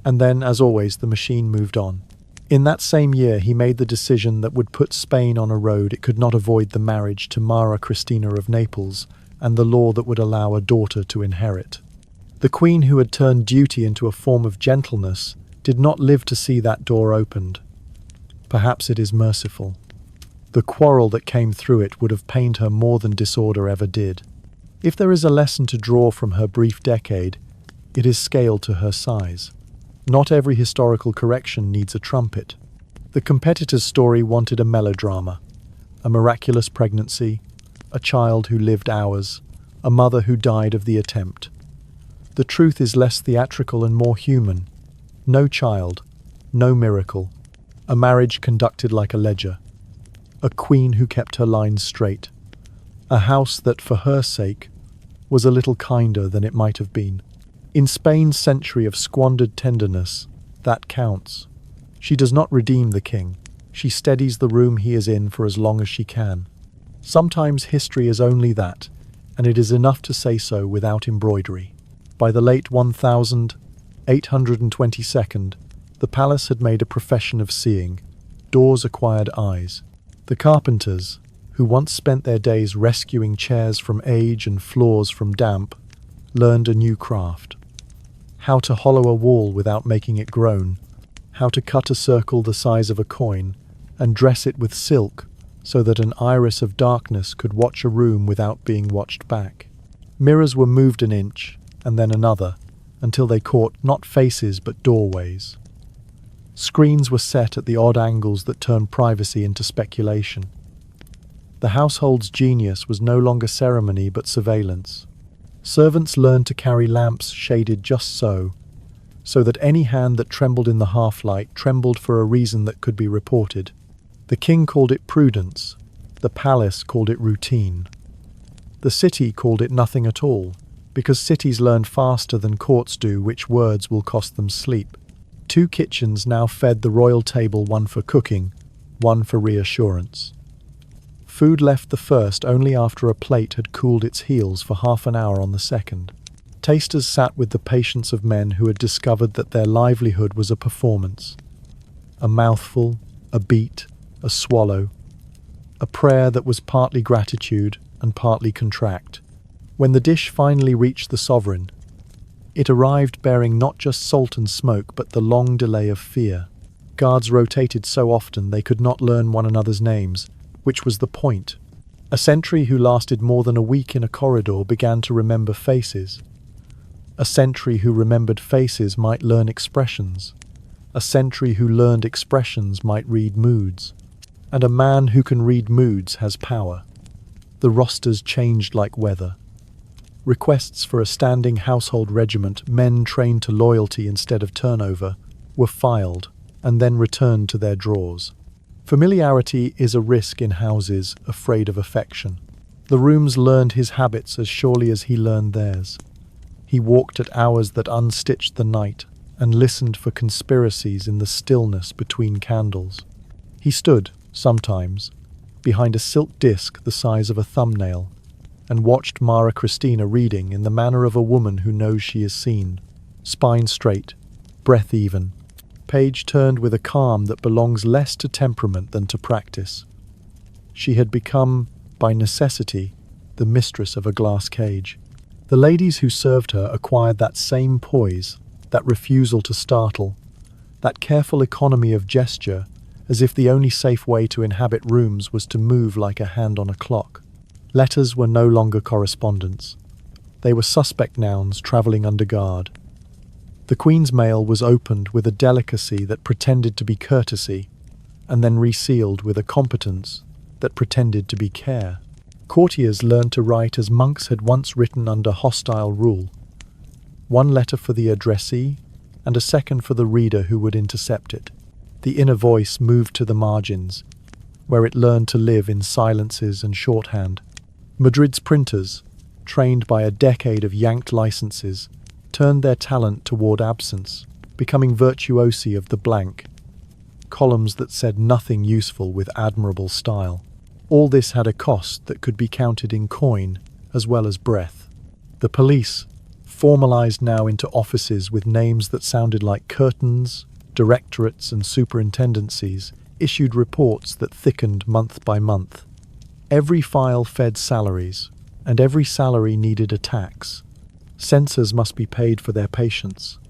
And then, as always, the machine moved on. In that same year, he made the decision that would put Spain on a road it could not avoid: the marriage to Mara Cristina of Naples, and the law that would allow a daughter to inherit. The queen, who had turned duty into a form of gentleness, did not live to see that door opened. Perhaps it is merciful. The quarrel that came through it would have pained her more than disorder ever did. If there is a lesson to draw from her brief decade, it is scaled to her size. Not every historical correction needs a trumpet. The competitor's story wanted a melodrama, a miraculous pregnancy, a child who lived hours, a mother who died of the attempt. The truth is less theatrical and more human. No child, no miracle, a marriage conducted like a ledger, a queen who kept her lines straight, a house that, for her sake, was a little kinder than it might have been. In Spain's century of squandered tenderness, that counts. She does not redeem the king. She steadies the room he is in for as long as she can. Sometimes history is only that, and it is enough to say so without embroidery. By the late 1822nd, the palace had made a profession of seeing. Doors acquired eyes. The carpenters, who once spent their days rescuing chairs from age and floors from damp, learned a new craft. How to hollow a wall without making it groan, how to cut a circle the size of a coin and dress it with silk so that an iris of darkness could watch a room without being watched back. Mirrors were moved an inch and then another until they caught not faces but doorways. Screens were set at the odd angles that turned privacy into speculation. The household's genius was no longer ceremony but surveillance. Servants learned to carry lamps shaded just so that any hand that trembled in the half-light trembled for a reason that could be reported. The king called it prudence, the palace called it routine. The city called it nothing at all, because cities learn faster than courts do which words will cost them sleep. 2 kitchens now fed the royal table, one for cooking, one for reassurance. Food left the first only after a plate had cooled its heels for half an hour on the second. Tasters sat with the patience of men who had discovered that their livelihood was a performance. A mouthful, a beat, a swallow, a prayer that was partly gratitude and partly contract. When the dish finally reached the sovereign, it arrived bearing not just salt and smoke but the long delay of fear. Guards rotated so often they could not learn one another's names, which was the point. A sentry who lasted more than a week in a corridor began to remember faces. A sentry who remembered faces might learn expressions. A sentry who learned expressions might read moods. And a man who can read moods has power. The rosters changed like weather. Requests for a standing household regiment, men trained to loyalty instead of turnover, were filed and then returned to their drawers. Familiarity is a risk in houses afraid of affection. The rooms learned his habits as surely as he learned theirs. He walked at hours that unstitched the night and listened for conspiracies in the stillness between candles. He stood, sometimes, behind a silk disc the size of a thumbnail and watched Mara Christina reading in the manner of a woman who knows she is seen, spine straight, breath even, page turned with a calm that belongs less to temperament than to practice. She had become, by necessity, the mistress of a glass cage. The ladies who served her acquired that same poise, that refusal to startle, that careful economy of gesture, as if the only safe way to inhabit rooms was to move like a hand on a clock. Letters were no longer correspondence. They were suspect nouns travelling under guard. The Queen's mail was opened with a delicacy that pretended to be courtesy, and then resealed with a competence that pretended to be care. Courtiers learned to write as monks had once written under hostile rule. One letter for the addressee, and a second for the reader who would intercept it. The inner voice moved to the margins, where it learned to live in silences and shorthand. Madrid's printers, trained by a decade of yanked licenses, turned their talent toward absence, becoming virtuosi of the blank, columns that said nothing useful with admirable style. All this had a cost that could be counted in coin as well as breath. The police, formalized now into offices with names that sounded like curtains, directorates and superintendencies, issued reports that thickened month by month. Every file fed salaries, and every salary needed a tax. Censors must be paid for their patience.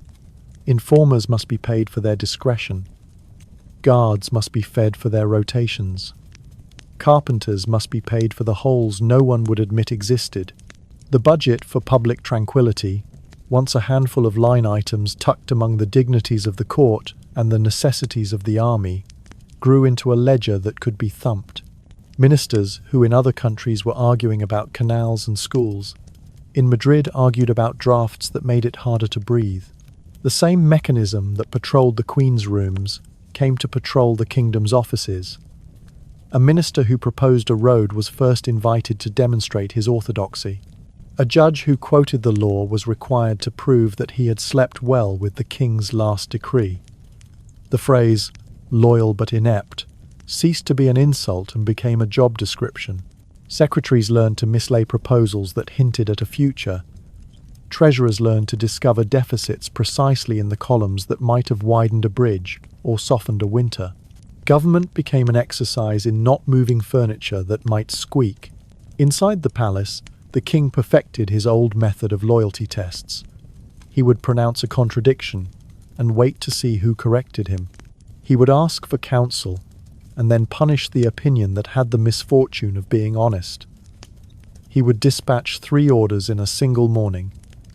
Informers must be paid for their discretion. Guards must be fed for their rotations. Carpenters must be paid for the holes no one would admit existed. The budget for public tranquility, once a handful of line items tucked among the dignities of the court and the necessities of the army, grew into a ledger that could be thumped. Ministers, who in other countries were arguing about canals and schools, in Madrid argued about drafts that made it harder to breathe. The same mechanism that patrolled the Queen's rooms came to patrol the kingdom's offices. A minister who proposed a road was first invited to demonstrate his orthodoxy. A judge who quoted the law was required to prove that he had slept well with the king's last decree. The phrase, "loyal but inept," ceased to be an insult and became a job description. Secretaries learned to mislay proposals that hinted at a future. Treasurers learned to discover deficits precisely in the columns that might have widened a bridge or softened a winter. Government became an exercise in not moving furniture that might squeak. Inside the palace, the king perfected his old method of loyalty tests. He would pronounce a contradiction and wait to see who corrected him. He would ask for counsel and then punish the opinion that had the misfortune of being honest. He would dispatch 3 orders in a single morning,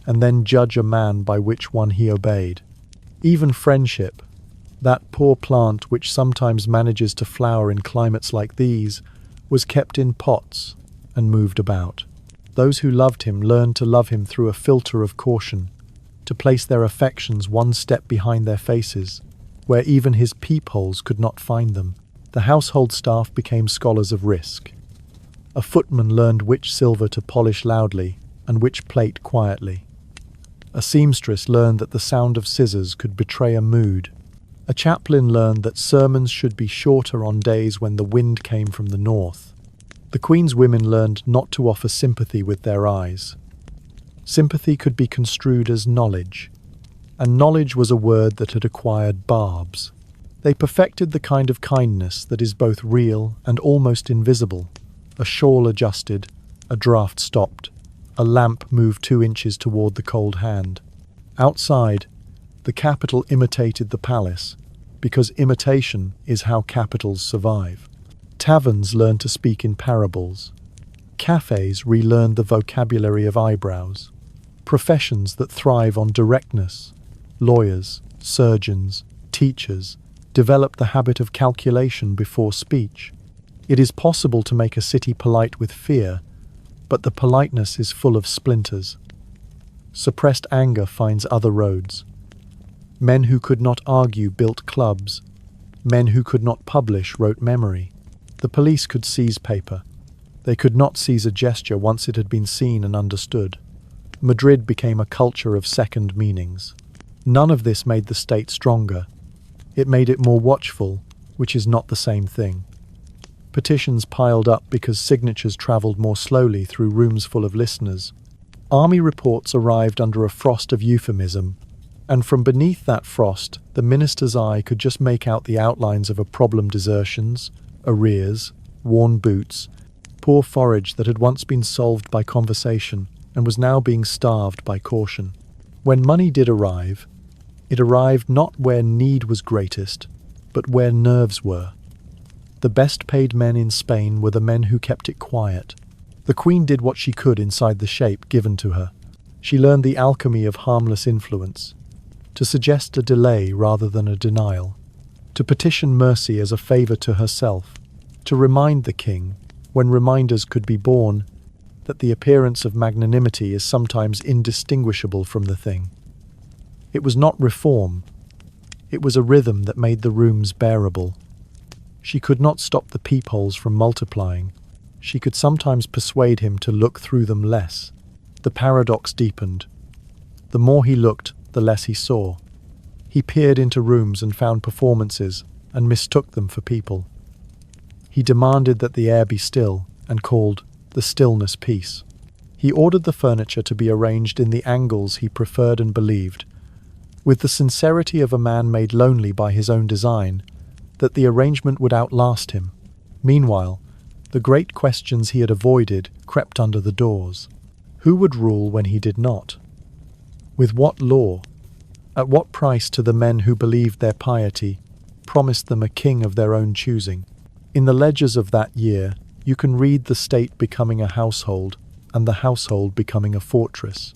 and then judge a man by which one he obeyed. Even friendship, that poor plant which sometimes manages to flower in climates like these, was kept in pots and moved about. Those who loved him learned to love him through a filter of caution, to place their affections one step behind their faces, where even his peepholes could not find them. The household staff became scholars of risk. A footman learned which silver to polish loudly and which plate quietly. A seamstress learned that the sound of scissors could betray a mood. A chaplain learned that sermons should be shorter on days when the wind came from the north. The Queen's women learned not to offer sympathy with their eyes. Sympathy could be construed as knowledge, and knowledge was a word that had acquired barbs. They perfected the kind of kindness that is both real and almost invisible. A shawl adjusted, a draught stopped, a lamp moved 2 inches toward the cold hand. Outside, the capital imitated the palace, because imitation is how capitals survive. Taverns learned to speak in parables. Cafes relearned the vocabulary of eyebrows. Professions that thrive on directness, lawyers, surgeons, teachers, developed the habit of calculation before speech. It is possible to make a city polite with fear, but the politeness is full of splinters. Suppressed anger finds other roads. Men who could not argue built clubs. Men who could not publish wrote memory. The police could seize paper. They could not seize a gesture once it had been seen and understood. Madrid became a culture of second meanings. None of this made the state stronger. It made it more watchful, which is not the same thing. Petitions piled up because signatures travelled more slowly through rooms full of listeners. Army reports arrived under a frost of euphemism, and from beneath that frost, the minister's eye could just make out the outlines of a problem: desertions, arrears, worn boots, poor forage that had once been solved by conversation and was now being starved by caution. When money did arrive, it arrived not where need was greatest, but where nerves were. The best paid men in Spain were the men who kept it quiet. The Queen did what she could inside the shape given to her. She learned the alchemy of harmless influence, to suggest a delay rather than a denial, to petition mercy as a favour to herself, to remind the king, when reminders could be borne, that the appearance of magnanimity is sometimes indistinguishable from the thing. It was not reform. It was a rhythm that made the rooms bearable. She could not stop the peepholes from multiplying. She could sometimes persuade him to look through them less. The paradox deepened. The more he looked, the less he saw. He peered into rooms and found performances and mistook them for people. He demanded that the air be still and called the stillness peace. He ordered the furniture to be arranged in the angles he preferred and believed, with the sincerity of a man made lonely by his own design, that the arrangement would outlast him. Meanwhile, the great questions he had avoided crept under the doors. Who would rule when he did not? With what law? At what price to the men who believed their piety promised them a king of their own choosing? In the ledgers of that year, you can read the state becoming a household and the household becoming a fortress.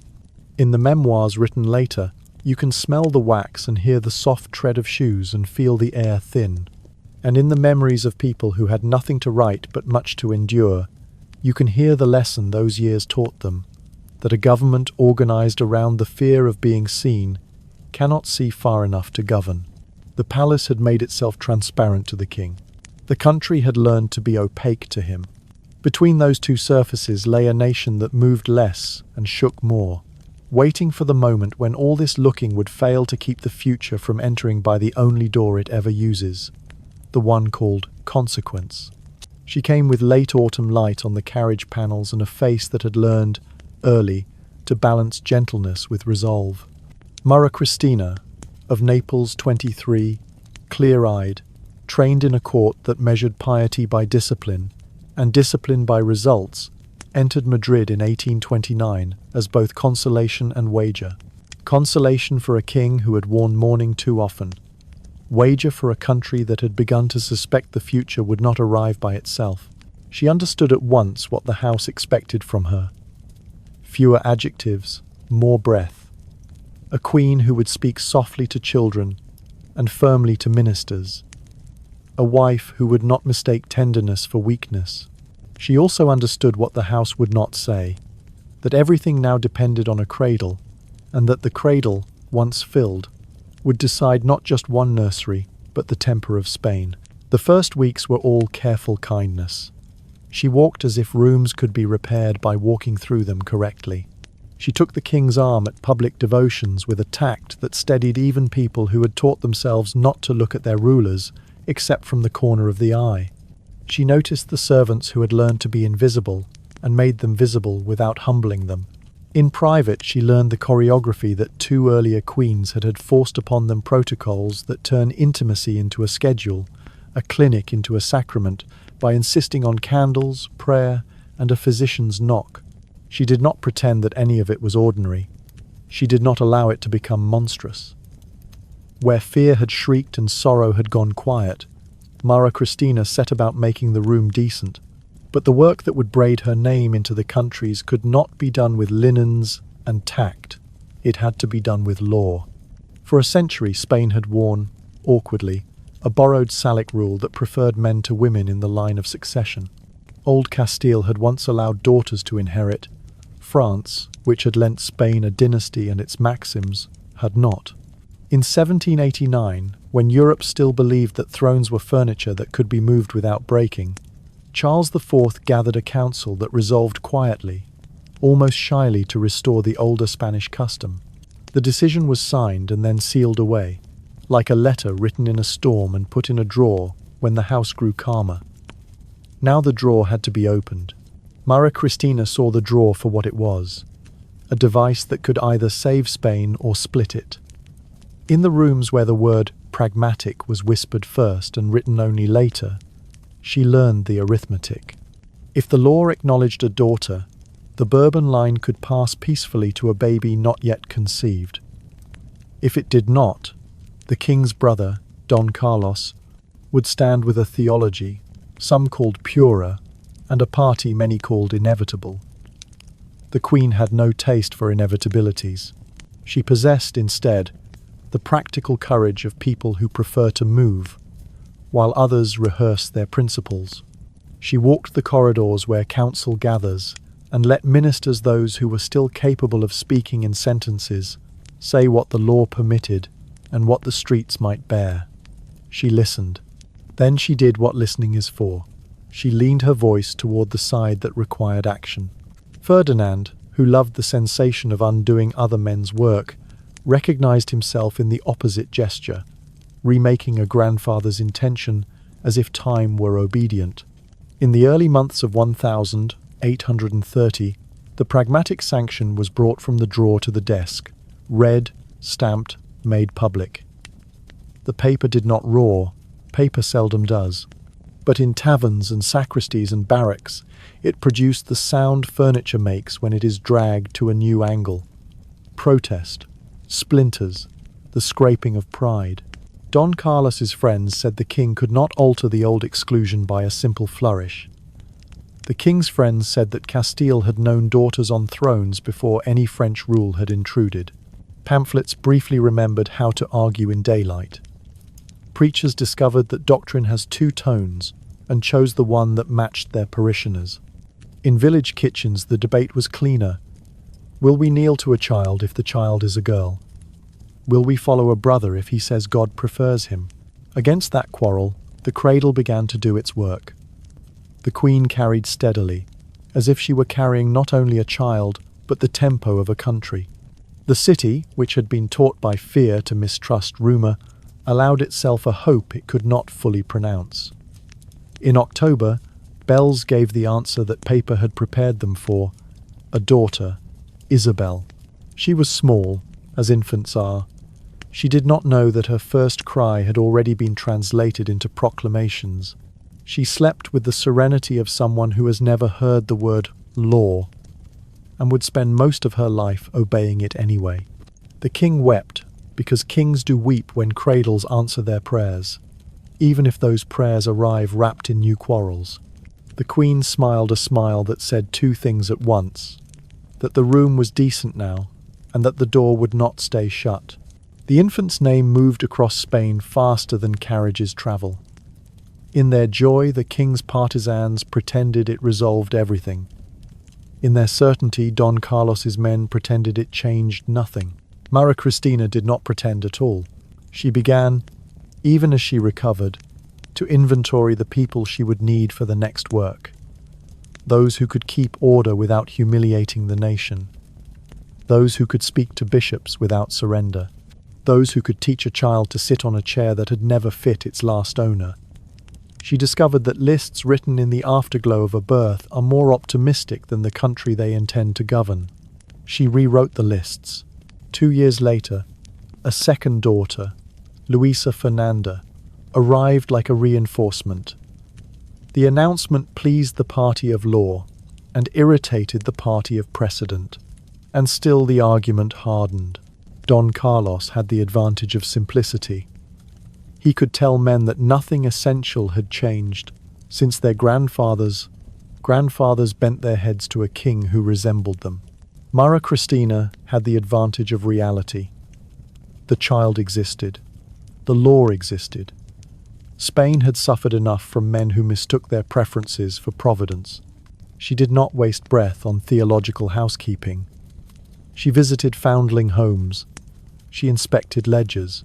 In the memoirs written later, you can smell the wax and hear the soft tread of shoes and feel the air thin. And in the memories of people who had nothing to write but much to endure, you can hear the lesson those years taught them, that a government organized around the fear of being seen cannot see far enough to govern. The palace had made itself transparent to the king. The country had learned to be opaque to him. Between those two surfaces lay a nation that moved less and shook more, waiting for the moment when all this looking would fail to keep the future from entering by the only door it ever uses, the one called consequence. She came with late autumn light on the carriage panels and a face that had learned, early, to balance gentleness with resolve. Mara Christina, of Naples 23, clear-eyed, trained in a court that measured piety by discipline, and discipline by results, entered Madrid in 1829 as both consolation and wager. Consolation for a king who had worn mourning too often. Wager for a country that had begun to suspect the future would not arrive by itself. She understood at once what the house expected from her. Fewer adjectives, more breath. A queen who would speak softly to children and firmly to ministers. A wife who would not mistake tenderness for weakness. She also understood what the house would not say, that everything now depended on a cradle, and that the cradle, once filled, would decide not just one nursery, but the temper of Spain. The first weeks were all careful kindness. She walked as if rooms could be repaired by walking through them correctly. She took the king's arm at public devotions with a tact that steadied even people who had taught themselves not to look at their rulers except from the corner of the eye. She noticed the servants who had learned to be invisible and made them visible without humbling them. In private, she learned the choreography that two earlier queens had forced upon them, protocols that turn intimacy into a schedule, a clinic into a sacrament, by insisting on candles, prayer, and a physician's knock. She did not pretend that any of it was ordinary. She did not allow it to become monstrous. Where fear had shrieked and sorrow had gone quiet, Mara Christina set about making the room decent. But the work that would braid her name into the countries could not be done with linens and tact. It had to be done with law. For a century, Spain had worn, awkwardly, a borrowed Salic rule that preferred men to women in the line of succession. Old Castile had once allowed daughters to inherit. France, which had lent Spain a dynasty and its maxims, had not. In 1789, when Europe still believed that thrones were furniture that could be moved without breaking, Charles IV gathered a council that resolved quietly, almost shyly, to restore the older Spanish custom. The decision was signed and then sealed away, like a letter written in a storm and put in a drawer when the house grew calmer. Now the drawer had to be opened. Mara Christina saw the drawer for what it was, a device that could either save Spain or split it. In the rooms where the word pragmatic was whispered first and written only later, she learned the arithmetic. If the law acknowledged a daughter, the Bourbon line could pass peacefully to a baby not yet conceived. If it did not, the king's brother, Don Carlos, would stand with a theology, some called purer, and a party many called inevitable. The queen had no taste for inevitabilities. She possessed, instead, the practical courage of people who prefer to move, while others rehearse their principles. She walked the corridors where council gathers and let ministers, those who were still capable of speaking in sentences, say what the law permitted and what the streets might bear. She listened. Then she did what listening is for. She leaned her voice toward the side that required action. Ferdinand, who loved the sensation of undoing other men's work, recognized himself in the opposite gesture, remaking a grandfather's intention as if time were obedient. In the early months of 1830, the pragmatic sanction was brought from the drawer to the desk, read, stamped, made public. The paper did not roar. Paper seldom does. But in taverns and sacristies and barracks, it produced the sound furniture makes when it is dragged to a new angle. Protest, splinters, the scraping of pride. Don Carlos's friends said the king could not alter the old exclusion by a simple flourish. The king's friends said that Castile had known daughters on thrones before any French rule had intruded. Pamphlets briefly remembered how to argue in daylight. Preachers discovered that doctrine has two tones and chose the one that matched their parishioners. In village kitchens, the debate was cleaner. Will we kneel to a child if the child is a girl? Will we follow a brother if he says God prefers him? Against that quarrel, the cradle began to do its work. The queen carried steadily, as if she were carrying not only a child, but the tempo of a country. The city, which had been taught by fear to mistrust rumour, allowed itself a hope it could not fully pronounce. In October, bells gave the answer that paper had prepared them for: a daughter, Isabel. She was small, as infants are. She did not know that her first cry had already been translated into proclamations. She slept with the serenity of someone who has never heard the word law, and would spend most of her life obeying it anyway. The king wept, because kings do weep when cradles answer their prayers, even if those prayers arrive wrapped in new quarrels. The queen smiled a smile that said two things at once: that the room was decent now, and that the door would not stay shut. The infant's name moved across Spain faster than carriages travel. In their joy, the king's partisans pretended it resolved everything. In their certainty, Don Carlos's men pretended it changed nothing. Maria Cristina did not pretend at all. She began, even as she recovered, to inventory the people she would need for the next work. Those who could keep order without humiliating the nation. Those who could speak to bishops without surrender. Those who could teach a child to sit on a chair that had never fit its last owner. She discovered that lists written in the afterglow of a birth are more optimistic than the country they intend to govern. She rewrote the lists. 2 years later, a second daughter, Luisa Fernanda, arrived like a reinforcement. The announcement pleased the party of law and irritated the party of precedent, and still the argument hardened. Don Carlos had the advantage of simplicity. He could tell men that nothing essential had changed since their grandfathers bent their heads to a king who resembled them. Maria Cristina had the advantage of reality. The child existed. The law existed. Spain had suffered enough from men who mistook their preferences for providence. She did not waste breath on theological housekeeping. She visited foundling homes. She inspected ledgers.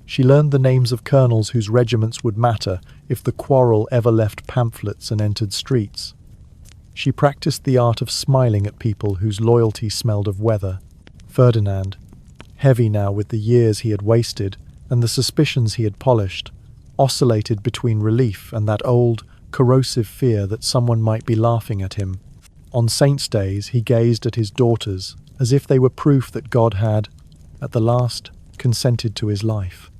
She learned the names of colonels whose regiments would matter if the quarrel ever left pamphlets and entered streets. She practiced the art of smiling at people whose loyalty smelled of weather. Ferdinand, heavy now with the years he had wasted and the suspicions he had polished, oscillated between relief and that old, corrosive fear that someone might be laughing at him. On saints' days he gazed at his daughters as if they were proof that God had, at the last, consented to his life.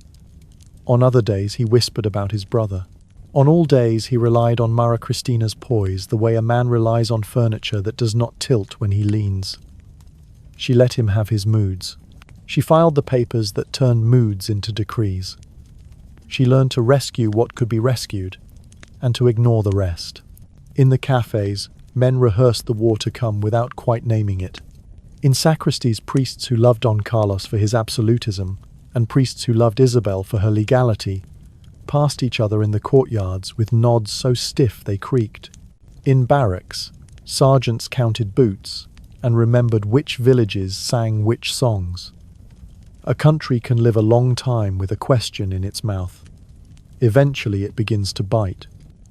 On other days he whispered about his brother. On all days he relied on Maria Cristina's poise, the way a man relies on furniture that does not tilt when he leans. She let him have his moods. She filed the papers that turned moods into decrees. She learned to rescue what could be rescued, and to ignore the rest. In the cafes, men rehearsed the war to come without quite naming it. In sacristies, priests who loved Don Carlos for his absolutism, and priests who loved Isabel for her legality, passed each other in the courtyards with nods so stiff they creaked. In barracks, sergeants counted boots and remembered which villages sang which songs. A country can live a long time with a question in its mouth. Eventually it begins to bite.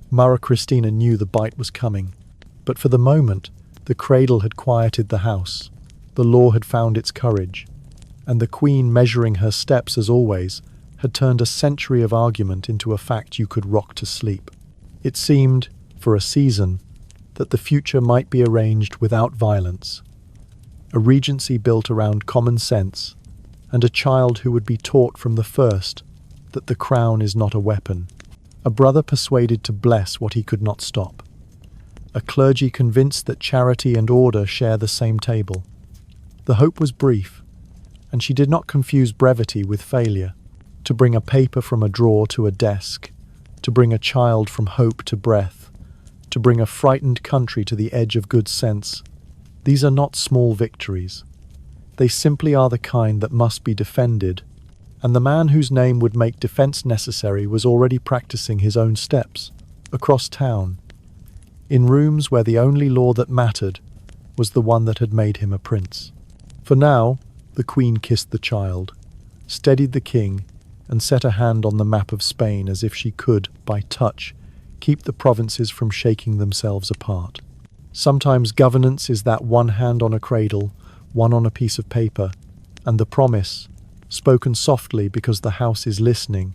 Maria Cristina knew the bite was coming, but for the moment the cradle had quieted the house, the law had found its courage, and the queen, measuring her steps as always, had turned a century of argument into a fact you could rock to sleep. It seemed, for a season, that the future might be arranged without violence, a regency built around common sense, and a child who would be taught from the first that the crown is not a weapon, a brother persuaded to bless what he could not stop, a clergy convinced that charity and order share the same table. The hope was brief, and she did not confuse brevity with failure. to bring a paper from a drawer to a desk, to bring a child from hope to breath, to bring a frightened country to the edge of good sense. These are not small victories. They simply are the kind that must be defended, and the man whose name would make defense necessary was already practicing his own steps, across town, in rooms where the only law that mattered was the one that had made him a prince. For now, the queen kissed the child, steadied the king, and set a hand on the map of Spain as if she could, by touch, keep the provinces from shaking themselves apart. Sometimes governance is that one hand on a cradle, one on a piece of paper, and the promise, spoken softly because the house is listening,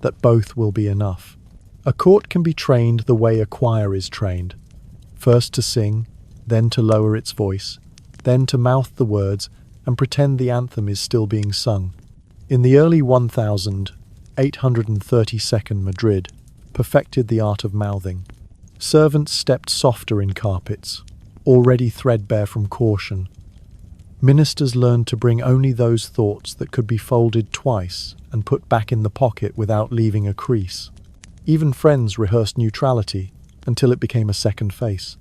that both will be enough. A court can be trained the way a choir is trained, first to sing, then to lower its voice, then to mouth the words and pretend the anthem is still being sung. In the early 1832 Madrid perfected the art of mouthing. Servants stepped softer in carpets, already threadbare from caution. Ministers learned to bring only those thoughts that could be folded twice and put back in the pocket without leaving a crease. Even friends rehearsed neutrality until it became a second face.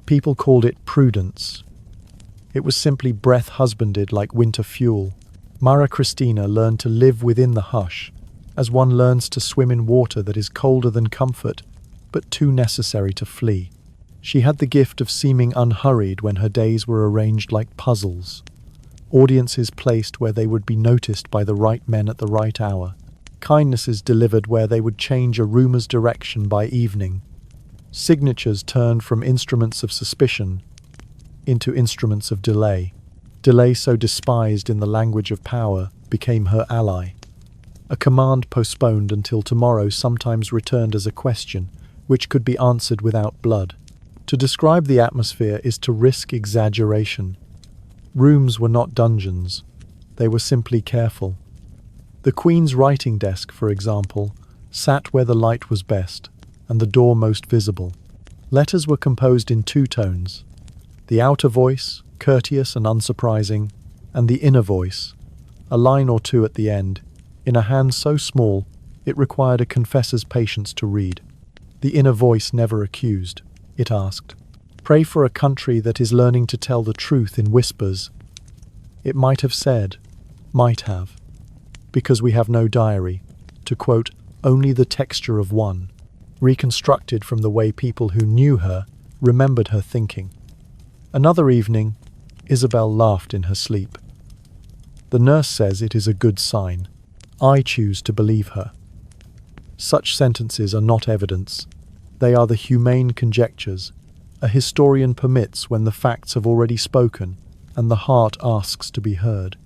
People called it prudence. It was simply breath husbanded like winter fuel. Mara Christina learned to live within the hush, as one learns to swim in water that is colder than comfort, but too necessary to flee. She had the gift of seeming unhurried when her days were arranged like puzzles. Audiences placed where they would be noticed by the right men at the right hour. Kindnesses delivered where they would change a rumor's direction by evening. Signatures turned from instruments of suspicion into instruments of delay. Delay, so despised in the language of power, became her ally. A command postponed until tomorrow sometimes returned as a question, which could be answered without blood. To describe the atmosphere is to risk exaggeration. Rooms were not dungeons. They were simply careful. The Queen's writing desk, for example, sat where the light was best and the door most visible. Letters were composed in two tones: the outer voice, courteous and unsurprising, and the inner voice, a line or two at the end, in a hand so small it required a confessor's patience to read. The inner voice never accused. It asked, "Pray for a country that is learning to tell the truth in whispers." It might have said, might have, "Because we have no diary," to quote only the texture of one, reconstructed from the way people who knew her remembered her thinking. Another evening, Isabel laughed in her sleep. The nurse says it is a good sign. I choose to believe her. Such sentences are not evidence. They are the humane conjectures a historian permits when the facts have already spoken and the heart asks to be heard.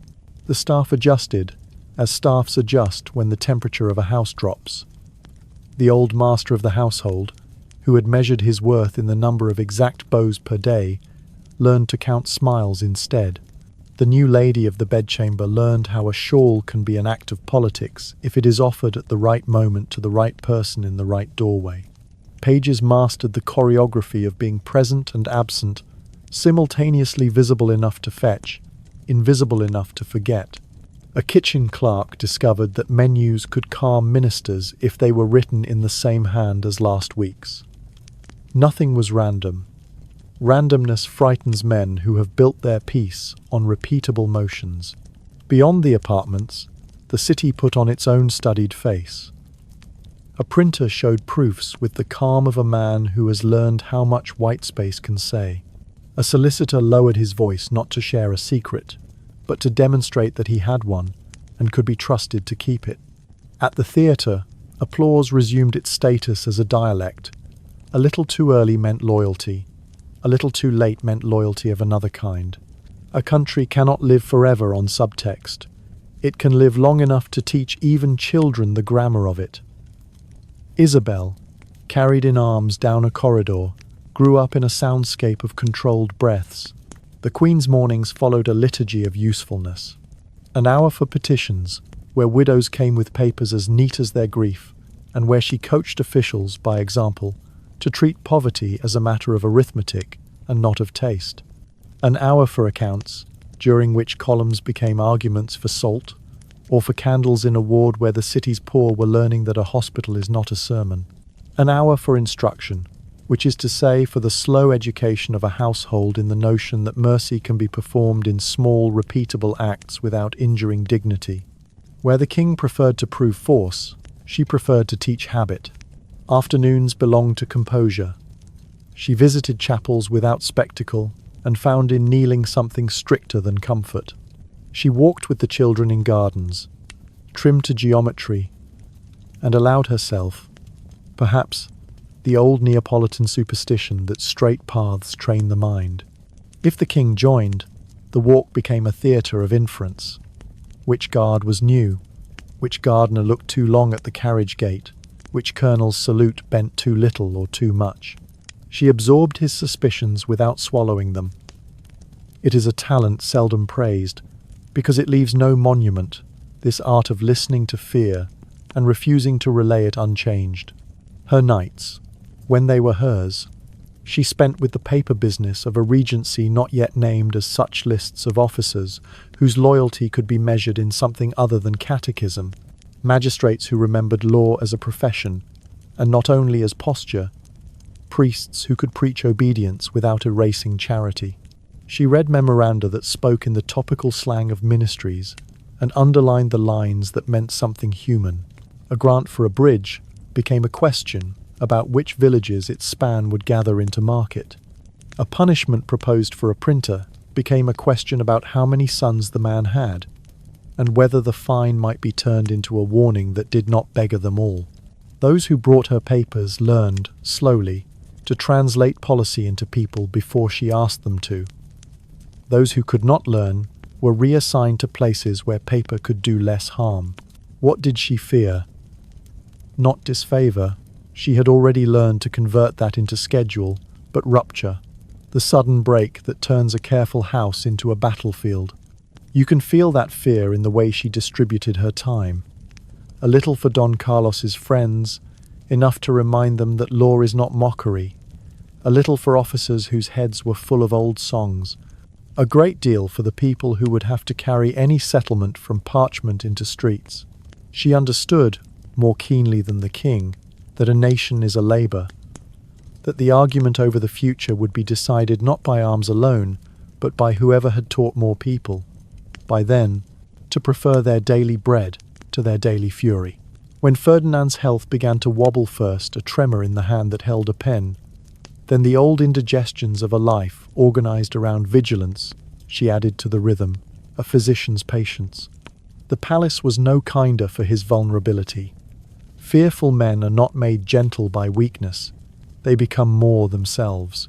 The staff adjusted, as staffs adjust when the temperature of a house drops. The old master of the household, who had measured his worth in the number of exact bows per day, learned to count smiles instead. The new lady of the bedchamber learned how a shawl can be an act of politics if it is offered at the right moment to the right person in the right doorway. Pages mastered the choreography of being present and absent, simultaneously visible enough to fetch, invisible enough to forget. A kitchen clerk discovered that menus could calm ministers if they were written in the same hand as last week's. Nothing was random. Randomness frightens men who have built their peace on repeatable motions. Beyond the apartments, the city put on its own studied face. A printer showed proofs with the calm of a man who has learned how much white space can say. A solicitor lowered his voice not to share a secret, but to demonstrate that he had one and could be trusted to keep it. At the theatre, applause resumed its status as a dialect. A little too early meant loyalty. A little too late meant loyalty of another kind. A country cannot live forever on subtext. It can live long enough to teach even children the grammar of it. Isabel, carried in arms down a corridor, grew up in a soundscape of controlled breaths. The Queen's mornings followed a liturgy of usefulness. An hour for petitions, where widows came with papers as neat as their grief, and where she coached officials, by example, to treat poverty as a matter of arithmetic and not of taste. An hour for accounts, during which columns became arguments for salt, or for candles in a ward where the city's poor were learning that a hospital is not a sermon. An hour for instruction, which is to say for the slow education of a household in the notion that mercy can be performed in small, repeatable acts without injuring dignity. Where the king preferred to prove force, she preferred to teach habit. Afternoons belonged to composure. She visited chapels without spectacle and found in kneeling something stricter than comfort. She walked with the children in gardens, trimmed to geometry, and allowed herself, perhaps, the old Neapolitan superstition that straight paths train the mind. If the king joined, the walk became a theatre of inference. Which guard was new? Which gardener looked too long at the carriage gate? Which colonel's salute bent too little or too much? She absorbed his suspicions without swallowing them. It is a talent seldom praised, because it leaves no monument, this art of listening to fear and refusing to relay it unchanged. Her nights, when they were hers, she spent with the paper business of a regency not yet named as such lists of officers whose loyalty could be measured in something other than catechism, magistrates who remembered law as a profession, and not only as posture, priests who could preach obedience without erasing charity. She read memoranda that spoke in the topical slang of ministries and underlined the lines that meant something human. A grant for a bridge became a question about which villages its span would gather into market. A punishment proposed for a printer became a question about how many sons the man had, and whether the fine might be turned into a warning that did not beggar them all. Those who brought her papers learned, slowly, to translate policy into people before she asked them to. Those who could not learn were reassigned to places where paper could do less harm. What did she fear? Not disfavor. She had already learned to convert that into schedule, but rupture, the sudden break that turns a careful house into a battlefield. You can feel that fear in the way she distributed her time. A little for Don Carlos's friends, enough to remind them that law is not mockery. A little for officers whose heads were full of old songs. A great deal for the people who would have to carry any settlement from parchment into streets. She understood, more keenly than the king, that a nation is a labour, that the argument over the future would be decided not by arms alone, but by whoever had taught more people, by then, to prefer their daily bread to their daily fury. When Ferdinand's health began to wobble first, a tremor in the hand that held a pen, then the old indigestions of a life organised around vigilance, she added to the rhythm, a physician's patience. The palace was no kinder for his vulnerability. Fearful men are not made gentle by weakness, they become more themselves.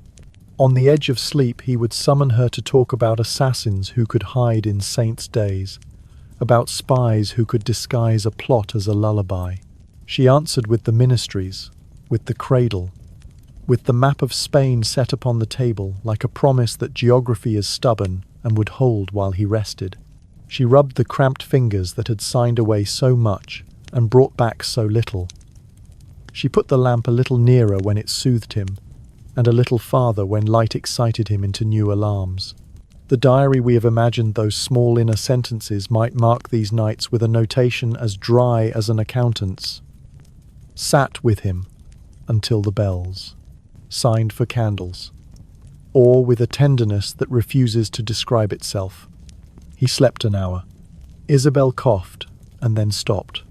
On the edge of sleep he would summon her to talk about assassins who could hide in saints' days, about spies who could disguise a plot as a lullaby. She answered with the ministries, with the cradle, with the map of Spain set upon the table like a promise that geography is stubborn and would hold while he rested. She rubbed the cramped fingers that had signed away so much and brought back so little. She put the lamp a little nearer when it soothed him, and a little farther when light excited him into new alarms. The diary we have imagined those small inner sentences might mark these nights with a notation as dry as an accountant's. Sat with him until the bells. Signed for candles. Or with a tenderness that refuses to describe itself. He slept an hour. Isabel coughed and then stopped.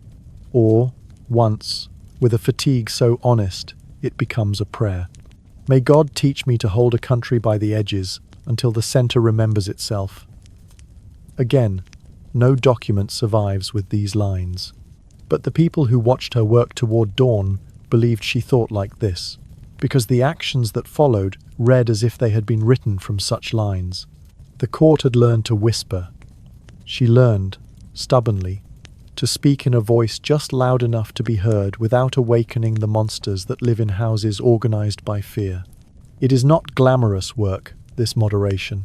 Or, once, with a fatigue so honest, it becomes a prayer. May God teach me to hold a country by the edges until the centre remembers itself. Again, no document survives with these lines. But the people who watched her work toward dawn believed she thought like this, because the actions that followed read as if they had been written from such lines. The court had learned to whisper. She learned, stubbornly, to speak in a voice just loud enough to be heard without awakening the monsters that live in houses organized by fear. It is not glamorous work, this moderation.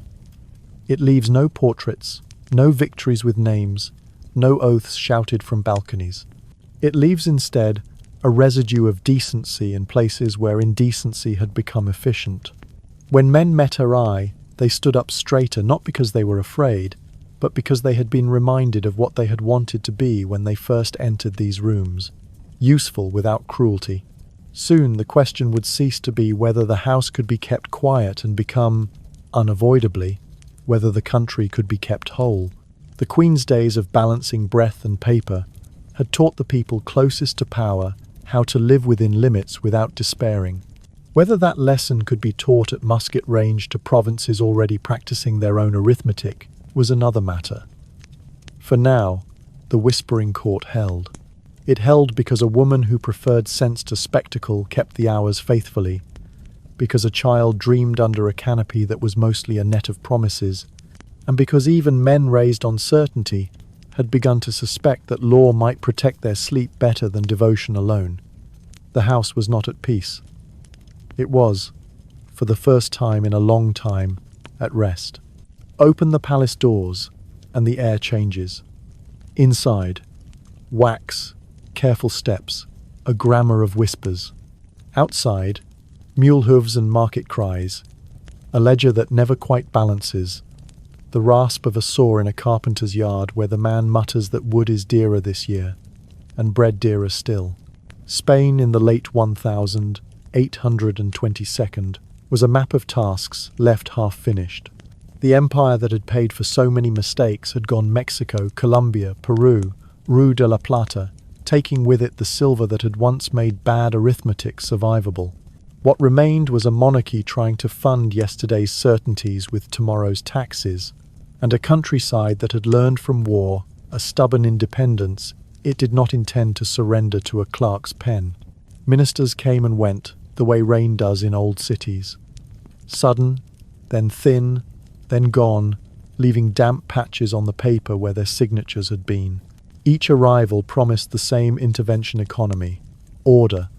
It leaves no portraits, no victories with names, no oaths shouted from balconies. It leaves instead a residue of decency in places where indecency had become efficient. When men met her eye, they stood up straighter not because they were afraid, but because they had been reminded of what they had wanted to be when they first entered these rooms, useful without cruelty. Soon the question would cease to be whether the house could be kept quiet and become, unavoidably, whether the country could be kept whole. The Queen's days of balancing breath and paper had taught the people closest to power how to live within limits without despairing. Whether that lesson could be taught at musket range to provinces already practicing their own arithmetic was another matter. For now, the whispering court held. It held because a woman who preferred sense to spectacle kept the hours faithfully, because a child dreamed under a canopy that was mostly a net of promises, and because even men raised on certainty had begun to suspect that law might protect their sleep better than devotion alone. The house was not at peace. It was, for the first time in a long time, at rest. Open the palace doors, and the air changes. Inside, wax, careful steps, a grammar of whispers. Outside, mule hooves and market cries, a ledger that never quite balances, the rasp of a saw in a carpenter's yard where the man mutters that wood is dearer this year, and bread dearer still. Spain in the late 1822 was a map of tasks left half-finished. The empire that had paid for so many mistakes had gone Mexico, Colombia, Peru, Rio de la Plata, taking with it the silver that had once made bad arithmetic survivable. What remained was a monarchy trying to fund yesterday's certainties with tomorrow's taxes, and a countryside that had learned from war a stubborn independence it did not intend to surrender to a clerk's pen. Ministers came and went, the way rain does in old cities. Sudden, then thin, then gone, leaving damp patches on the paper where their signatures had been. Each arrival promised the same intervention economy, order,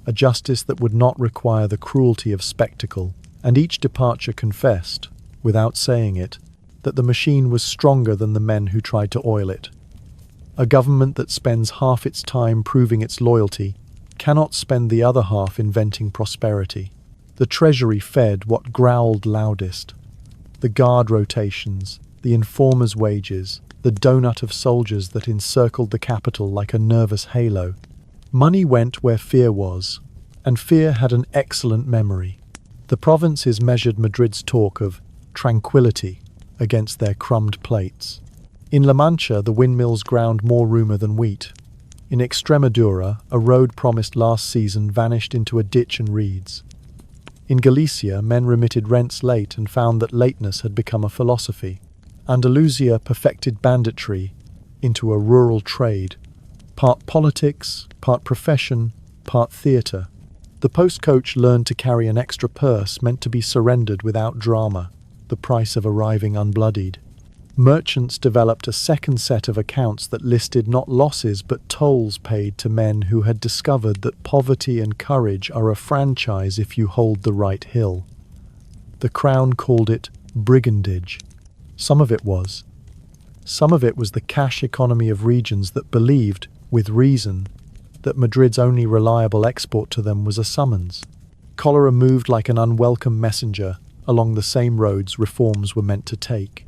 a justice that would not require the cruelty of spectacle, and each departure confessed, without saying it, that the machine was stronger than the men who tried to oil it. A government that spends half its time proving its loyalty cannot spend the other half inventing prosperity. The treasury fed what growled loudest. The guard rotations, the informers' wages, the donut of soldiers that encircled the capital like a nervous halo. Money went where fear was, and fear had an excellent memory. The provinces measured Madrid's talk of tranquility against their crumbed plates. In La Mancha, the windmills ground more rumour than wheat. In Extremadura, a road promised last season vanished into a ditch and reeds. In Galicia, men remitted rents late and found that lateness had become a philosophy. Andalusia perfected banditry into a rural trade, part politics, part profession, part theatre. The postcoach learned to carry an extra purse meant to be surrendered without drama, the price of arriving unbloodied. Merchants developed a second set of accounts that listed not losses but tolls paid to men who had discovered that poverty and courage are a franchise if you hold the right hill. The Crown called it brigandage. Some of it was. Some of it was the cash economy of regions that believed, with reason, that Madrid's only reliable export to them was a summons. Cholera moved like an unwelcome messenger along the same roads reforms were meant to take.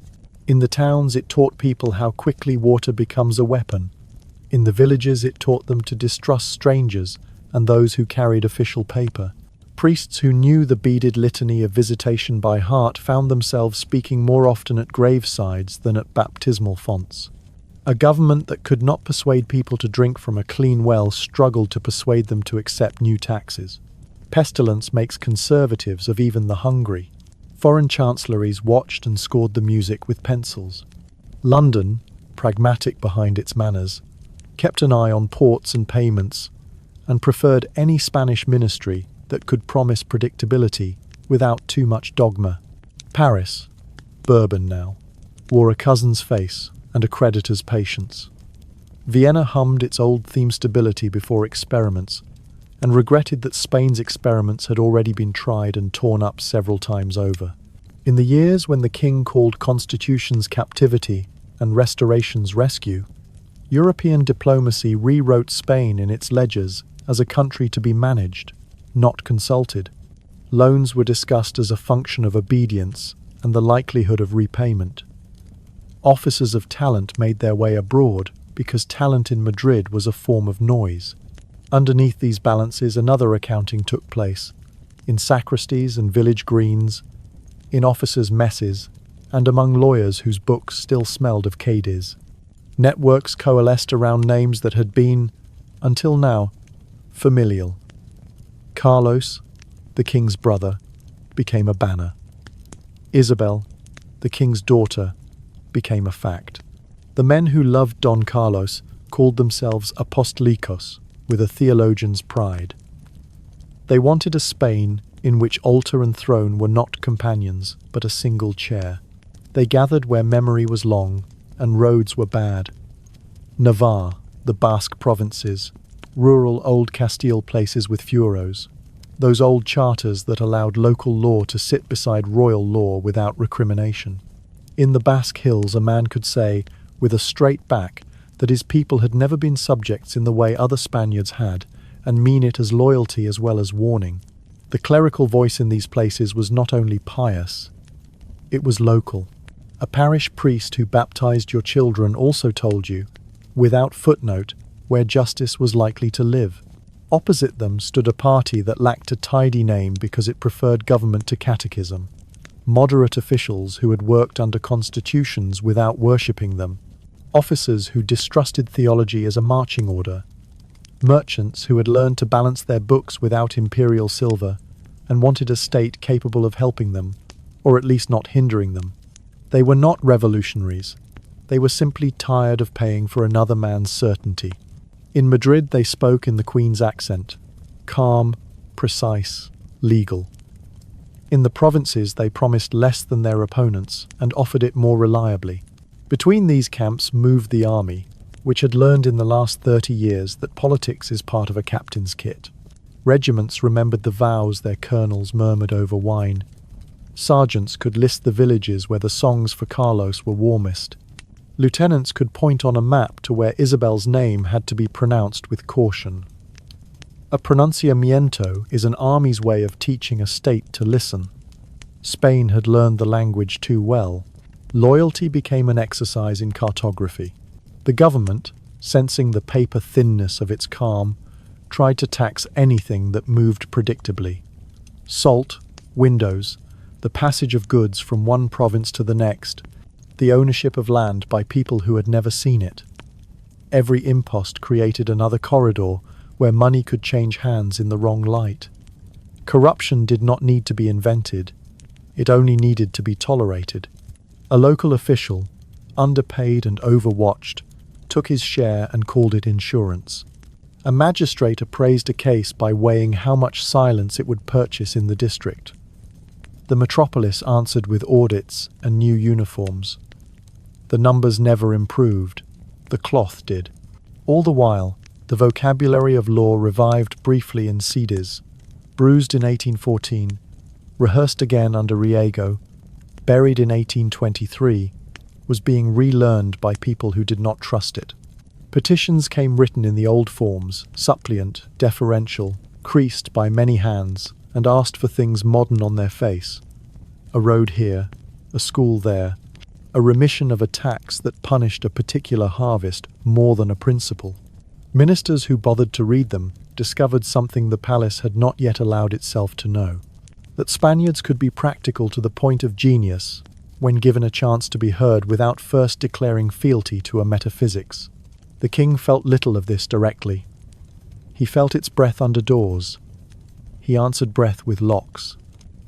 In the towns, it taught people how quickly water becomes a weapon. In the villages, it taught them to distrust strangers and those who carried official paper. Priests who knew the beaded litany of visitation by heart found themselves speaking more often at gravesides than at baptismal fonts. A government that could not persuade people to drink from a clean well struggled to persuade them to accept new taxes. Pestilence makes conservatives of even the hungry. Foreign chancelleries watched and scored the music with pencils. London, pragmatic behind its manners, kept an eye on ports and payments, and preferred any Spanish ministry that could promise predictability without too much dogma. Paris, Bourbon now, wore a cousin's face and a creditor's patience. Vienna hummed its old theme stability before experiments, and regretted that Spain's experiments had already been tried and torn up several times over. In the years when the king called constitutions captivity and restorations rescue, European diplomacy rewrote Spain in its ledgers as a country to be managed, not consulted. Loans were discussed as a function of obedience and the likelihood of repayment. Officers of talent made their way abroad because talent in Madrid was a form of noise. Underneath these balances, another accounting took place, in sacristies and village greens, in officers' messes, and among lawyers whose books still smelled of Cadiz. Networks coalesced around names that had been, until now, familial. Carlos, the king's brother, became a banner. Isabel, the king's daughter, became a fact. The men who loved Don Carlos called themselves apostolicos, with a theologian's pride. They wanted a Spain in which altar and throne were not companions, but a single chair. They gathered where memory was long and roads were bad. Navarre, the Basque provinces, rural old Castile places with fueros, those old charters that allowed local law to sit beside royal law without recrimination. In the Basque hills, a man could say, with a straight back, that his people had never been subjects in the way other Spaniards had, and mean it as loyalty as well as warning. The clerical voice in these places was not only pious, it was local. A parish priest who baptized your children also told you, without footnote, where justice was likely to live. Opposite them stood a party that lacked a tidy name because it preferred government to catechism. Moderate officials who had worked under constitutions without worshipping them. Officers who distrusted theology as a marching order. Merchants who had learned to balance their books without imperial silver and wanted a state capable of helping them, or at least not hindering them. They were not revolutionaries. They were simply tired of paying for another man's certainty. In Madrid, they spoke in the Queen's accent, calm, precise, legal. In the provinces, they promised less than their opponents and offered it more reliably. Between these camps moved the army, which had learned in the last 30 years that politics is part of a captain's kit. Regiments remembered the vows their colonels murmured over wine. Sergeants could list the villages where the songs for Carlos were warmest. Lieutenants could point on a map to where Isabel's name had to be pronounced with caution. A pronunciamiento is an army's way of teaching a state to listen. Spain had learned the language too well. Loyalty became an exercise in cartography. The government, sensing the paper thinness of its calm, tried to tax anything that moved predictably. Salt, windows, the passage of goods from one province to the next, the ownership of land by people who had never seen it. Every impost created another corridor where money could change hands in the wrong light. Corruption did not need to be invented. It only needed to be tolerated. A local official, underpaid and overwatched, took his share and called it insurance. A magistrate appraised a case by weighing how much silence it would purchase in the district. The metropolis answered with audits and new uniforms. The numbers never improved. The cloth did. All the while, the vocabulary of law revived briefly in Cadiz, bruised in 1814, rehearsed again under Riego, buried in 1823, was being relearned by people who did not trust it. Petitions came written in the old forms, suppliant, deferential, creased by many hands, and asked for things modern on their face. A road here, a school there, a remission of a tax that punished a particular harvest more than a principle. Ministers who bothered to read them discovered something the palace had not yet allowed itself to know, that Spaniards could be practical to the point of genius when given a chance to be heard without first declaring fealty to a metaphysics. The king felt little of this directly. He felt its breath under doors. He answered breath with locks.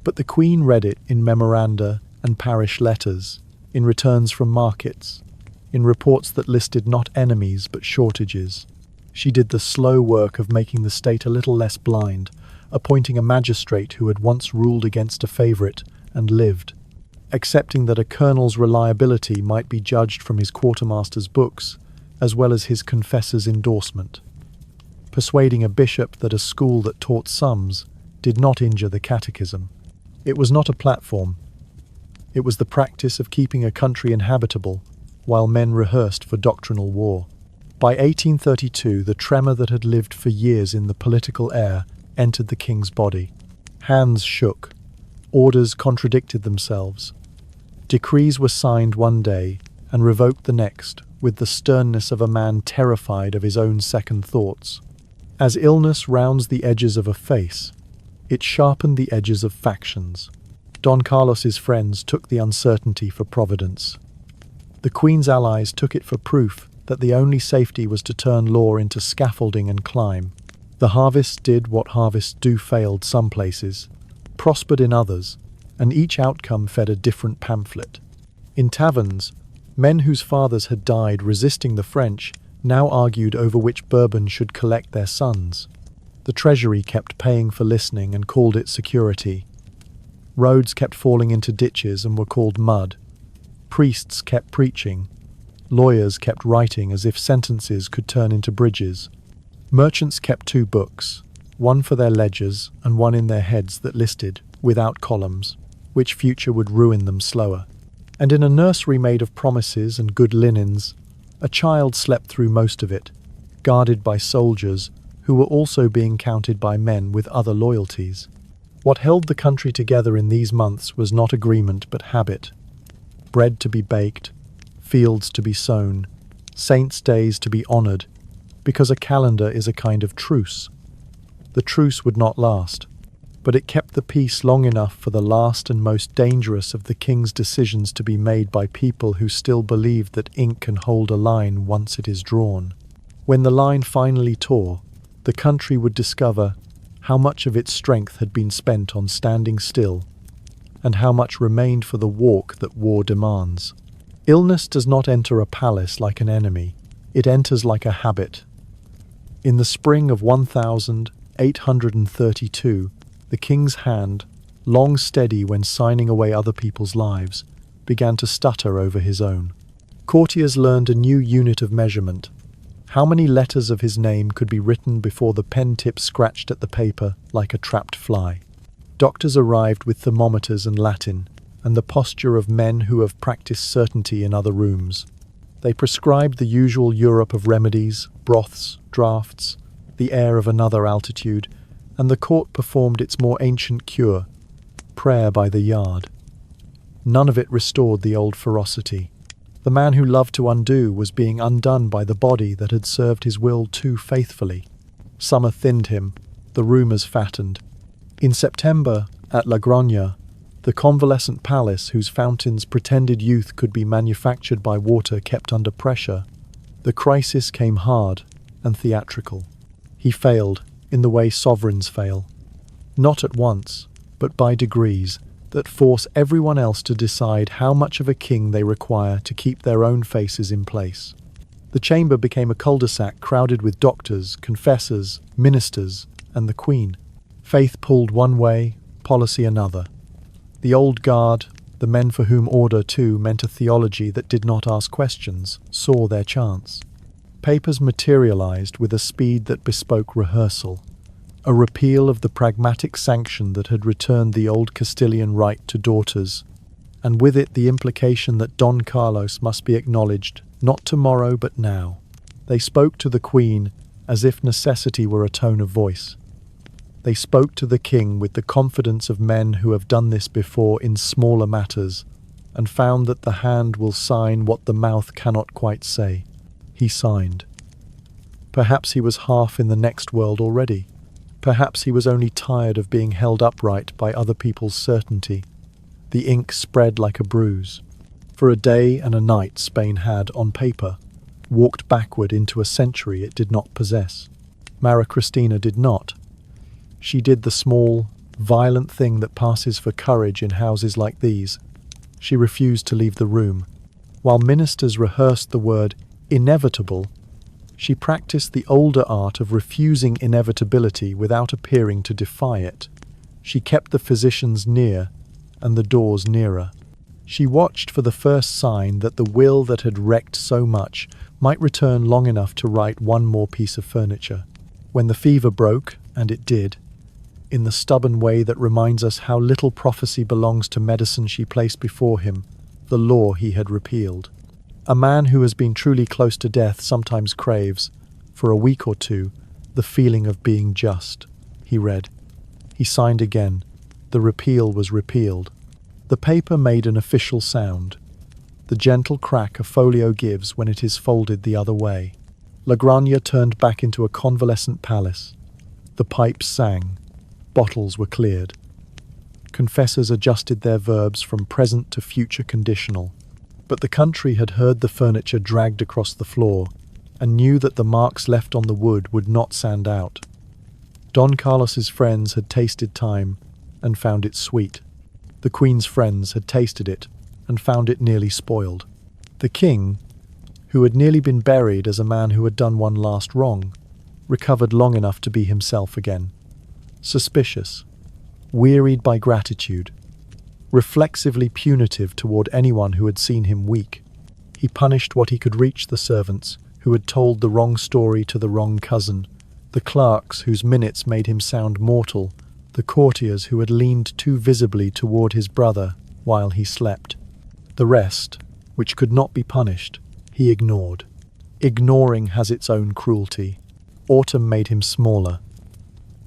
But the queen read it in memoranda and parish letters, in returns from markets, in reports that listed not enemies but shortages. She did the slow work of making the state a little less blind, appointing a magistrate who had once ruled against a favourite and lived, accepting that a colonel's reliability might be judged from his quartermaster's books, as well as his confessor's endorsement, persuading a bishop that a school that taught sums did not injure the catechism. It was not a platform. It was the practice of keeping a country inhabitable while men rehearsed for doctrinal war. By 1832, the tremor that had lived for years in the political air entered the king's body. Hands shook. Orders contradicted themselves. Decrees were signed one day and revoked the next, with the sternness of a man terrified of his own second thoughts. As illness rounds the edges of a face, it sharpened the edges of factions. Don Carlos's friends took the uncertainty for providence. The Queen's allies took it for proof that the only safety was to turn law into scaffolding and climb. The harvests did what harvests do, failed some places, prospered in others, and each outcome fed a different pamphlet. In taverns, men whose fathers had died resisting the French now argued over which Bourbon should collect their sons. The treasury kept paying for listening and called it security. Roads kept falling into ditches and were called mud. Priests kept preaching. Lawyers kept writing as if sentences could turn into bridges. Merchants kept two books, one for their ledgers and one in their heads that listed, without columns, which future would ruin them slower. And in a nursery made of promises and good linens, a child slept through most of it, guarded by soldiers who were also being counted by men with other loyalties. What held the country together in these months was not agreement but habit. Bread to be baked, fields to be sown, saints' days to be honoured, because a calendar is a kind of truce. The truce would not last, but it kept the peace long enough for the last and most dangerous of the king's decisions to be made by people who still believed that ink can hold a line once it is drawn. When the line finally tore, the country would discover how much of its strength had been spent on standing still, and how much remained for the walk that war demands. Illness does not enter a palace like an enemy, it enters like a habit. In the spring of 1832, the king's hand, long steady when signing away other people's lives, began to stutter over his own. Courtiers learned a new unit of measurement. How many letters of his name could be written before the pen tip scratched at the paper like a trapped fly? Doctors arrived with thermometers and Latin, and the posture of men who have practiced certainty in other rooms. They prescribed the usual Europe of remedies, broths, draughts, the air of another altitude, and the court performed its more ancient cure, prayer by the yard. None of it restored the old ferocity. The man who loved to undo was being undone by the body that had served his will too faithfully. Summer thinned him, the rumours fattened. In September, at La Grogne, the convalescent palace whose fountains pretended youth could be manufactured by water kept under pressure. The crisis came hard and theatrical. He failed, in the way sovereigns fail. Not at once, but by degrees, that force everyone else to decide how much of a king they require to keep their own faces in place. The chamber became a cul-de-sac crowded with doctors, confessors, ministers, and the Queen. Faith pulled one way, policy another. The old guard, the men for whom order too meant a theology that did not ask questions, saw their chance. Papers materialized with a speed that bespoke rehearsal. A repeal of the pragmatic sanction that had returned the old Castilian right to daughters, and with it the implication that Don Carlos must be acknowledged, not tomorrow but now. They spoke to the Queen as if necessity were a tone of voice. They spoke to the king with the confidence of men who have done this before in smaller matters, and found that the hand will sign what the mouth cannot quite say. He signed. Perhaps he was half in the next world already. Perhaps he was only tired of being held upright by other people's certainty. The ink spread like a bruise. For a day and a night Spain had, on paper, walked backward into a century it did not possess. Mara Cristina did not. She did the small, violent thing that passes for courage in houses like these. She refused to leave the room. While ministers rehearsed the word inevitable, she practiced the older art of refusing inevitability without appearing to defy it. She kept the physicians near and the doors nearer. She watched for the first sign that the will that had wrecked so much might return long enough to right one more piece of furniture. When the fever broke, and it did, in the stubborn way that reminds us how little prophecy belongs to medicine she placed before him, the law he had repealed. A man who has been truly close to death sometimes craves, for a week or two, the feeling of being just. He read. He signed again. The repeal was repealed. The paper made an official sound. the gentle crack a folio gives when it is folded the other way. La Granja turned back into a convalescent palace. The pipes sang. Bottles were cleared. Confessors adjusted their verbs from present to future conditional. But the country had heard the furniture dragged across the floor and knew that the marks left on the wood would not sand out. Don Carlos's friends had tasted time and found it sweet. The Queen's friends had tasted it and found it nearly spoiled. The King, who had nearly been buried as a man who had done one last wrong, recovered long enough to be himself again. Suspicious, wearied by gratitude, reflexively punitive toward anyone who had seen him weak. He punished what he could reach: the servants who had told the wrong story to the wrong cousin, the clerks whose minutes made him sound mortal, the courtiers who had leaned too visibly toward his brother while he slept. The rest, which could not be punished, he ignored. Ignoring has its own cruelty. Autumn made him smaller.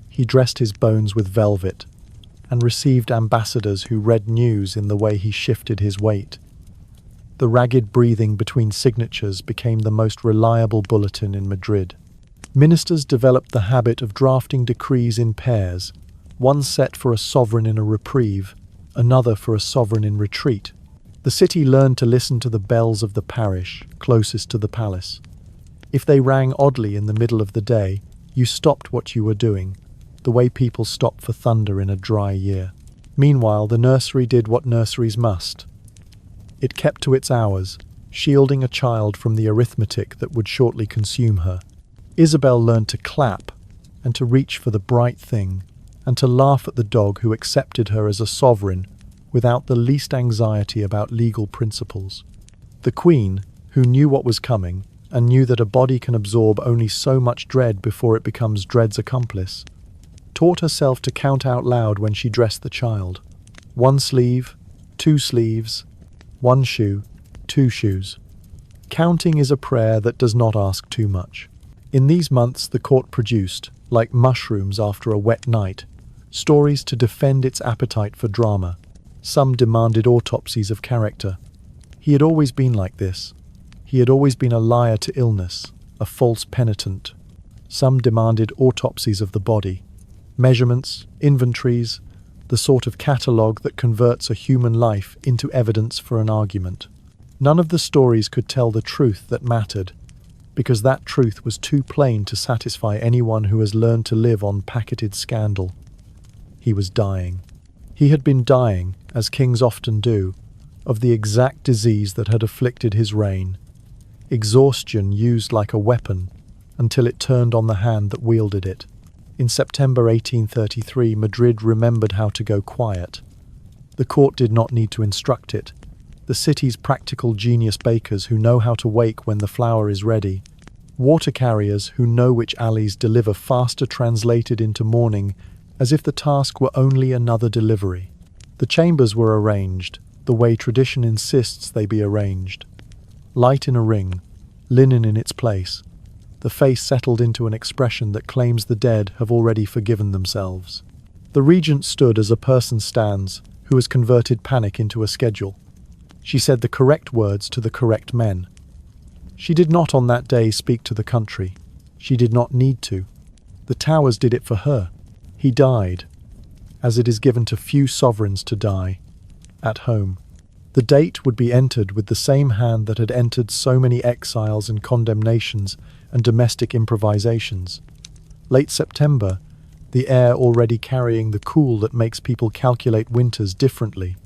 He dressed his bones with velvet and received ambassadors who read news in the way he shifted his weight. The ragged breathing between signatures became the most reliable bulletin in Madrid. Ministers developed the habit of drafting decrees in pairs, one set for a sovereign in a reprieve, another for a sovereign in retreat. The city learned to listen to the bells of the parish closest to the palace. If they rang oddly in the middle of the day, you stopped what you were doing, the way people stop for thunder in a dry year. Meanwhile, the nursery did what nurseries must. It kept to its hours, shielding a child from the arithmetic that would shortly consume her. Isabel learned to clap and to reach for the bright thing and to laugh at the dog who accepted her as a sovereign without the least anxiety about legal principles. The Queen, who knew what was coming and knew that a body can absorb only so much dread before it becomes dread's accomplice, taught herself to count out loud when she dressed the child. 1 sleeve, 2 sleeves, 1 shoe, 2 shoes. Counting is a prayer that does not ask too much. In these months, the court produced, like mushrooms after a wet night, stories to defend its appetite for drama. Some demanded autopsies of character. He had always been like this. He had always been a liar to illness, a false penitent. Some demanded autopsies of the body. Measurements, inventories, the sort of catalogue that converts a human life into evidence for an argument. None of the stories could tell the truth that mattered, because that truth was too plain to satisfy anyone who has learned to live on packeted scandal. He was dying. He had been dying, as kings often do, of the exact disease that had afflicted his reign. Exhaustion used like a weapon until it turned on the hand that wielded it. In September 1833, Madrid remembered how to go quiet. The court did not need to instruct it. The city's practical genius bakers who know how to wake when the flour is ready. Water carriers who know which alleys deliver faster translated into mourning as if the task were only another delivery. The chambers were arranged, the way tradition insists they be arranged. Light in a ring, linen in its place. The face settled into an expression that claims the dead have already forgiven themselves. The regent stood as a person stands who has converted panic into a schedule. She said the correct words to the correct men. She did not on that day speak to the country. She did not need to. The towers did it for her. He died, as it is given to few sovereigns to die, at home. The date would be entered with the same hand that had entered so many exiles and condemnations and domestic improvisations. Late September, the air already carrying the cool that makes people calculate winters differently.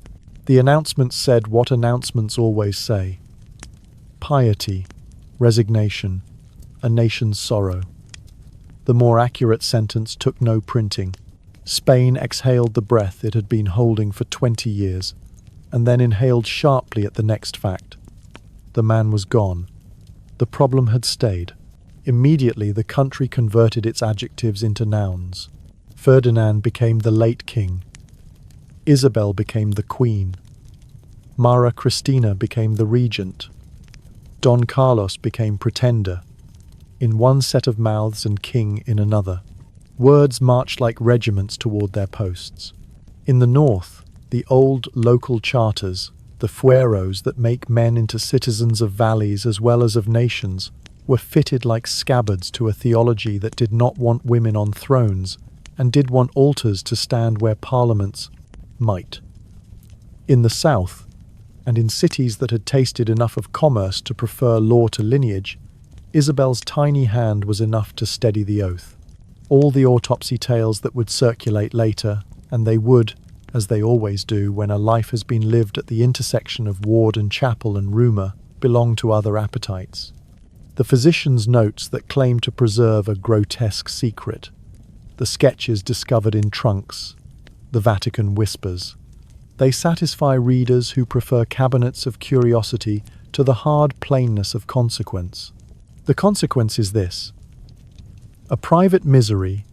The announcements said what announcements always say: piety, resignation, a nation's sorrow. The more accurate sentence took no printing. Spain exhaled the breath it had been holding for 20 years, and then inhaled sharply at the next fact. The man was gone. The problem had stayed. Immediately the country converted its adjectives into nouns. Ferdinand became the late king. Isabel became the queen. Mara Cristina became the regent. Don Carlos became pretender, in one set of mouths and king in another. Words marched like regiments toward their posts. In the north, the old local charters, The fueros that make men into citizens of valleys as well as of nations were fitted like scabbards to a theology that did not want women on thrones and did want altars to stand where parliaments might. In the south, and in cities that had tasted enough of commerce to prefer law to lineage, Isabel's tiny hand was enough to steady the oath. All the autopsy tales that would circulate later, and they would, as they always do when a life has been lived at the intersection of ward and chapel and rumour, belong to other appetites. The physician's notes that claim to preserve a grotesque secret, the sketches discovered in trunks, the Vatican whispers. They satisfy readers who prefer cabinets of curiosity to the hard plainness of consequence. The consequence is this: a private misery,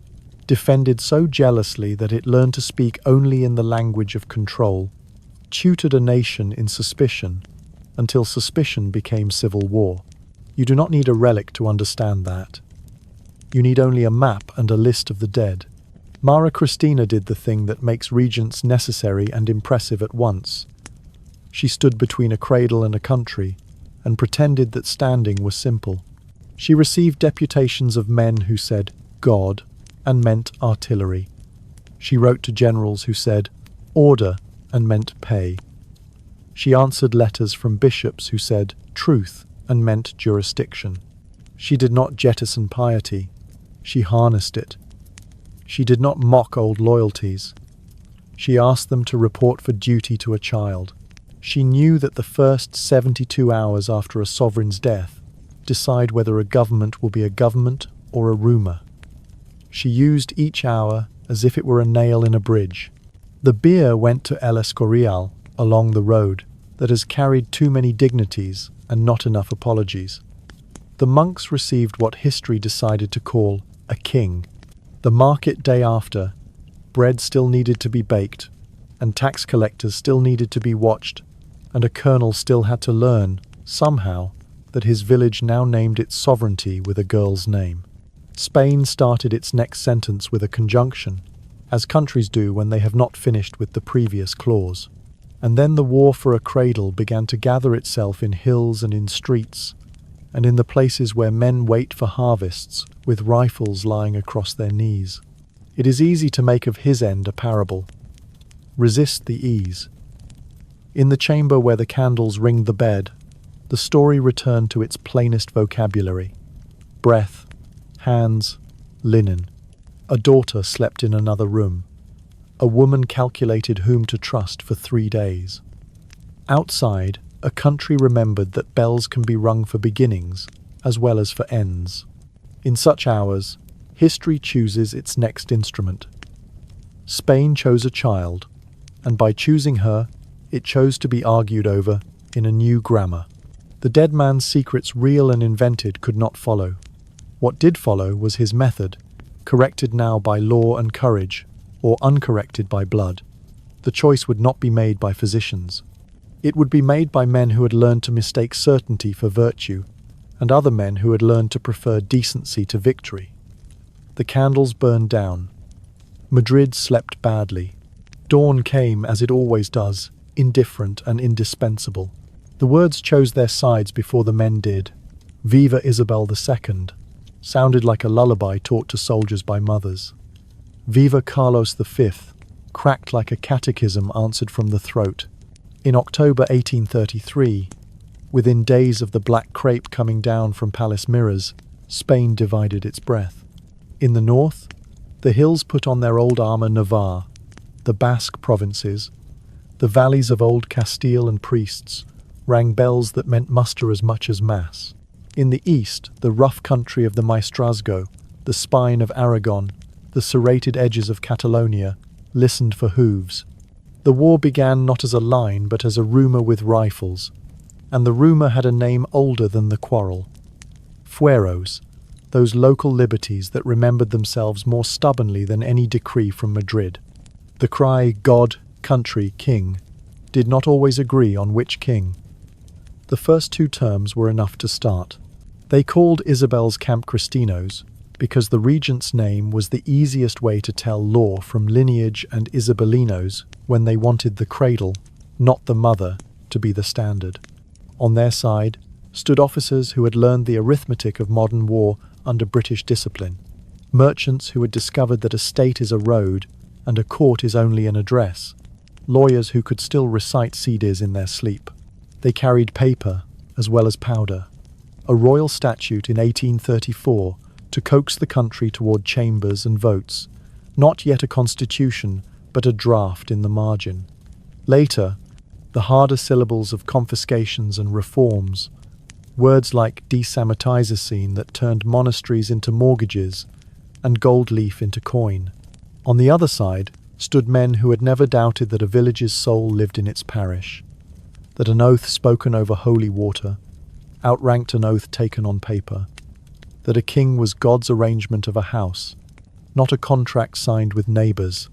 defended so jealously that it learned to speak only in the language of control, tutored a nation in suspicion until suspicion became civil war. You do not need a relic to understand that. You need only a map and a list of the dead. Mara Christina did the thing that makes regents necessary and impressive at once. She stood between a cradle and a country and pretended that standing was simple. She received deputations of men who said God and meant artillery. She wrote to generals who said order and meant pay. She answered letters from bishops who said truth and meant jurisdiction. She did not jettison piety. She harnessed it. She did not mock old loyalties. She asked them to report for duty to a child. She knew that the first 72 hours after a sovereign's death decide whether a government will be a government or a rumour. She used each hour as if it were a nail in a bridge. The bier went to El Escorial along the road that has carried too many dignities and not enough apologies. The monks received what history decided to call a king. The market day after, bread still needed to be baked, and tax collectors still needed to be watched, and a colonel still had to learn, somehow, that his village now named its sovereignty with a girl's name. Spain started its next sentence with a conjunction, as countries do when they have not finished with the previous clause. And then the war for a cradle began to gather itself in hills and in streets, and in the places where men wait for harvests, with rifles lying across their knees. It is easy to make of his end a parable. Resist the ease. In the chamber where the candles ringed the bed, the story returned to its plainest vocabulary. Breath, hands, linen. A daughter slept in another room. A woman calculated whom to trust for 3 days. Outside, a country remembered that bells can be rung for beginnings as well as for ends. In such hours, history chooses its next instrument. Spain chose a child, and by choosing her, it chose to be argued over in a new grammar. The dead man's secrets, real and invented, could not follow. What did follow was his method, corrected now by law and courage, or uncorrected by blood. The choice would not be made by physicians. It would be made by men who had learned to mistake certainty for virtue, and other men who had learned to prefer decency to victory. The candles burned down. Madrid slept badly. Dawn came, as it always does, indifferent and indispensable. The words chose their sides before the men did. Viva Isabel II sounded like a lullaby taught to soldiers by mothers. Viva Carlos V cracked like a catechism answered from the throat. In October 1833, within days of the black crape coming down from palace mirrors, Spain divided its breath. In the north, the hills put on their old armour. Navarre, the Basque provinces, the valleys of old Castile and priests, rang bells that meant muster as much as mass. In the east, the rough country of the Maestrazgo, the spine of Aragon, the serrated edges of Catalonia, listened for hooves. The war began not as a line but as a rumour with rifles, and the rumour had a name older than the quarrel. Fueros, those local liberties that remembered themselves more stubbornly than any decree from Madrid. The cry, God, country, king, did not always agree on which king. The first 2 terms were enough to start. They called Isabel's camp Cristinos because the regent's name was the easiest way to tell law from lineage and Isabelinos when they wanted the cradle, not the mother, to be the standard. On their side stood officers who had learned the arithmetic of modern war under British discipline, merchants who had discovered that a state is a road and a court is only an address, lawyers who could still recite CDs in their sleep. They carried paper as well as powder, a royal statute in 1834 to coax the country toward chambers and votes, not yet a constitution, but a draft in the margin. Later, the harder syllables of confiscations and reforms, words like desamortizing that turned monasteries into mortgages and gold leaf into coin. On the other side stood men who had never doubted that a village's soul lived in its parish, that an oath spoken over holy water outranked an oath taken on paper, that a king was God's arrangement of a house, not a contract signed with neighbours.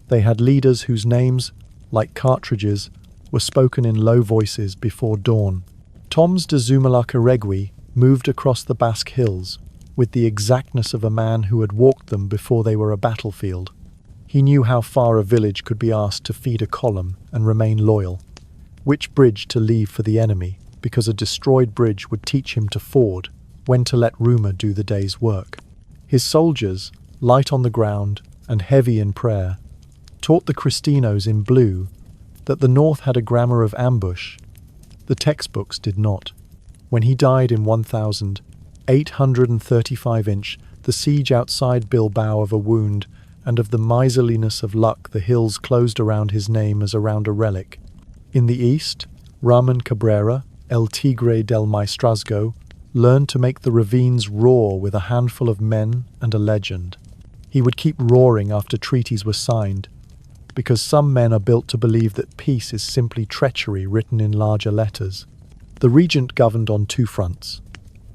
They had leaders whose names, like cartridges, were spoken in low voices before dawn. Toms de Zumalacárregui moved across the Basque Hills with the exactness of a man who had walked them before they were a battlefield. He knew how far a village could be asked to feed a column and remain loyal, which bridge to leave for the enemy, because a destroyed bridge would teach him to ford, when to let rumour do the day's work. His soldiers, light on the ground and heavy in prayer, taught the Cristinos in blue that the North had a grammar of ambush. The textbooks did not. When he died in 1835, the siege outside Bilbao of a wound and of the miserliness of luck the hills closed around his name as around a relic. In the east, Ramon Cabrera, El Tigre del Maestrazgo, learned to make the ravines roar with a handful of men and a legend. He would keep roaring after treaties were signed, because some men are built to believe that peace is simply treachery written in larger letters. The regent governed on two fronts,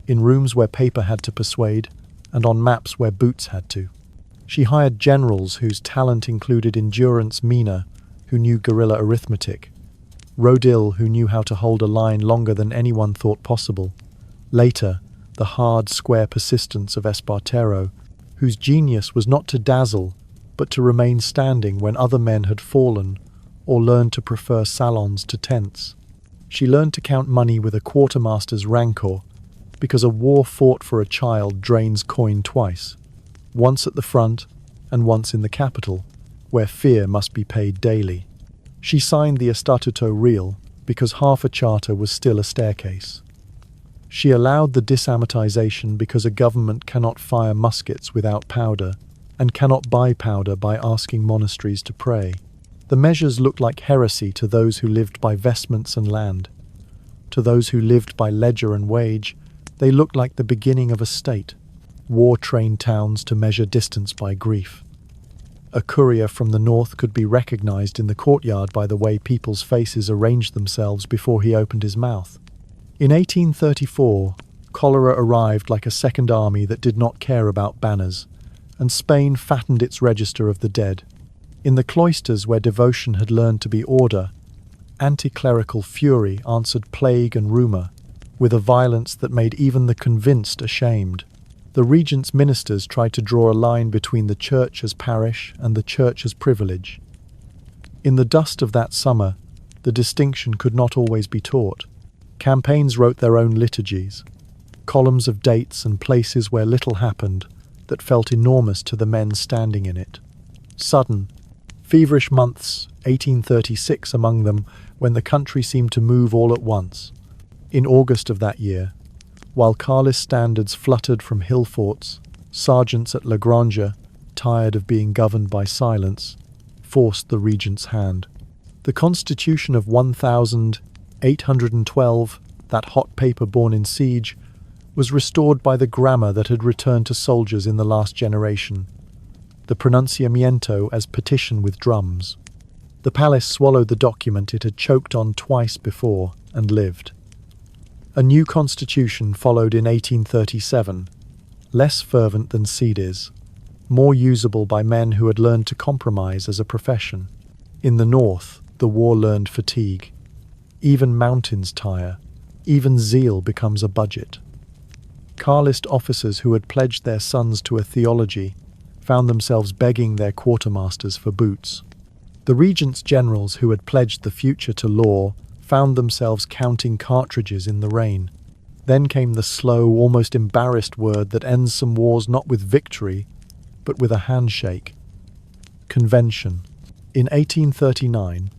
in rooms where paper had to persuade, and on maps where boots had to. She hired generals whose talent included endurance Mina, who knew guerrilla arithmetic, Rodil, who knew how to hold a line longer than anyone thought possible, later, the hard, square persistence of Espartero, whose genius was not to dazzle, but to remain standing when other men had fallen, or learned to prefer salons to tents. She learned to count money with a quartermaster's rancor, because a war fought for a child drains coin twice, once at the front and once in the capital, where fear must be paid daily. She signed the Estatuto Real because half a charter was still a staircase. She allowed the disamortization because a government cannot fire muskets without powder and cannot buy powder by asking monasteries to pray. The measures looked like heresy to those who lived by vestments and land. To those who lived by ledger and wage, they looked like the beginning of a state, war-trained towns to measure distance by grief. A courier from the north could be recognized in the courtyard by the way people's faces arranged themselves before he opened his mouth. In 1834, cholera arrived like a second army that did not care about banners, and Spain fattened its register of the dead. In the cloisters where devotion had learned to be order, anti-clerical fury answered plague and rumour, with a violence that made even the convinced ashamed. The regent's ministers tried to draw a line between the church as parish and the church as privilege. In the dust of that summer, the distinction could not always be taught. Campaigns wrote their own liturgies, columns of dates and places where little happened that felt enormous to the men standing in it. Sudden, feverish months, 1836 among them, when the country seemed to move all at once. In August of that year, while Carlist standards fluttered from hill forts, sergeants at La Granja, tired of being governed by silence, forced the regent's hand. The Constitution of 1812, that hot paper born in siege, was restored by the grammar that had returned to soldiers in the last generation, the pronunciamiento as petition with drums. The palace swallowed the document it had choked on twice before and lived. A new constitution followed in 1837, less fervent than Cedes, more usable by men who had learned to compromise as a profession. In the north, the war learned fatigue. Even mountains tire. Even zeal becomes a budget. Carlist officers who had pledged their sons to a theology found themselves begging their quartermasters for boots. The regent's generals who had pledged the future to law found themselves counting cartridges in the rain. Then came the slow, almost embarrassed word that ends some wars not with victory, but with a handshake. Convention. In 1839,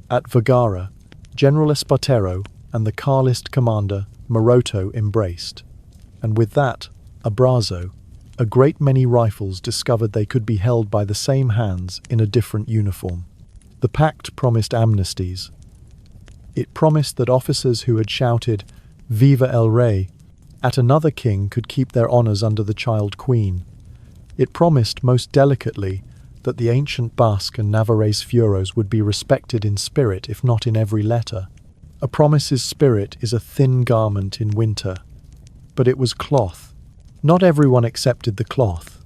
at Vergara, General Espartero and the Carlist commander Maroto embraced. And with that, abrazo, a great many rifles discovered they could be held by the same hands in a different uniform. The pact promised amnesties. It promised that officers who had shouted, "Viva el Rey," at another king could keep their honours under the child queen. It promised, most delicately, that the ancient Basque and Navarrese furos would be respected in spirit if not in every letter. A promise's spirit is a thin garment in winter. But it was cloth. Not everyone accepted the cloth.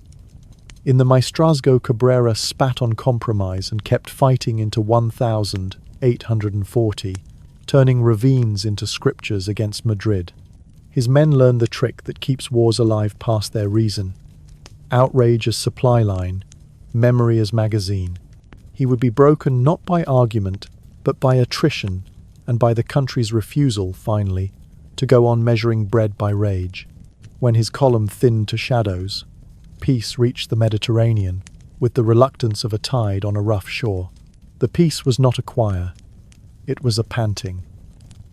In the Maestrazgo, Cabrera spat on compromise and kept fighting into 1840, turning ravines into scriptures against Madrid. His men learned the trick that keeps wars alive past their reason. Outrage as supply line, memory as magazine. He would be broken not by argument, but by attrition, and by the country's refusal, finally, to go on measuring bread by rage. When his column thinned to shadows, peace reached the Mediterranean, with the reluctance of a tide on a rough shore. The peace was not a choir. It was a panting.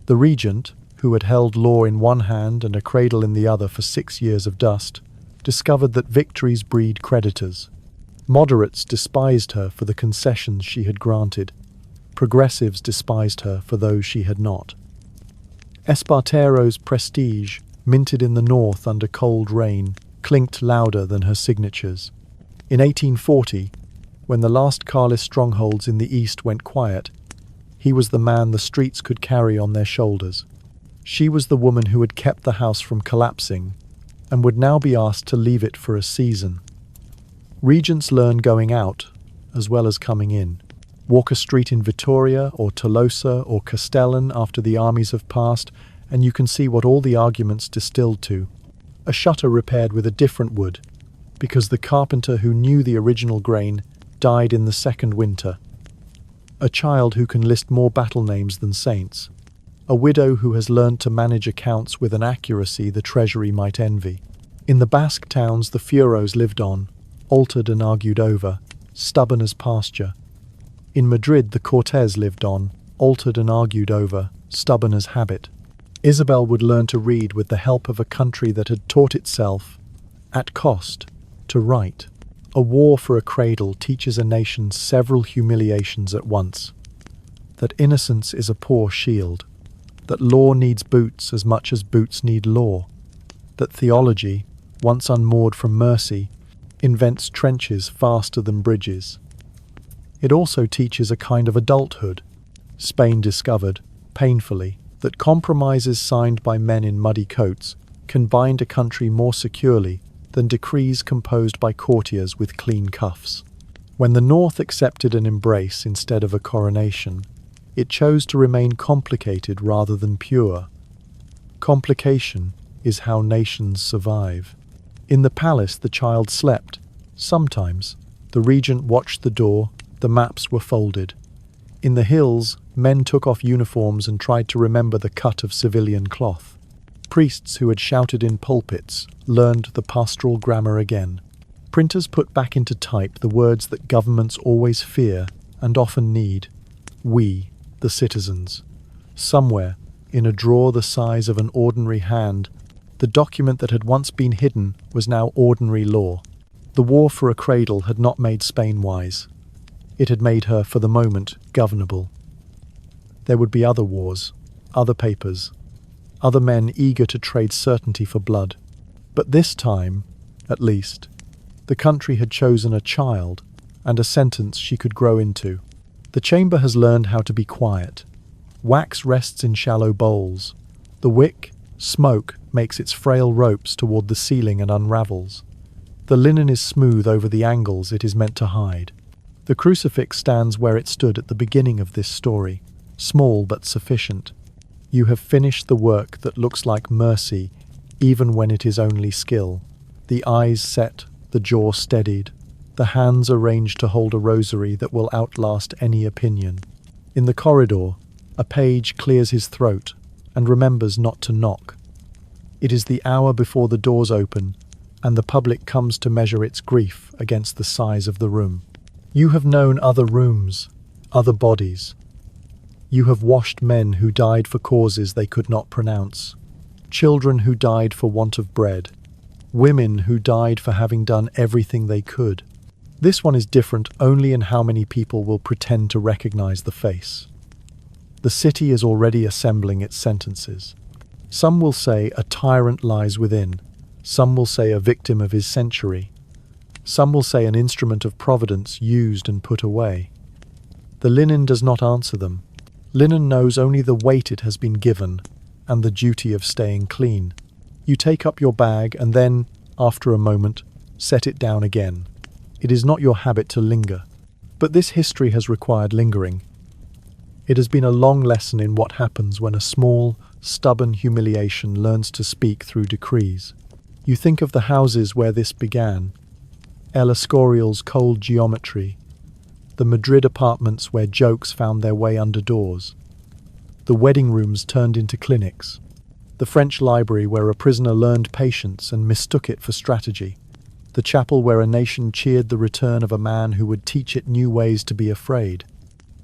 The regent, who had held law in one hand and a cradle in the other for 6 years of dust, discovered that victories breed creditors. Moderates despised her for the concessions she had granted. Progressives despised her for those she had not. Espartero's prestige, minted in the north under cold rain, clinked louder than her signatures. In 1840, when the last Carlist strongholds in the east went quiet, he was the man the streets could carry on their shoulders. She was the woman who had kept the house from collapsing, and would now be asked to leave it for a season. Regents learn going out, as well as coming in. Walk a street in Vitoria or Tolosa or Castellan after the armies have passed, and you can see what all the arguments distilled to. A shutter repaired with a different wood, because the carpenter who knew the original grain died in the second winter. A child who can list more battle names than saints. A widow who has learned to manage accounts with an accuracy the treasury might envy. In the Basque towns the furos lived on, altered and argued over, stubborn as pasture. In Madrid the Cortes lived on, altered and argued over, stubborn as habit. Isabel would learn to read with the help of a country that had taught itself, at cost, to write. A war for a cradle teaches a nation several humiliations at once. That innocence is a poor shield. That law needs boots as much as boots need law. That theology, once unmoored from mercy, invents trenches faster than bridges. It also teaches a kind of adulthood. Spain discovered, painfully, that compromises signed by men in muddy coats can bind a country more securely than decrees composed by courtiers with clean cuffs. When the North accepted an embrace instead of a coronation, it chose to remain complicated rather than pure. Complication is how nations survive. In the palace the child slept. Sometimes the regent watched the door, the maps were folded. In the hills, men took off uniforms and tried to remember the cut of civilian cloth. Priests who had shouted in pulpits learned the pastoral grammar again. Printers put back into type the words that governments always fear and often need. We, the citizens. Somewhere, in a drawer the size of an ordinary hand, the document that had once been hidden was now ordinary law. The war for a cradle had not made Spain wise. It had made her, for the moment, governable. There would be other wars, other papers, other men eager to trade certainty for blood. But this time, at least, the country had chosen a child and a sentence she could grow into. The chamber has learned how to be quiet. Wax rests in shallow bowls. The wick, smoke, makes its frail ropes toward the ceiling and unravels. The linen is smooth over the angles it is meant to hide. The crucifix stands where it stood at the beginning of this story, small but sufficient. You have finished the work that looks like mercy, even when it is only skill. The eyes set, the jaw steadied, the hands arranged to hold a rosary that will outlast any opinion. In the corridor, A page clears his throat and remembers not to knock. It is the hour before the doors open and the public comes to measure its grief against the size of the room. You have known other rooms, other bodies. You have washed men who died for causes they could not pronounce, children who died for want of bread, women who died for having done everything they could. This one is different only in how many people will pretend to recognize the face. The city is already assembling its sentences. Some will say a tyrant lies within. Some will say a victim of his century. Some will say an instrument of providence used and put away. The linen does not answer them. Linen knows only the weight it has been given and the duty of staying clean. You take up your bag and then, after a moment, set it down again. It is not your habit to linger. But this history has required lingering. It has been a long lesson in what happens when a small, stubborn humiliation learns to speak through decrees. You think of the houses where this began, El Escorial's cold geometry, the Madrid apartments where jokes found their way under doors, the wedding rooms turned into clinics, the French library where a prisoner learned patience and mistook it for strategy, the chapel where a nation cheered the return of a man who would teach it new ways to be afraid.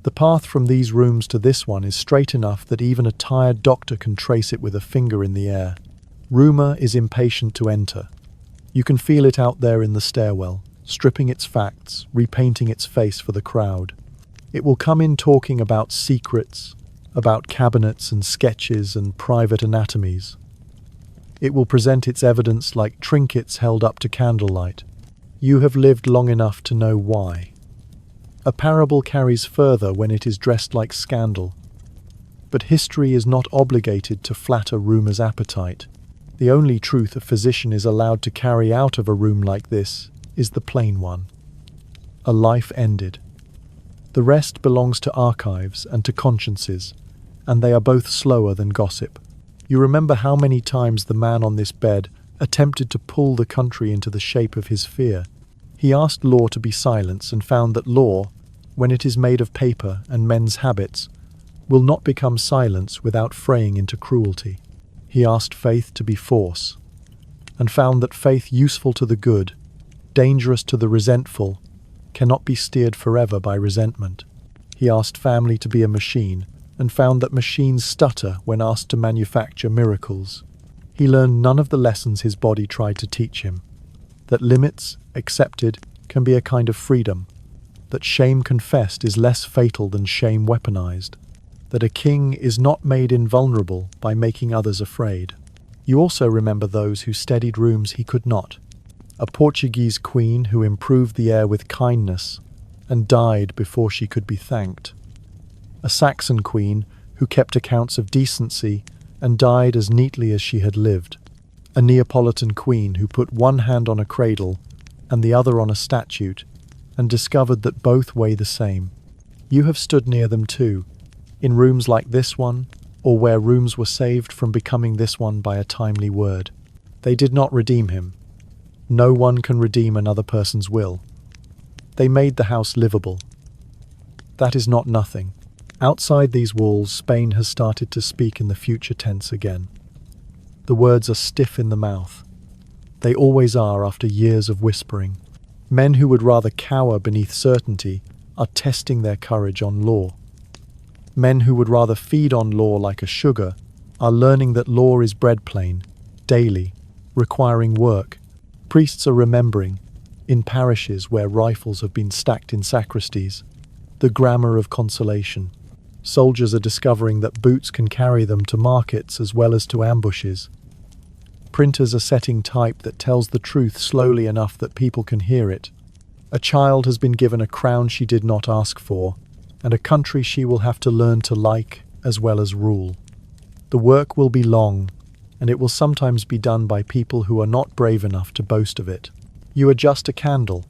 The path from these rooms to this one is straight enough that even a tired doctor can trace it with a finger in the air. Rumor is impatient to enter. You can feel it out there in the stairwell, stripping its facts, repainting its face for the crowd. It will come in talking about secrets, about cabinets and sketches and private anatomies. It will present its evidence like trinkets held up to candlelight. You have lived long enough to know why. A parable carries further when it is dressed like scandal. But history is not obligated to flatter rumor's appetite. The only truth a physician is allowed to carry out of a room like this is the plain one. A life ended. The rest belongs to archives and to consciences, and they are both slower than gossip. You remember how many times the man on this bed attempted to pull the country into the shape of his fear. He asked law to be silent and found that law, when it is made of paper and men's habits, will not become silence without fraying into cruelty. He asked faith to be force, and found that faith useful to the good, dangerous to the resentful, cannot be steered forever by resentment. He asked family to be a machine, and found that machines stutter when asked to manufacture miracles. He learned none of the lessons his body tried to teach him. That limits, accepted, can be a kind of freedom. That shame confessed is less fatal than shame weaponized. That a king is not made invulnerable by making others afraid. You also remember those who steadied rooms he could not. A Portuguese queen who improved the air with kindness and died before she could be thanked. A Saxon queen who kept accounts of decency and died as neatly as she had lived. A Neapolitan queen who put one hand on a cradle and the other on a statute and discovered that both weigh the same. You have stood near them too, in rooms like this one, or where rooms were saved from becoming this one by a timely word. They did not redeem him. No one can redeem another person's will. They made the house livable. That is not nothing. Outside these walls, Spain has started to speak in the future tense again. The words are stiff in the mouth. They always are after years of whispering. Men who would rather cower beneath certainty are testing their courage on law. Men who would rather feed on law like a sugar are learning that law is bread plain, daily, requiring work. Priests are remembering, in parishes where rifles have been stacked in sacristies, the grammar of consolation. Soldiers are discovering that boots can carry them to markets as well as to ambushes. Printers are setting type that tells the truth slowly enough that people can hear it. A child has been given a crown she did not ask for, and a country she will have to learn to like as well as rule. The work will be long, and it will sometimes be done by people who are not brave enough to boast of it. You adjust a candle.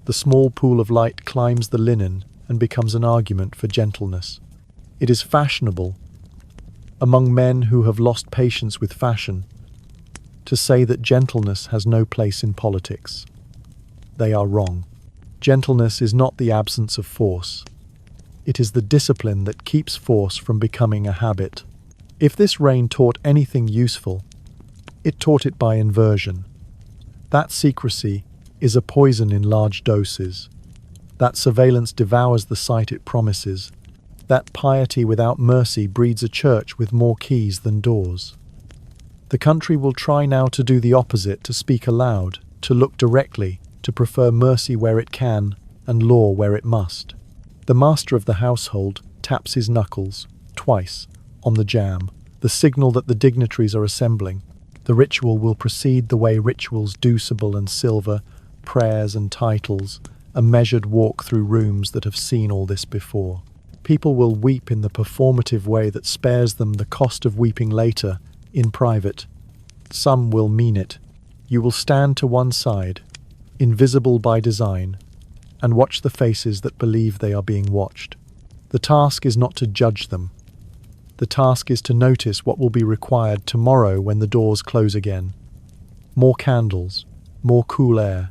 The small pool of light climbs the linen and becomes an argument for gentleness. It is fashionable, among men who have lost patience with fashion, to say that gentleness has no place in politics. They are wrong. Gentleness is not the absence of force. It is the discipline that keeps force from becoming a habit. If this reign taught anything useful, it taught it by inversion. That secrecy is a poison in large doses. That surveillance devours the sight it promises. That piety without mercy breeds a church with more keys than doors. The country will try now to do the opposite, to speak aloud, to look directly, to prefer mercy where it can and law where it must. The master of the household taps his knuckles, twice, on the jam, the signal that the dignitaries are assembling. The ritual will proceed the way rituals do, sibyl and silver, prayers and titles, a measured walk through rooms that have seen all this before. People will weep in the performative way that spares them the cost of weeping later, in private. Some will mean it. You will stand to one side, invisible by design, and watch the faces that believe they are being watched. The task is not to judge them. The task is to notice what will be required tomorrow when the doors close again. More candles, more cool air,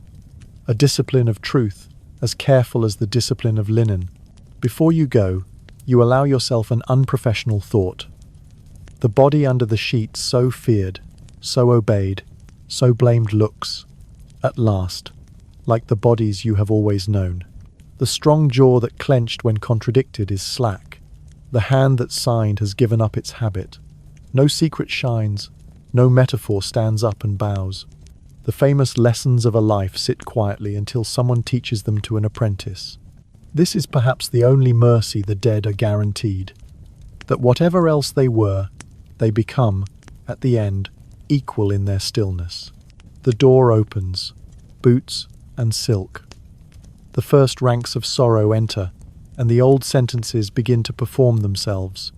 a discipline of truth, as careful as the discipline of linen. Before you go, you allow yourself an unprofessional thought. The body under the sheets so feared, so obeyed, so blamed looks, at last, like the bodies you have always known. The strong jaw that clenched when contradicted is slack. The hand that signed has given up its habit. No secret shines, no metaphor stands up and bows. The famous lessons of a life sit quietly until someone teaches them to an apprentice. This is perhaps the only mercy the dead are guaranteed, that whatever else they were, they become, at the end, equal in their stillness. The door opens, boots and silk. The first ranks of sorrow enter, and the old sentences begin to perform themselves.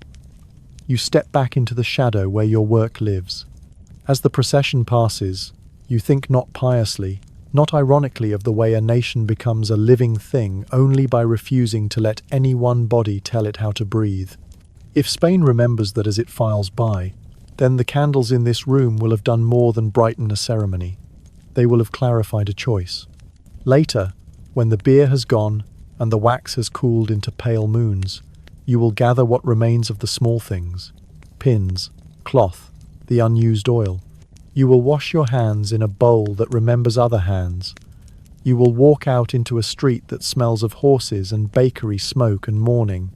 You step back into the shadow where your work lives. As the procession passes, you think not piously, not ironically, of the way a nation becomes a living thing only by refusing to let any one body tell it how to breathe. If Spain remembers that as it files by, then the candles in this room will have done more than brighten a ceremony. They will have clarified a choice. Later, when the beer has gone and the wax has cooled into pale moons, you will gather what remains of the small things: pins, cloth, the unused oil. You will wash your hands in a bowl that remembers other hands. You will walk out into a street that smells of horses and bakery smoke and mourning.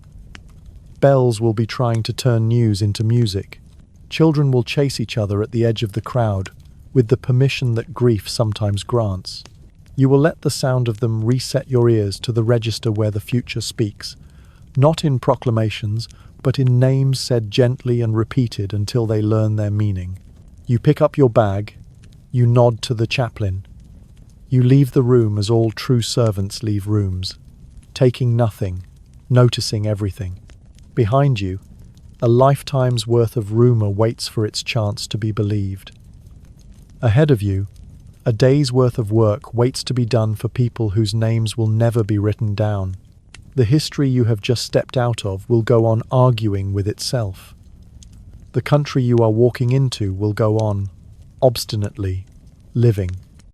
Bells will be trying to turn news into music. Children will chase each other at the edge of the crowd, with the permission that grief sometimes grants. You will let the sound of them reset your ears to the register where the future speaks, not in proclamations, but in names said gently and repeated until they learn their meaning. You pick up your bag, you nod to the chaplain. You leave the room as all true servants leave rooms, taking nothing, noticing everything. Behind you, a lifetime's worth of rumor waits for its chance to be believed. Ahead of you, a day's worth of work waits to be done for people whose names will never be written down. The history you have just stepped out of will go on arguing with itself. The country you are walking into will go on, obstinately, living.